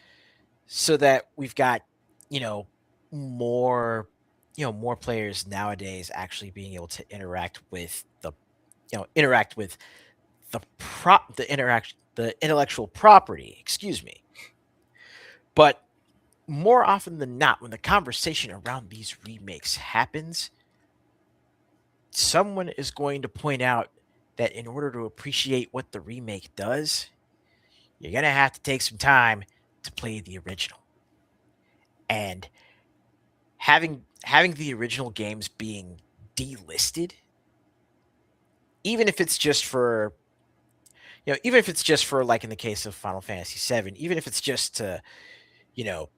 so that we've got you know more more players nowadays actually being able to interact with the intellectual property, excuse me. But more often than not, when the conversation around these remakes happens, someone is going to point out that in order to appreciate what the remake does, you're going to have to take some time to play the original. And having the original games being delisted, even if it's just for, even if it's just for, like in the case of Final Fantasy VII, even if it's just to, you know,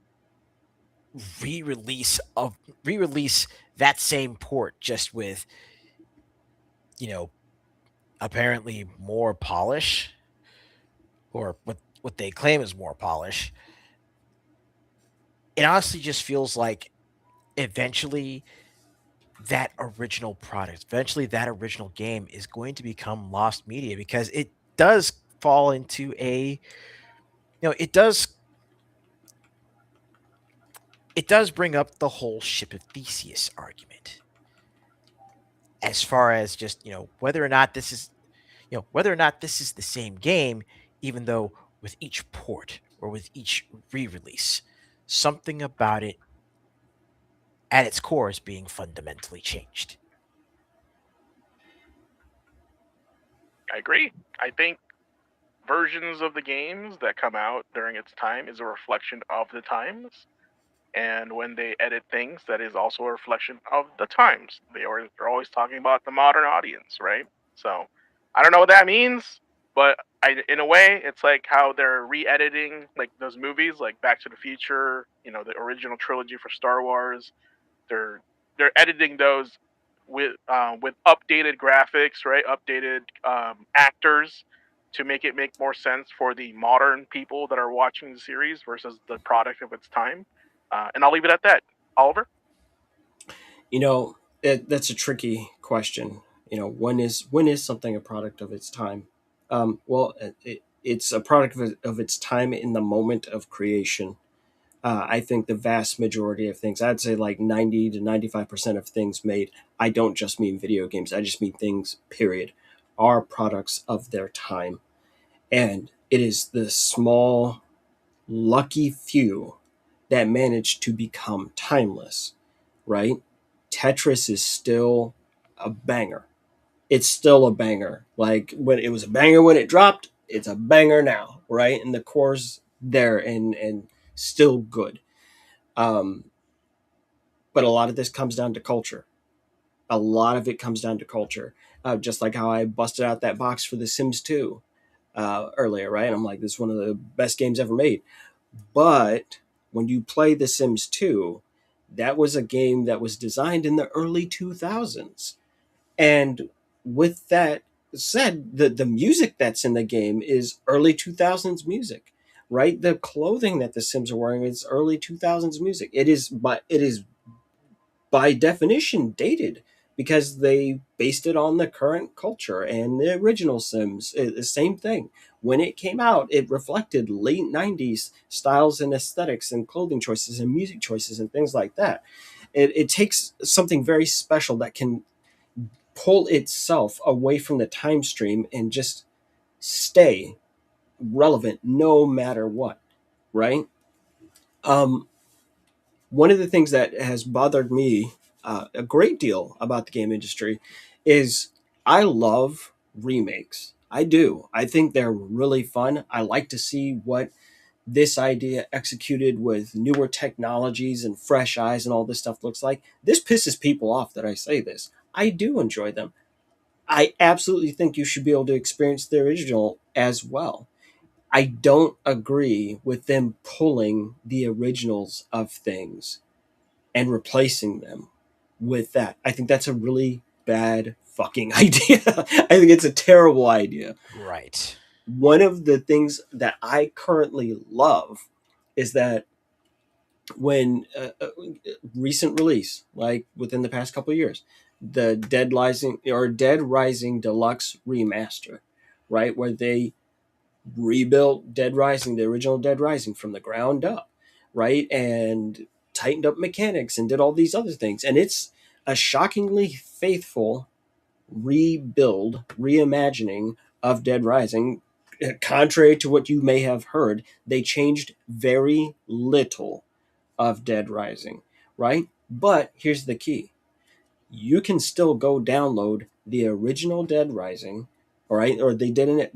re-release of re-release that same port just with, you know, apparently more polish, or what they claim is more polish. It honestly just feels like eventually that original product, eventually that original game is going to become lost media, because it does fall into a, it does bring up the whole ship of Theseus argument, as far as just, whether or not this is, whether or not this is the same game, even though with each port or with each re-release, something about it at its core is being fundamentally changed. I agree. I think versions of the games that come out during its time is a reflection of the times. And when they edit things, that is also a reflection of the times. They're always talking about the modern audience, right? So I don't know what that means, but in a way, it's like how they're re-editing like those movies, like Back to the Future, the original trilogy for Star Wars. They're they're editing those with updated graphics, right? Updated actors to make it make more sense for the modern people that are watching the series versus the product of its time. And I'll leave it at that. Oliver? That's a tricky question. When is something a product of its time? Well, it's a product of its time in the moment of creation. I think the vast majority of things, I'd say like 90 to 95% of things made, I don't just mean video games, I just mean things, period, are products of their time. And it is the small, lucky few that manage to become timeless, right? Tetris is still a banger. It's still a banger. Like when it was a banger when it dropped, it's a banger now, right? And the core's there and still good. Um, but a lot of this comes down to culture. A lot of it comes down to culture. Just like how I busted out that box for The Sims 2 earlier, right? I'm like, this is one of the best games ever made. But when you play The Sims 2, that was a game that was designed in the early 2000s. And with that said, the music that's in the game is early 2000s music, right? The clothing that the Sims are wearing is early 2000s music. It is by definition dated because they based it on the current culture. And the original Sims, the same thing. When it came out, it reflected late 90s styles and aesthetics and clothing choices and music choices and things like that. It takes something very special that can pull itself away from the time stream and just stay relevant no matter what, right? Um, One of the things that has bothered me a great deal about the game industry is I love remakes. I do. I think they're really fun. I like to see what this idea executed with newer technologies and fresh eyes and all this stuff looks like. This pisses people off that I say this. I do enjoy them. I absolutely think you should be able to experience the original as well. I don't agree with them pulling the originals of things and replacing them with that. I think that's a really bad fucking idea. I think it's a terrible idea. Right. One of the things that I currently love is that when recent release, like within the past couple of years, the Dead Rising Deluxe remaster, right, where they rebuilt Dead Rising, the original Dead Rising, from the ground up, right, and tightened up mechanics and did all these other things, and it's a shockingly faithful reimagining of Dead Rising. Contrary to what you may have heard, they changed very little of Dead Rising, right? But here's the key. You can still go download the original Dead Rising, all right? Or they did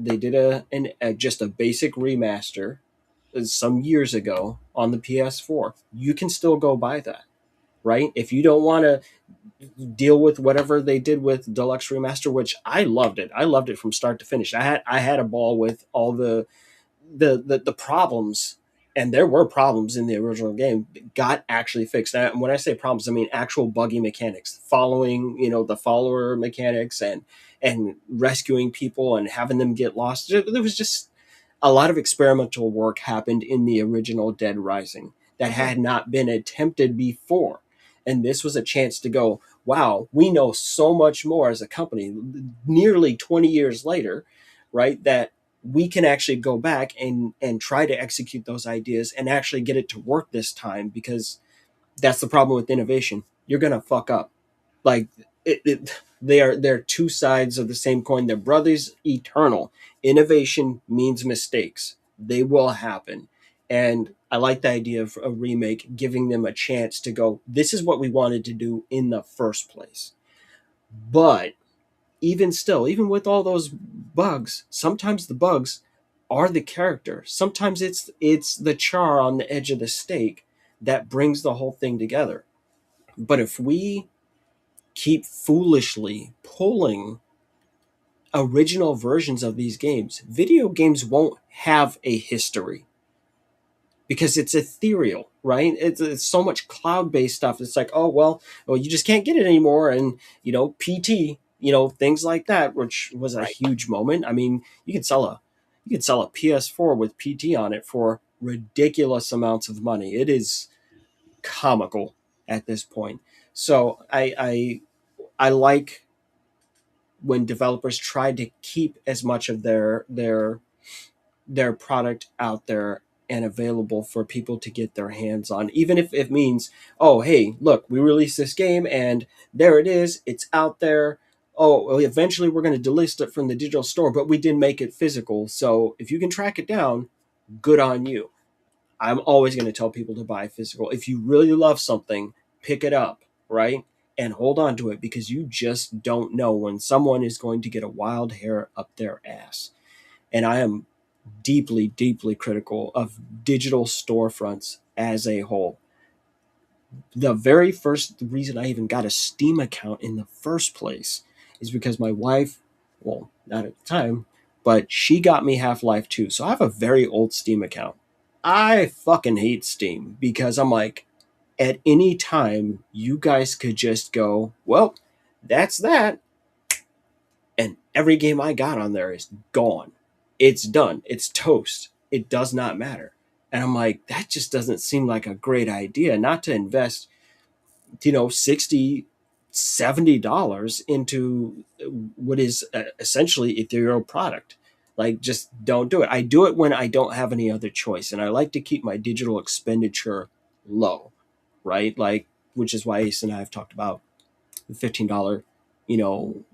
just a basic remaster some years ago on the PS4. You can still go buy that. right? If you don't want to deal with whatever they did with Deluxe Remaster, which I loved it. I loved it from start to finish. I had a ball with all the problems, and there were problems in the original game, got actually fixed. And when I say problems, I mean actual buggy mechanics, following, the follower mechanics, and rescuing people and having them get lost. There was just a lot of experimental work happened in the original Dead Rising that had not been attempted before. And this was a chance to go, wow, we know so much more as a company, nearly 20 years later, right? That we can actually go back and try to execute those ideas and actually get it to work this time, because that's the problem with innovation. You're gonna fuck up. Like they're two sides of the same coin. They're brothers eternal. Innovation means mistakes. They will happen. And I like the idea of a remake giving them a chance to go, this is what we wanted to do in the first place. But even still, even with all those bugs, sometimes the bugs are the character. Sometimes it's the char on the edge of the steak that brings the whole thing together. But if we keep foolishly pulling original versions of these games, video games won't have a history because it's ethereal, right? It's so much cloud-based stuff. It's like, oh well, you just can't get it anymore, and PT, things like that, which was a Right. huge moment. I mean, you could sell a PS4 with PT on it for ridiculous amounts of money. It is comical at this point. So I like when developers try to keep as much of their product out there and available for people to get their hands on, even if it means, oh hey, look, we released this game and there it is, it's out there. Oh well, eventually we're going to delist it from the digital store, but we did make it physical, so if you can track it down, good on you. I'm always going to tell people to buy physical. If you really love something, pick it up, right? And hold on to it, because you just don't know when someone is going to get a wild hair up their ass. And I am deeply, deeply critical of digital storefronts as a whole. The very first reason I even got a Steam account in the first place is because my wife, well, not at the time, but she got me Half-Life 2. So I have a very old Steam account. I fucking hate Steam because I'm like, at any time, you guys could just go, well, that's that. And every game I got on there is gone. It's done. It's toast. It does not matter. And I'm like, that just doesn't seem like a great idea, not to invest, 60, $70 into what is essentially ethereal product. Like, just don't do it. I do it when I don't have any other choice. And I like to keep my digital expenditure low, right? Like, which is why Ace and I have talked about the $15,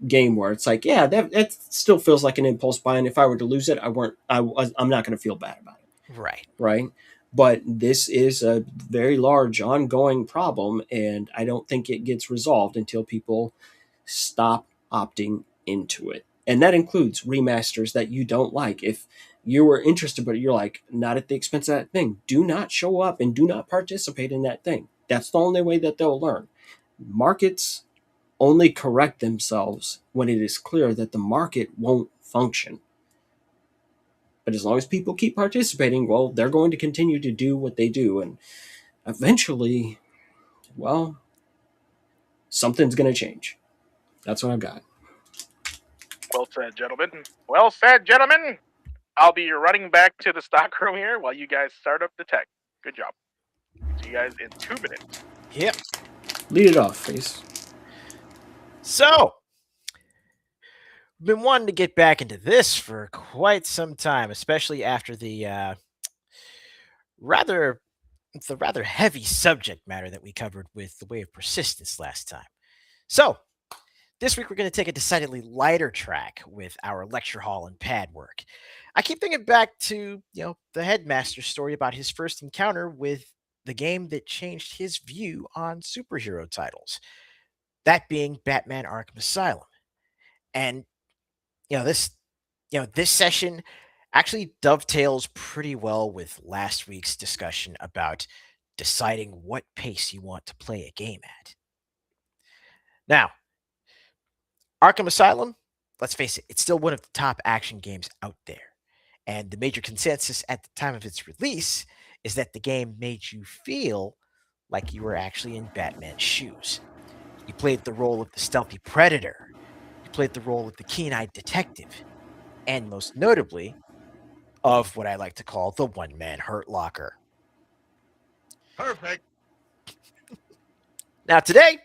game where it's like, yeah, that still feels like an impulse buy. And if I were to lose it, I'm not going to feel bad about it. Right. Right. But this is a very large ongoing problem, and I don't think it gets resolved until people stop opting into it. And that includes remasters that you don't like. If you were interested, but you're like, not at the expense of that thing, do not show up and do not participate in that thing. That's the only way that they'll learn. Markets only correct themselves when it is clear that the market won't function. But as long as people keep participating, well, they're going to continue to do what they do. And eventually, well, something's going to change. That's what I've got. Well said, gentlemen. Well said, gentlemen. I'll be running back to the stockroom here while you guys start up the tech. Good job. See you guys in 2 minutes. Yep. Lead it off, Face. So, we've been wanting to get back into this for quite some time, especially after the rather heavy subject matter that we covered with the Way of Persistence last time. So, this week we're going to take a decidedly lighter track with our lecture hall and pad work. I keep thinking back to, the Headmaster story about his first encounter with the game that changed his view on superhero titles. That being Batman Arkham Asylum. And this session actually dovetails pretty well with last week's discussion about deciding what pace you want to play a game at. Now, Arkham Asylum, let's face it, it's still one of the top action games out there. And the major consensus at the time of its release is that the game made you feel like you were actually in Batman's shoes. You played the role of the stealthy predator, you played the role of the keen-eyed detective, and most notably, of what I like to call the one-man hurt locker. Perfect. Now today,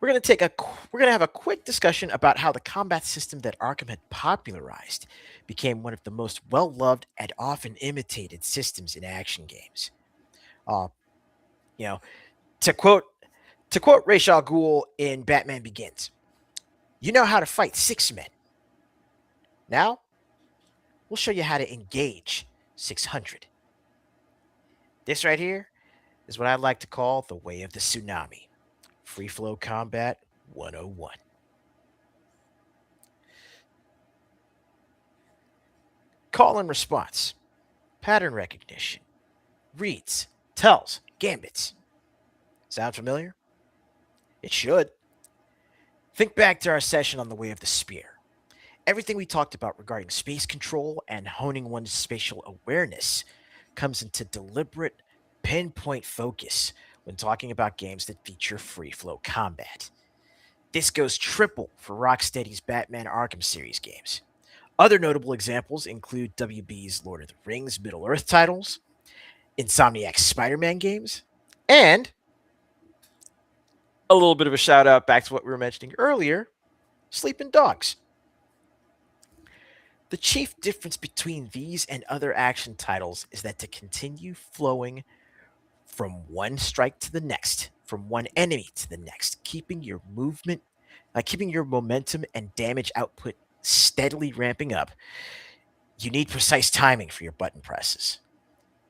we're going to have a quick discussion about how the combat system that Arkham had popularized became one of the most well-loved and often imitated systems in action games. You know, to quote Ra's al Ghul in Batman Begins, "You know how to fight 6 men. Now, we'll show you how to engage 600." This right here is what I like to call the way of the tsunami. Free flow combat 101. Call and response, pattern recognition, reads, tells, gambits. Sound familiar? It should. Think back to our session on the way of the spear. Everything we talked about regarding space control and honing one's spatial awareness comes into deliberate, pinpoint focus when talking about games that feature free flow combat. This goes triple for Rocksteady's Batman Arkham series games. Other notable examples include WB's Lord of the Rings Middle Earth titles, Insomniac's Spider-Man games, and a little bit of a shout out back to what we were mentioning earlier, Sleeping Dogs. The chief difference between these and other action titles is that to continue flowing from one strike to the next, from one enemy to the next, keeping your momentum and damage output steadily ramping up, you need precise timing for your button presses.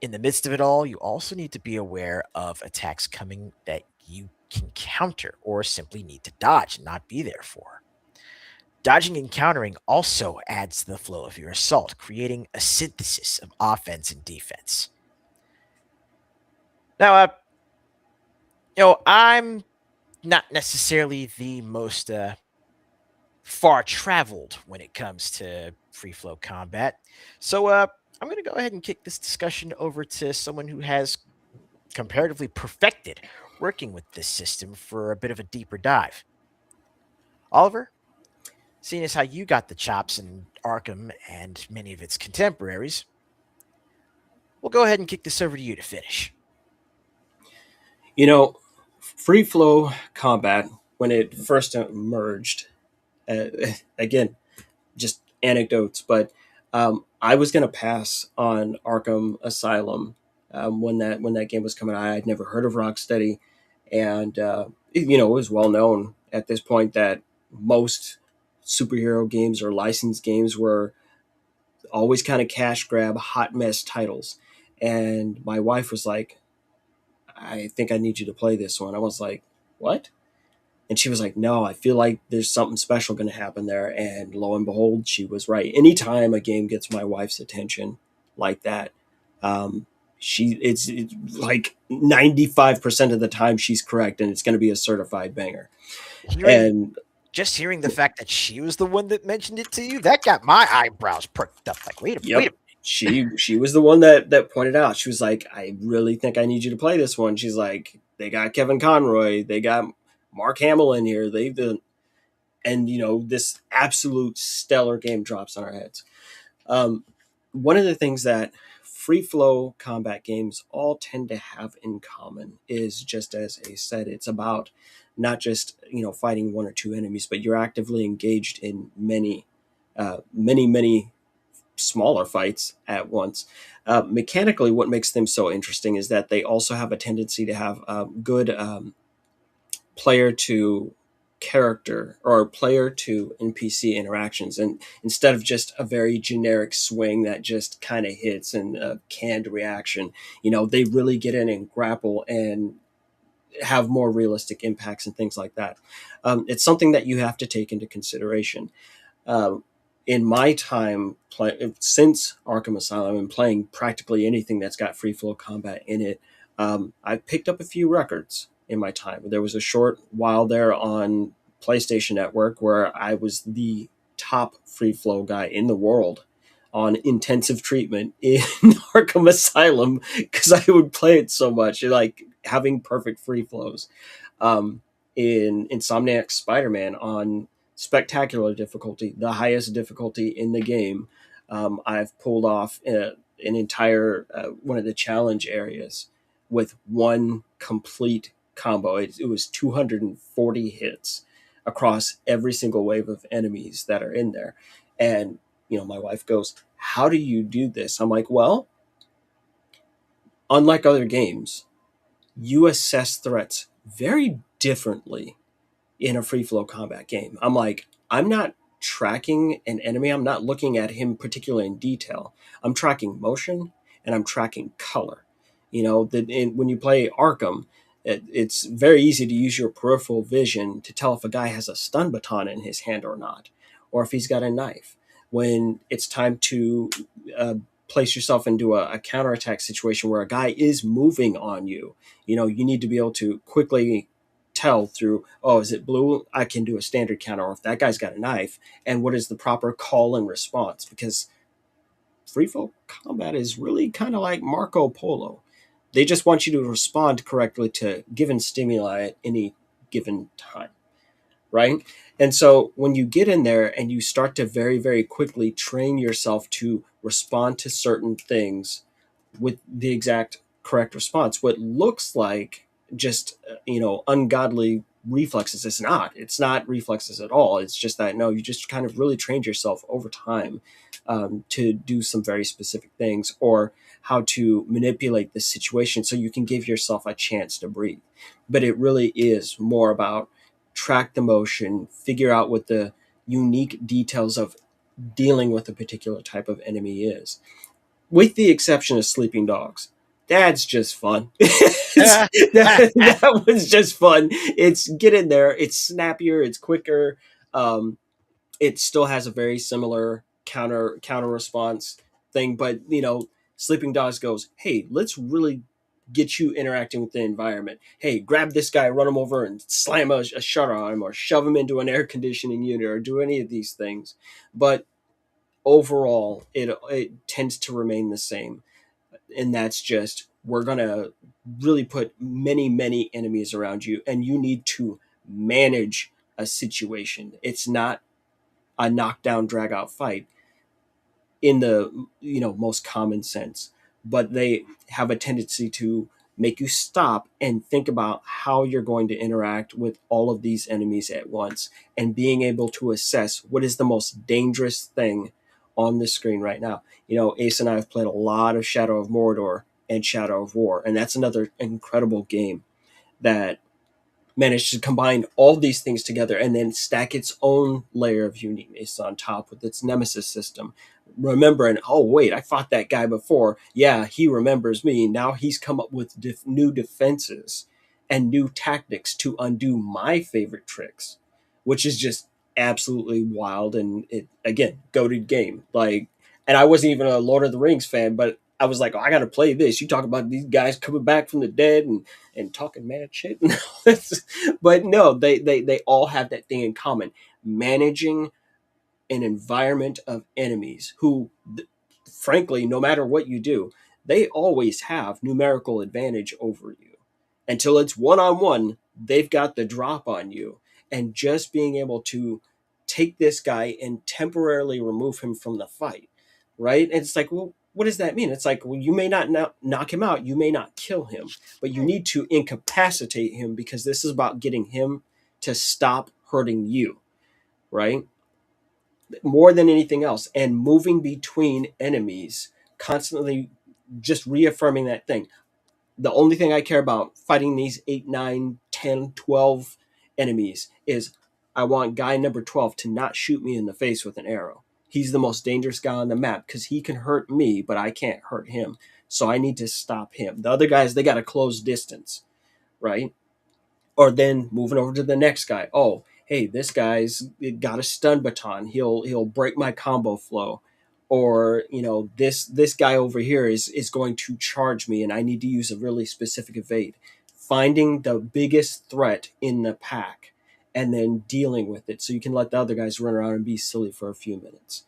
In the midst of it all, you also need to be aware of attacks coming that you can counter or simply need to dodge and not be there for. Dodging and countering also adds to the flow of your assault, creating a synthesis of offense and defense. Now, I'm not necessarily the most far traveled when it comes to free flow combat, so I'm going to go ahead and kick this discussion over to someone who has comparatively perfected working with this system for a bit of a deeper dive. Oliver, seeing as how you got the chops in Arkham and many of its contemporaries, we'll go ahead and kick this over to you to finish. You know, free flow combat, when it first emerged, again, just anecdotes, but I was going to pass on Arkham Asylum when that game was coming out. I had never heard of Rocksteady, and it was well known at this point that most superhero games or licensed games were always kind of cash grab, hot mess titles. And my wife was like, "I think I need you to play this one." I was like, "What?" And she was like, "No, I feel like there's something special going to happen there." And lo and behold, she was right. Anytime a game gets my wife's attention like that, it's like 95% of the time she's correct, and it's going to be a certified banger. Just hearing the fact that she was the one that mentioned it to you, that got my eyebrows perked up. Like, wait a minute. She was the one that pointed out. She was like, "I really think I need you to play this one." She's like, "They got Kevin Conroy, they got Mark Hamill in here. This absolute stellar game drops on our heads." One of the things that free flow combat games all tend to have in common is, just as I said, it's about not just fighting one or two enemies, but you're actively engaged in many smaller fights at once. Mechanically, what makes them so interesting is that they also have a tendency to have good player to character or player to NPC interactions, and instead of just a very generic swing that just kind of hits and a canned reaction, they really get in and grapple and have more realistic impacts and things like that. It's something that you have to take into consideration. In my time since Arkham Asylum and playing practically anything that's got free flow combat in it, I picked up a few records in my time. There was a short while there on PlayStation Network where I was the top free flow guy in the world on intensive treatment in Arkham Asylum because I would play it so much, like having perfect free flows. In Insomniac Spider-Man on spectacular difficulty, the highest difficulty in the game, I've pulled off an entire one of the challenge areas with one complete combo. It was 240 hits across every single wave of enemies that are in there. And, my wife goes, "How do you do this?" I'm like, well, unlike other games, you assess threats very differently in a free flow combat game. I'm like, I'm not tracking an enemy. I'm not looking at him particularly in detail. I'm tracking motion and I'm tracking color. When you play Arkham, it's very easy to use your peripheral vision to tell if a guy has a stun baton in his hand or not, or if he's got a knife. When it's time to place yourself into a counterattack situation where a guy is moving on you, you need to be able to quickly tell through, oh, is it blue? I can do a standard counter. Or if that guy's got a knife, and what is the proper call and response? Because free flow combat is really kind of like Marco Polo. They just want you to respond correctly to given stimuli at any given time, right? And so when you get in there and you start to very, very quickly train yourself to respond to certain things with the exact correct response, what looks like just ungodly reflexes, it's not reflexes at all. It's just that, no, you just kind of really trained yourself over time to do some very specific things, or how to manipulate the situation so you can give yourself a chance to breathe. But it really is more about track the motion, figure out what the unique details of dealing with a particular type of enemy is, with the exception of sleeping dogs. That's just fun. that was just fun. It's get in there. It's snappier. It's quicker. It still has a very similar counter response thing, but sleeping dogs goes, hey, let's really get you interacting with the environment. Hey, grab this guy, run him over, and slam a shutter on him, or shove him into an air conditioning unit, or do any of these things. But overall, it tends to remain the same, and that's just, we're gonna really put many enemies around you, and you need to manage a situation. It's not a knockdown drag out fight in the most common sense, but they have a tendency to make you stop and think about how you're going to interact with all of these enemies at once, and being able to assess what is the most dangerous thing on the screen right now. Ace and I have played a lot of Shadow of Mordor and Shadow of War, and that's another incredible game that managed to combine all these things together and then stack its own layer of uniqueness on top with its nemesis system. Remembering, oh, wait, I fought that guy before. Yeah, he remembers me. Now he's come up with new defenses and new tactics to undo my favorite tricks, which is just absolutely wild. And it, again, goated game. And I wasn't even a Lord of the Rings fan, but I was like, oh, I got to play this. You talk about these guys coming back from the dead and talking mad shit. But no, they all have that thing in common: managing an environment of enemies who, frankly, no matter what you do, they always have numerical advantage over you. Until it's one-on-one, they've got the drop on you. And just being able to take this guy and temporarily remove him from the fight, right? And it's like, well, what does that mean? It's like, well, you may not knock him out, you may not kill him, but you need to incapacitate him, because this is about getting him to stop hurting you, right? More than anything else. And moving between enemies, constantly just reaffirming that thing. The only thing I care about fighting these 8, 9, 10, 12 enemies is, I want guy number 12 to not shoot me in the face with an arrow. He's the most dangerous guy on the map because he can hurt me, but I can't hurt him. So I need to stop him. The other guys, they got a close distance, right? Or then moving over to the next guy. Oh, hey, this guy's got a stun baton. He'll break my combo flow. or this guy over here is going to charge me and I need to use a really specific evade. Finding the biggest threat in the pack and then dealing with it so you can let the other guys run around and be silly for a few minutes.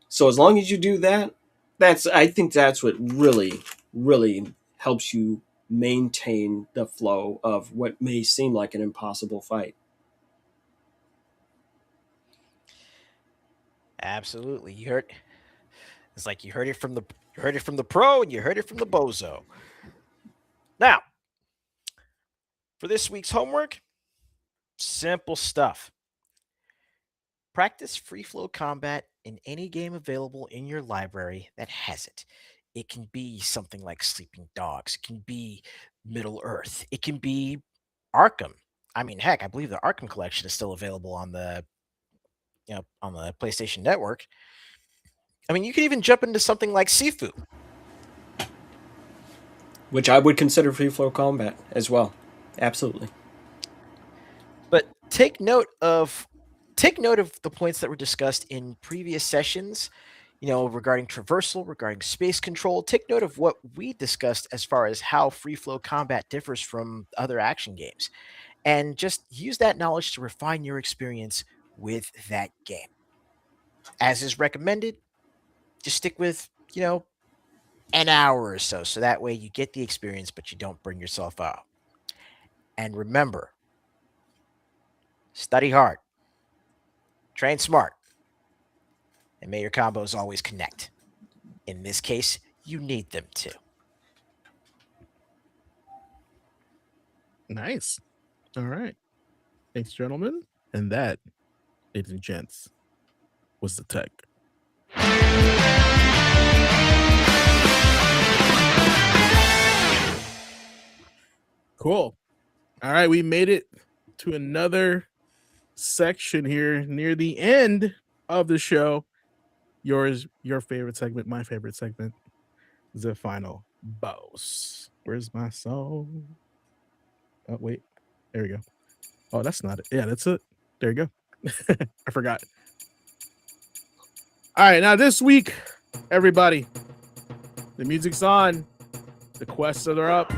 So as long as you do that, I think that's what really, really helps you maintain the flow of what may seem like an impossible fight. Absolutely. It's like you heard it from the pro and you heard it from the bozo. Now, for this week's homework, simple stuff. Practice free flow combat in any game available in your library that has it. It can be something like Sleeping Dogs. It can be Middle Earth. It can be Arkham. I mean, heck, I believe the Arkham collection is still available on the PlayStation Network. I mean, you could even jump into something like Sifu, which I would consider free flow combat as well. Absolutely. But take note of the points that were discussed in previous sessions, regarding traversal, regarding space control. Take note of what we discussed as far as how free flow combat differs from other action games, and just use that knowledge to refine your experience with that game. As is recommended, just stick with, an hour or so that way you get the experience, but you don't burn yourself out. And remember, study hard, train smart, and may your combos always connect. In this case, you need them to. Nice. All right. Thanks, gentlemen. And that, ladies and gents, was the tech. Cool. All right, we made it to another section here near the end of the show. Your favorite segment, my favorite segment, the final boss. Where's my song? Oh, wait. There we go. Oh, that's not it. Yeah, that's it. There you go. I forgot. All right, now this week, everybody, the music's on. The quests are up.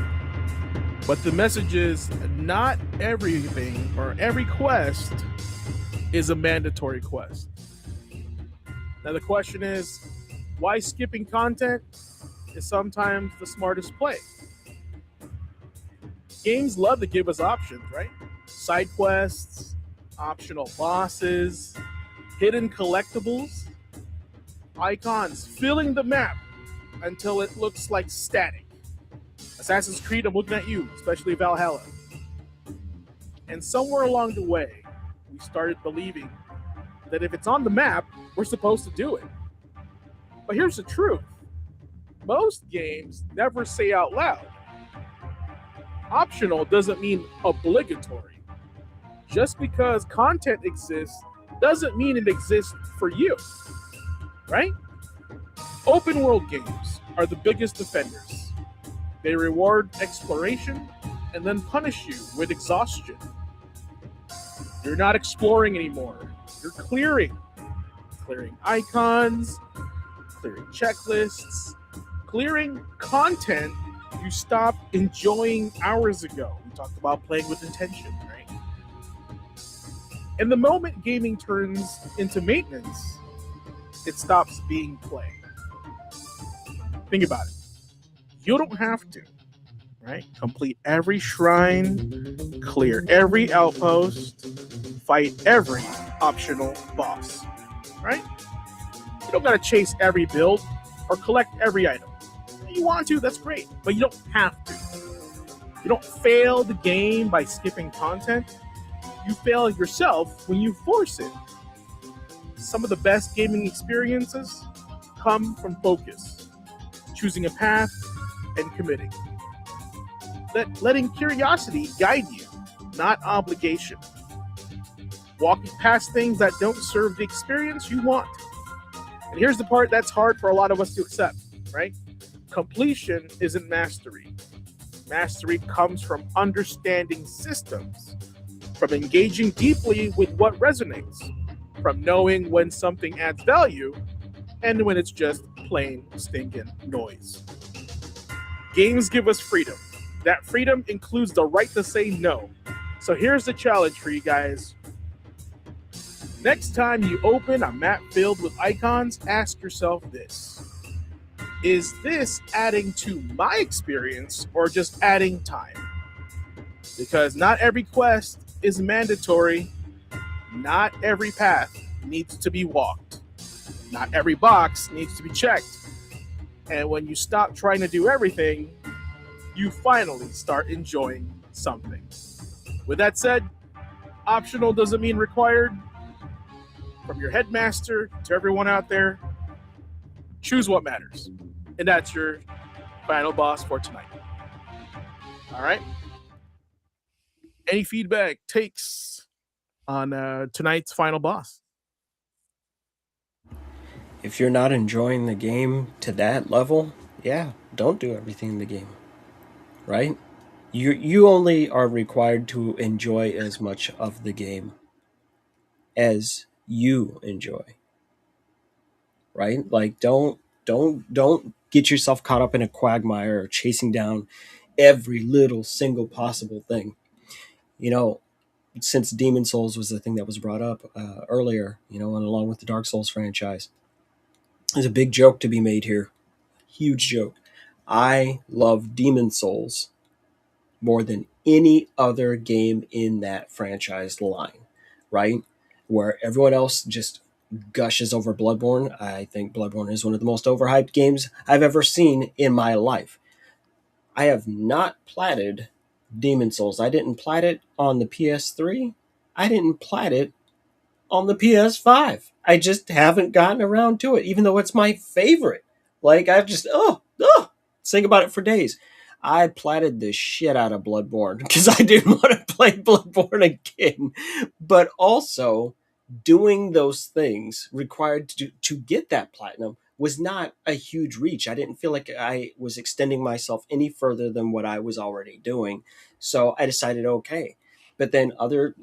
But the message is not everything or every quest is a mandatory quest. Now the question is, why skipping content is sometimes the smartest play? Games love to give us options, right? Side quests, optional bosses, hidden collectibles, icons filling the map until it looks like static. Assassin's Creed, I'm looking at you, especially Valhalla. And somewhere along the way, we started believing that if it's on the map, we're supposed to do it. But here's the truth. Most games never say out loud. Optional doesn't mean obligatory. Just because content exists doesn't mean it exists for you, right? Open world games are the biggest offenders. They reward exploration and then punish you with exhaustion. You're not exploring anymore. You're clearing icons, clearing checklists, clearing content you stopped enjoying hours ago. We talked about playing with intention, right? And the moment gaming turns into maintenance, it stops being play. Think about it. You don't have to, right? Complete every shrine, clear every outpost, fight every optional boss, right? You don't gotta chase every build or collect every item. If you want to, that's great, but you don't have to. You don't fail the game by skipping content. You fail yourself when you force it. Some of the best gaming experiences come from focus, choosing a path, and committing. Letting curiosity guide you, not obligation. Walking past things that don't serve the experience you want. And here's the part that's hard for a lot of us to accept, right? Completion isn't mastery. Mastery comes from understanding systems, from engaging deeply with what resonates. from knowing when something adds value and when it's just plain stinking noise. Games give us freedom. That freedom includes the right to say no. So here's the challenge for you guys. Next time you open a map filled with icons, ask yourself this: is this adding to my experience or just adding time? Because not every quest is mandatory, not every path needs to be walked, not every box needs to be checked. And when you stop trying to do everything, you finally start enjoying something. With that said, optional doesn't mean required. From your headmaster to everyone out there, choose what matters. And that's your final boss for tonight. All right. Any feedback, takes on tonight's final boss? If you're not enjoying the game to that level, yeah, don't do everything in the game, right? You only are required to enjoy as much of the game as you enjoy, right? Like don't get yourself caught up in a quagmire or chasing down every little single possible thing. You know, since Demon Souls was the thing that was brought up earlier, and along with the Dark Souls franchise, there's a big joke to be made here. Huge joke. I love Demon Souls more than any other game in that franchise line, right? Where everyone else just gushes over Bloodborne. I think Bloodborne is one of the most overhyped games I've ever seen in my life. I have not platted Demon Souls. I didn't plat it on the PS3. I didn't plat it on the PS5. I just haven't gotten around to it, even though it's my favorite. Like, I've just, think about it for days. I platted the shit out of Bloodborne because I didn't want to play Bloodborne again. But also, doing those things required to get that platinum was not a huge reach. I didn't feel like I was extending myself any further than what I was already doing. So I decided, okay. But then other,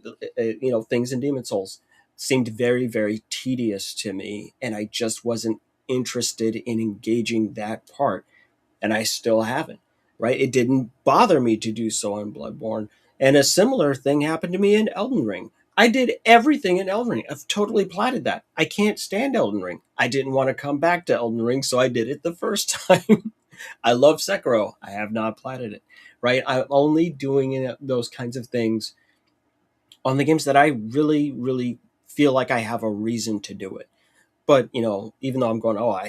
things in Demon Souls seemed very, very tedious to me, and I just wasn't interested in engaging that part, and I still haven't. Right? It didn't bother me to do so in Bloodborne, and a similar thing happened to me in Elden Ring. I did everything in Elden Ring. I've totally platted that. I can't stand Elden Ring. I didn't want to come back to Elden Ring, so I did it the first time. I love Sekiro. I have not platted it. Right? I'm only doing those kinds of things on the games that I really, really feel like I have a reason to do it. But even though I'm going,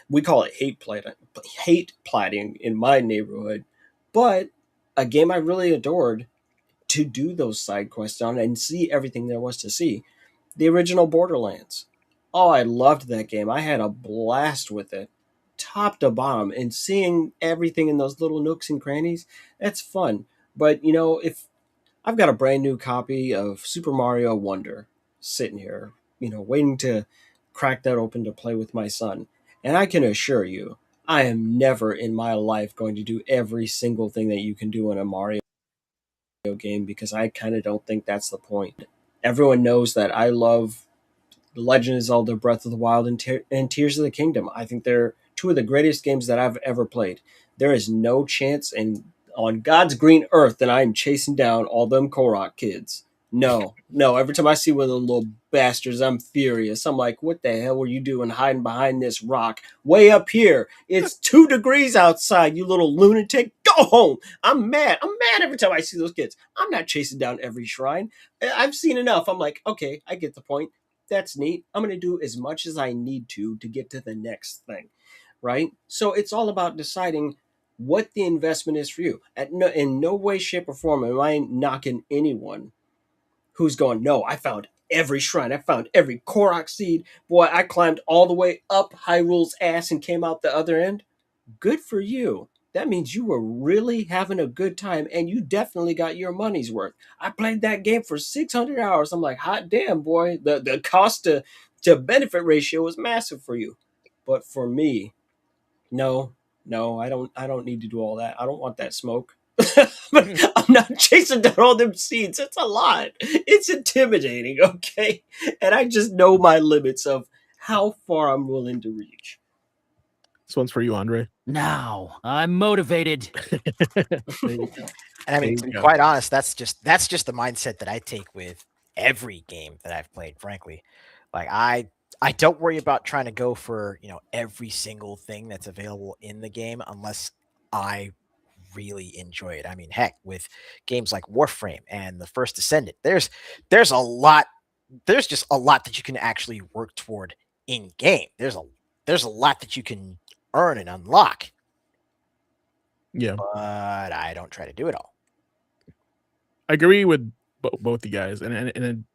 we call it hate platting in my neighborhood. But a game I really adored to do those side quests on and see everything there was to see, the original Borderlands. Oh, I loved that game. I had a blast with it, top to bottom, and seeing everything in those little nooks and crannies. That's fun. But if I've got a brand new copy of Super Mario Wonder sitting here, waiting to crack that open to play with my son. And I can assure you, I am never in my life going to do every single thing that you can do in a Mario game because I kind of don't think that's the point. Everyone knows that I love The Legend of Zelda Breath of the Wild and Tears of the Kingdom. I think they're two of the greatest games that I've ever played. There is no chance on God's green earth that I'm chasing down all them Korok kids. No. Every time I see one of them little bastards, I'm furious. I'm like, what the hell were you doing hiding behind this rock way up here? It's 2 degrees outside, you little lunatic. Go home. I'm mad every time I see those kids. I'm not chasing down every shrine. I've seen enough. I'm like, okay, I get the point. That's neat. I'm going to do as much as I need to get to the next thing, right? So it's all about deciding what the investment is for you. In no way, shape, or form am I knocking anyone who's going, no, I found every shrine. I found every Korok seed. Boy, I climbed all the way up Hyrule's ass and came out the other end. Good for you. That means you were really having a good time and you definitely got your money's worth. I played that game for 600 hours. I'm like, hot damn, boy. The cost to benefit ratio was massive for you. But for me, no, I don't need to do all that. I don't want that smoke. But I'm not chasing down all them seeds. It's a lot. It's intimidating, okay? And I just know my limits of how far I'm willing to reach. This one's for you, Andre. Now I'm motivated. There you go. And I mean, There to you be go. quite honest, that's just the mindset that I take with every game that I've played. Frankly, like I don't worry about trying to go for every single thing that's available in the game unless I really enjoy it. I mean, heck, with games like Warframe and the First Descendant, there's a lot. There's just a lot that you can actually work toward in game. There's a lot that you can earn and unlock, Yeah. but I don't try to do it all. I agree with both you guys, and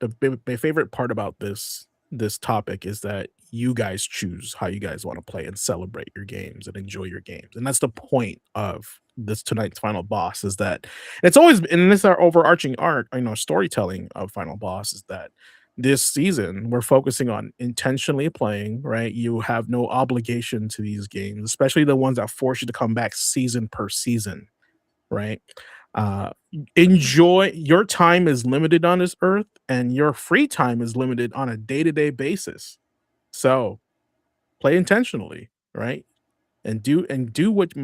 my favorite part about this topic is that you guys choose how you guys want to play and celebrate your games and enjoy your games, and that's the point of this tonight's final boss. Is that it's always, and this is our overarching art, storytelling of Final Boss, is that this season we're focusing on intentionally playing. Right, you have no obligation to these games, especially the ones that force you to come back season per season. Right. Enjoy. Your time is limited on this earth, and your free time is limited on a day-to-day basis. So play intentionally, right? And do what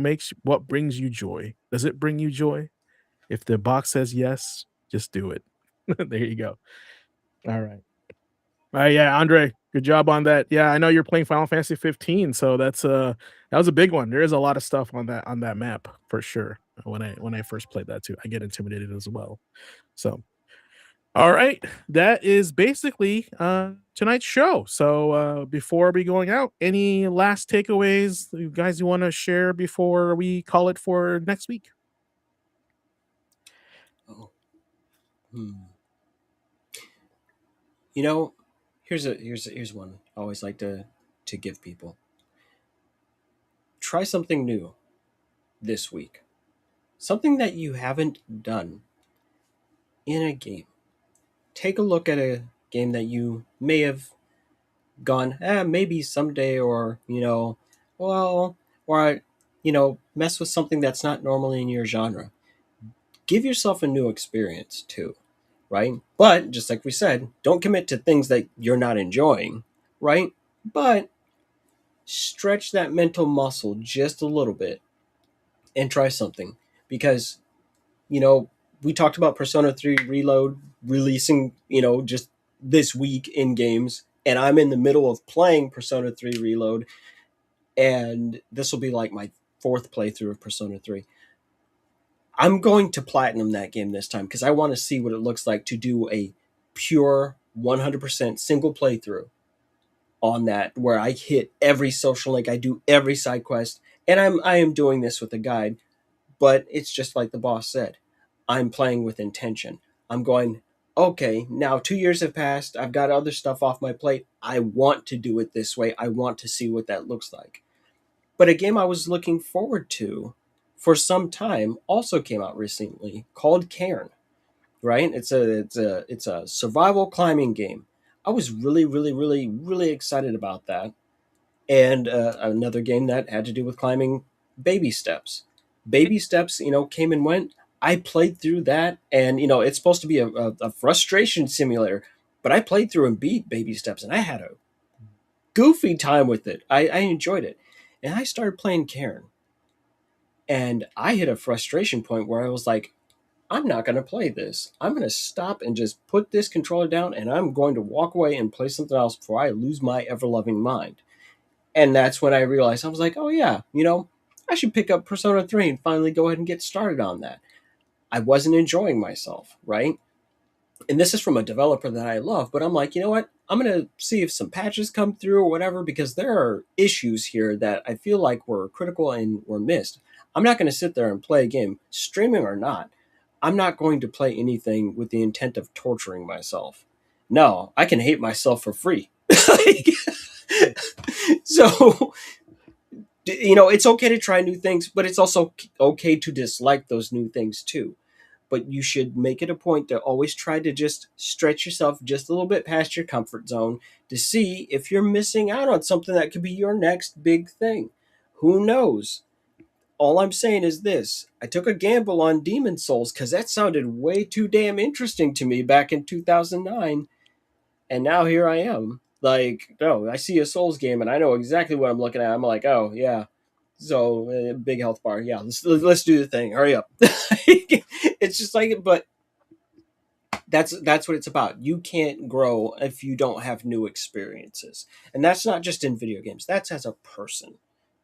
brings you joy. Does it bring you joy? If the box says yes, just do it. There you go. All right. Yeah, Andre, good job on that. Yeah, I know you're playing Final Fantasy 15, so that was a big one. There is a lot of stuff on that map for sure. When I first played that too, I get intimidated as well. So, all right, that is basically tonight's show. So before we going out, any last takeaways you guys want to share before we call it for next week? Oh. You know, here's one I always like to give people. Try something new this week. Something that you haven't done in a game. Take a look at a game that you may have gone, maybe someday, or well, or mess with something that's not normally in your genre. Give yourself a new experience too, right? But just like we said, don't commit to things that you're not enjoying, right? But stretch that mental muscle just a little bit and try something, because we talked about Persona 3 Reload releasing just this week in games, and I'm in the middle of playing Persona 3 Reload, and this will be like my fourth playthrough of Persona 3. I'm going to platinum that game this time because I want to see what it looks like to do a pure 100% single playthrough on that, where I hit every social link, I do every side quest, and I am doing this with a guide, but it's just like the boss said. I'm playing with intention. I'm going, okay, now 2 years have passed. I've got other stuff off my plate. I want to do it this way. I want to see what that looks like. But a game I was looking forward to for some time also came out recently, called Cairn. Right? It's a survival climbing game. I was really, really, really, really excited about that. And another game that had to do with climbing, Baby Steps. Baby Steps, came and went. I played through that, and it's supposed to be a frustration simulator, but I played through and beat Baby Steps, and I had a goofy time with it. I enjoyed it, and I started playing Cairn, and I hit a frustration point where I was like, I'm not going to play this. I'm going to stop and just put this controller down, and I'm going to walk away and play something else before I lose my ever-loving mind. And that's when I realized, I was like, oh yeah, I should pick up Persona 3 and finally go ahead and get started on that. I wasn't enjoying myself, right? And this is from a developer that I love, but I'm like, you know what? I'm going to see if some patches come through or whatever, because there are issues here that I feel like were critical and were missed. I'm not going to sit there and play a game, streaming or not. I'm not going to play anything with the intent of torturing myself. No, I can hate myself for free. So, it's okay to try new things, but it's also okay to dislike those new things too. But you should make it a point to always try to just stretch yourself just a little bit past your comfort zone to see if you're missing out on something that could be your next big thing. Who knows? all I'm saying is this. I took a gamble on Demon Souls because that sounded way too damn interesting to me back in 2009. And now here I am. Like, no, I see a Souls game and I know exactly what I'm looking at. I'm like, oh, yeah. So, big health bar. Yeah, let's do the thing. Hurry up. It's just like, but that's what it's about. You can't grow if you don't have new experiences. And that's not just in video games. That's as a person,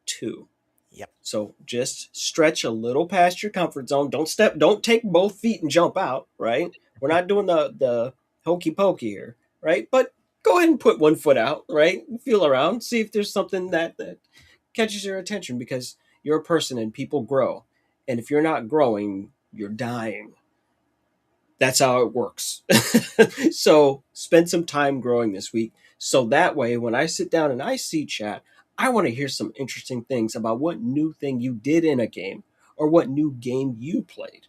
too. Yep. So just stretch a little past your comfort zone. Don't take both feet and jump out, right? We're not doing the hokey pokey here, right? But go ahead and put one foot out, right? Feel around, see if there's something that catches your attention, because you're a person and people grow. And if you're not growing, you're dying. That's how it works. So spend some time growing this week. So that way, when I sit down and I see chat, I want to hear some interesting things about what new thing you did in a game or what new game you played.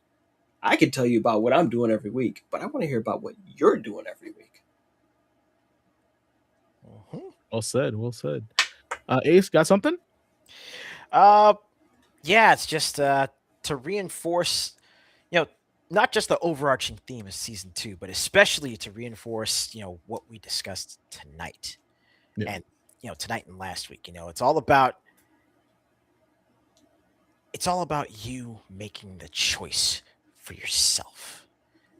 I could tell you about what I'm doing every week, but I want to hear about what you're doing every week. Well said. Well said. Ace, got something? Yeah, it's just to reinforce, not just the overarching theme of season 2, but especially to reinforce, what we discussed tonight. Yeah. And tonight and last week. It's all about you making the choice for yourself.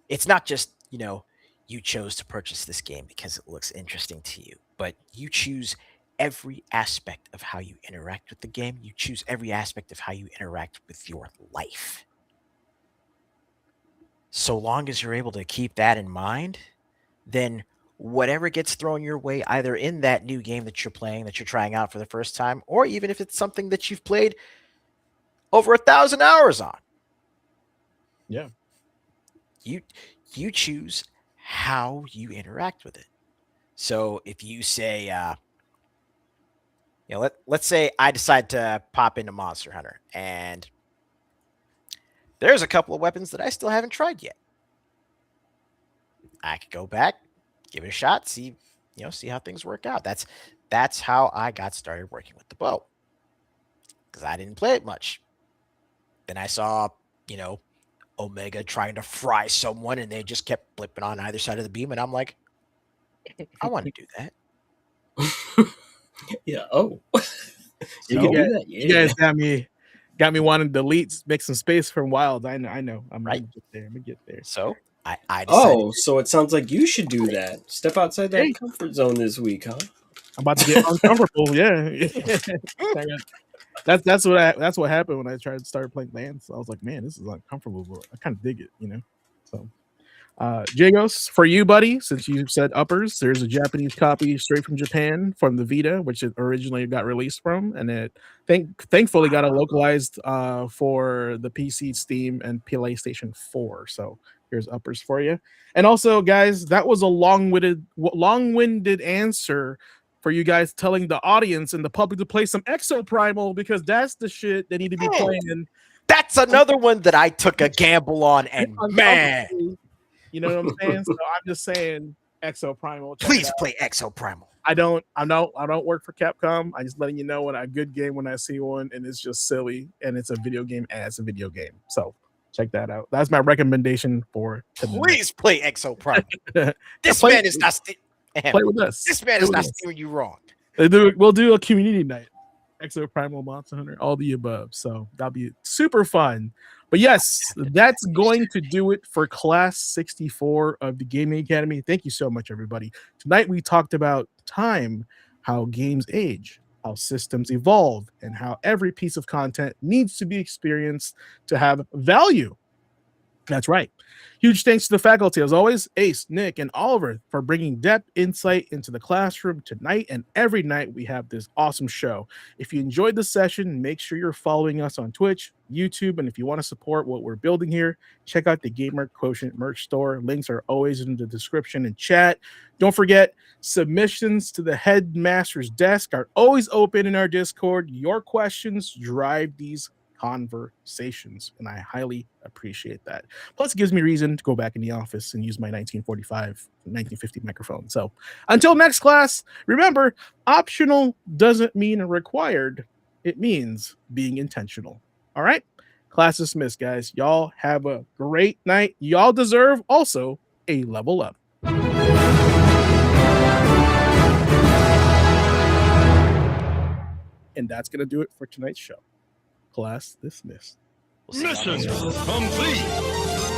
It's not just, you chose to purchase this game because it looks interesting to you, but you choose every aspect of how you interact with the game. You choose every aspect of how you interact with your life. So long as you're able to keep that in mind, then whatever gets thrown your way, either in that new game that you're playing, that you're trying out for the first time, or even if it's something that you've played over 1,000 hours on. Yeah. You choose how you interact with it. So if you say, let's say I decide to pop into Monster Hunter, and there's a couple of weapons that I still haven't tried yet. I could go back, give it a shot, see how things work out. That's how I got started working with the bow, because I didn't play it much. Then I saw, Omega trying to fry someone, and they just kept flipping on either side of the beam, and I'm like, I want to do that. Yeah. Oh, You guys got me wanting to delete, make some space for Wilds. I know. I'm Right. gonna get there. So I decided. So it sounds like you should do that. Step outside that comfort zone this week, huh? I'm about to get uncomfortable. Yeah. That's what happened when I started playing Lance. I was like, man, this is uncomfortable, but I kind of dig it, So, Jagos, for you, buddy, since you said uppers, there's a Japanese copy straight from Japan from the Vita, which it originally got released from, and it thankfully got a localized for the PC, Steam, and PlayStation 4. So here's uppers for you. And also, guys, that was a long-winded answer for you guys telling the audience and the public to play some Exoprimal, because that's the shit they need to be playing. That's another one that I took a gamble on, and man, you know what I'm saying? So I'm just saying Exoprimal. Please play Exoprimal. I don't work for Capcom. I just letting you know when a good game when I see one, and it's just silly, and it's a video game as a video game. So check that out. That's my recommendation for tonight. Please play Exoprimal. This man is not play with us. This man is not steering you wrong. We'll do a community night. Exoprimal, Monster Hunter, all the above. So that'll be super fun. But yes, that's going to do it for Class 64 of the Gaming Academy. Thank you so much, everybody. Tonight we talked about time, how games age, how systems evolve, and how every piece of content needs to be experienced to have value. That's right. Huge thanks to the faculty, as always, Ace, Nick, and Oliver, for bringing depth, insight into the classroom tonight and every night we have this awesome show. If you enjoyed the session, make sure you're following us on Twitch, YouTube, and if you want to support what we're building here, check out the Gamer Quotient merch store. Links are always in the description and chat. Don't forget, submissions to the Headmaster's desk are always open in our Discord. Your questions drive these conversations, and I highly appreciate that. Plus, it gives me reason to go back in the office and use my 1950 microphone. So until next class, remember, optional doesn't mean required. It means being intentional. All right. Class dismissed, guys. Y'all have a great night. Y'all deserve also a level up. And that's going to do it for tonight's show. Class dismissed. Mission complete.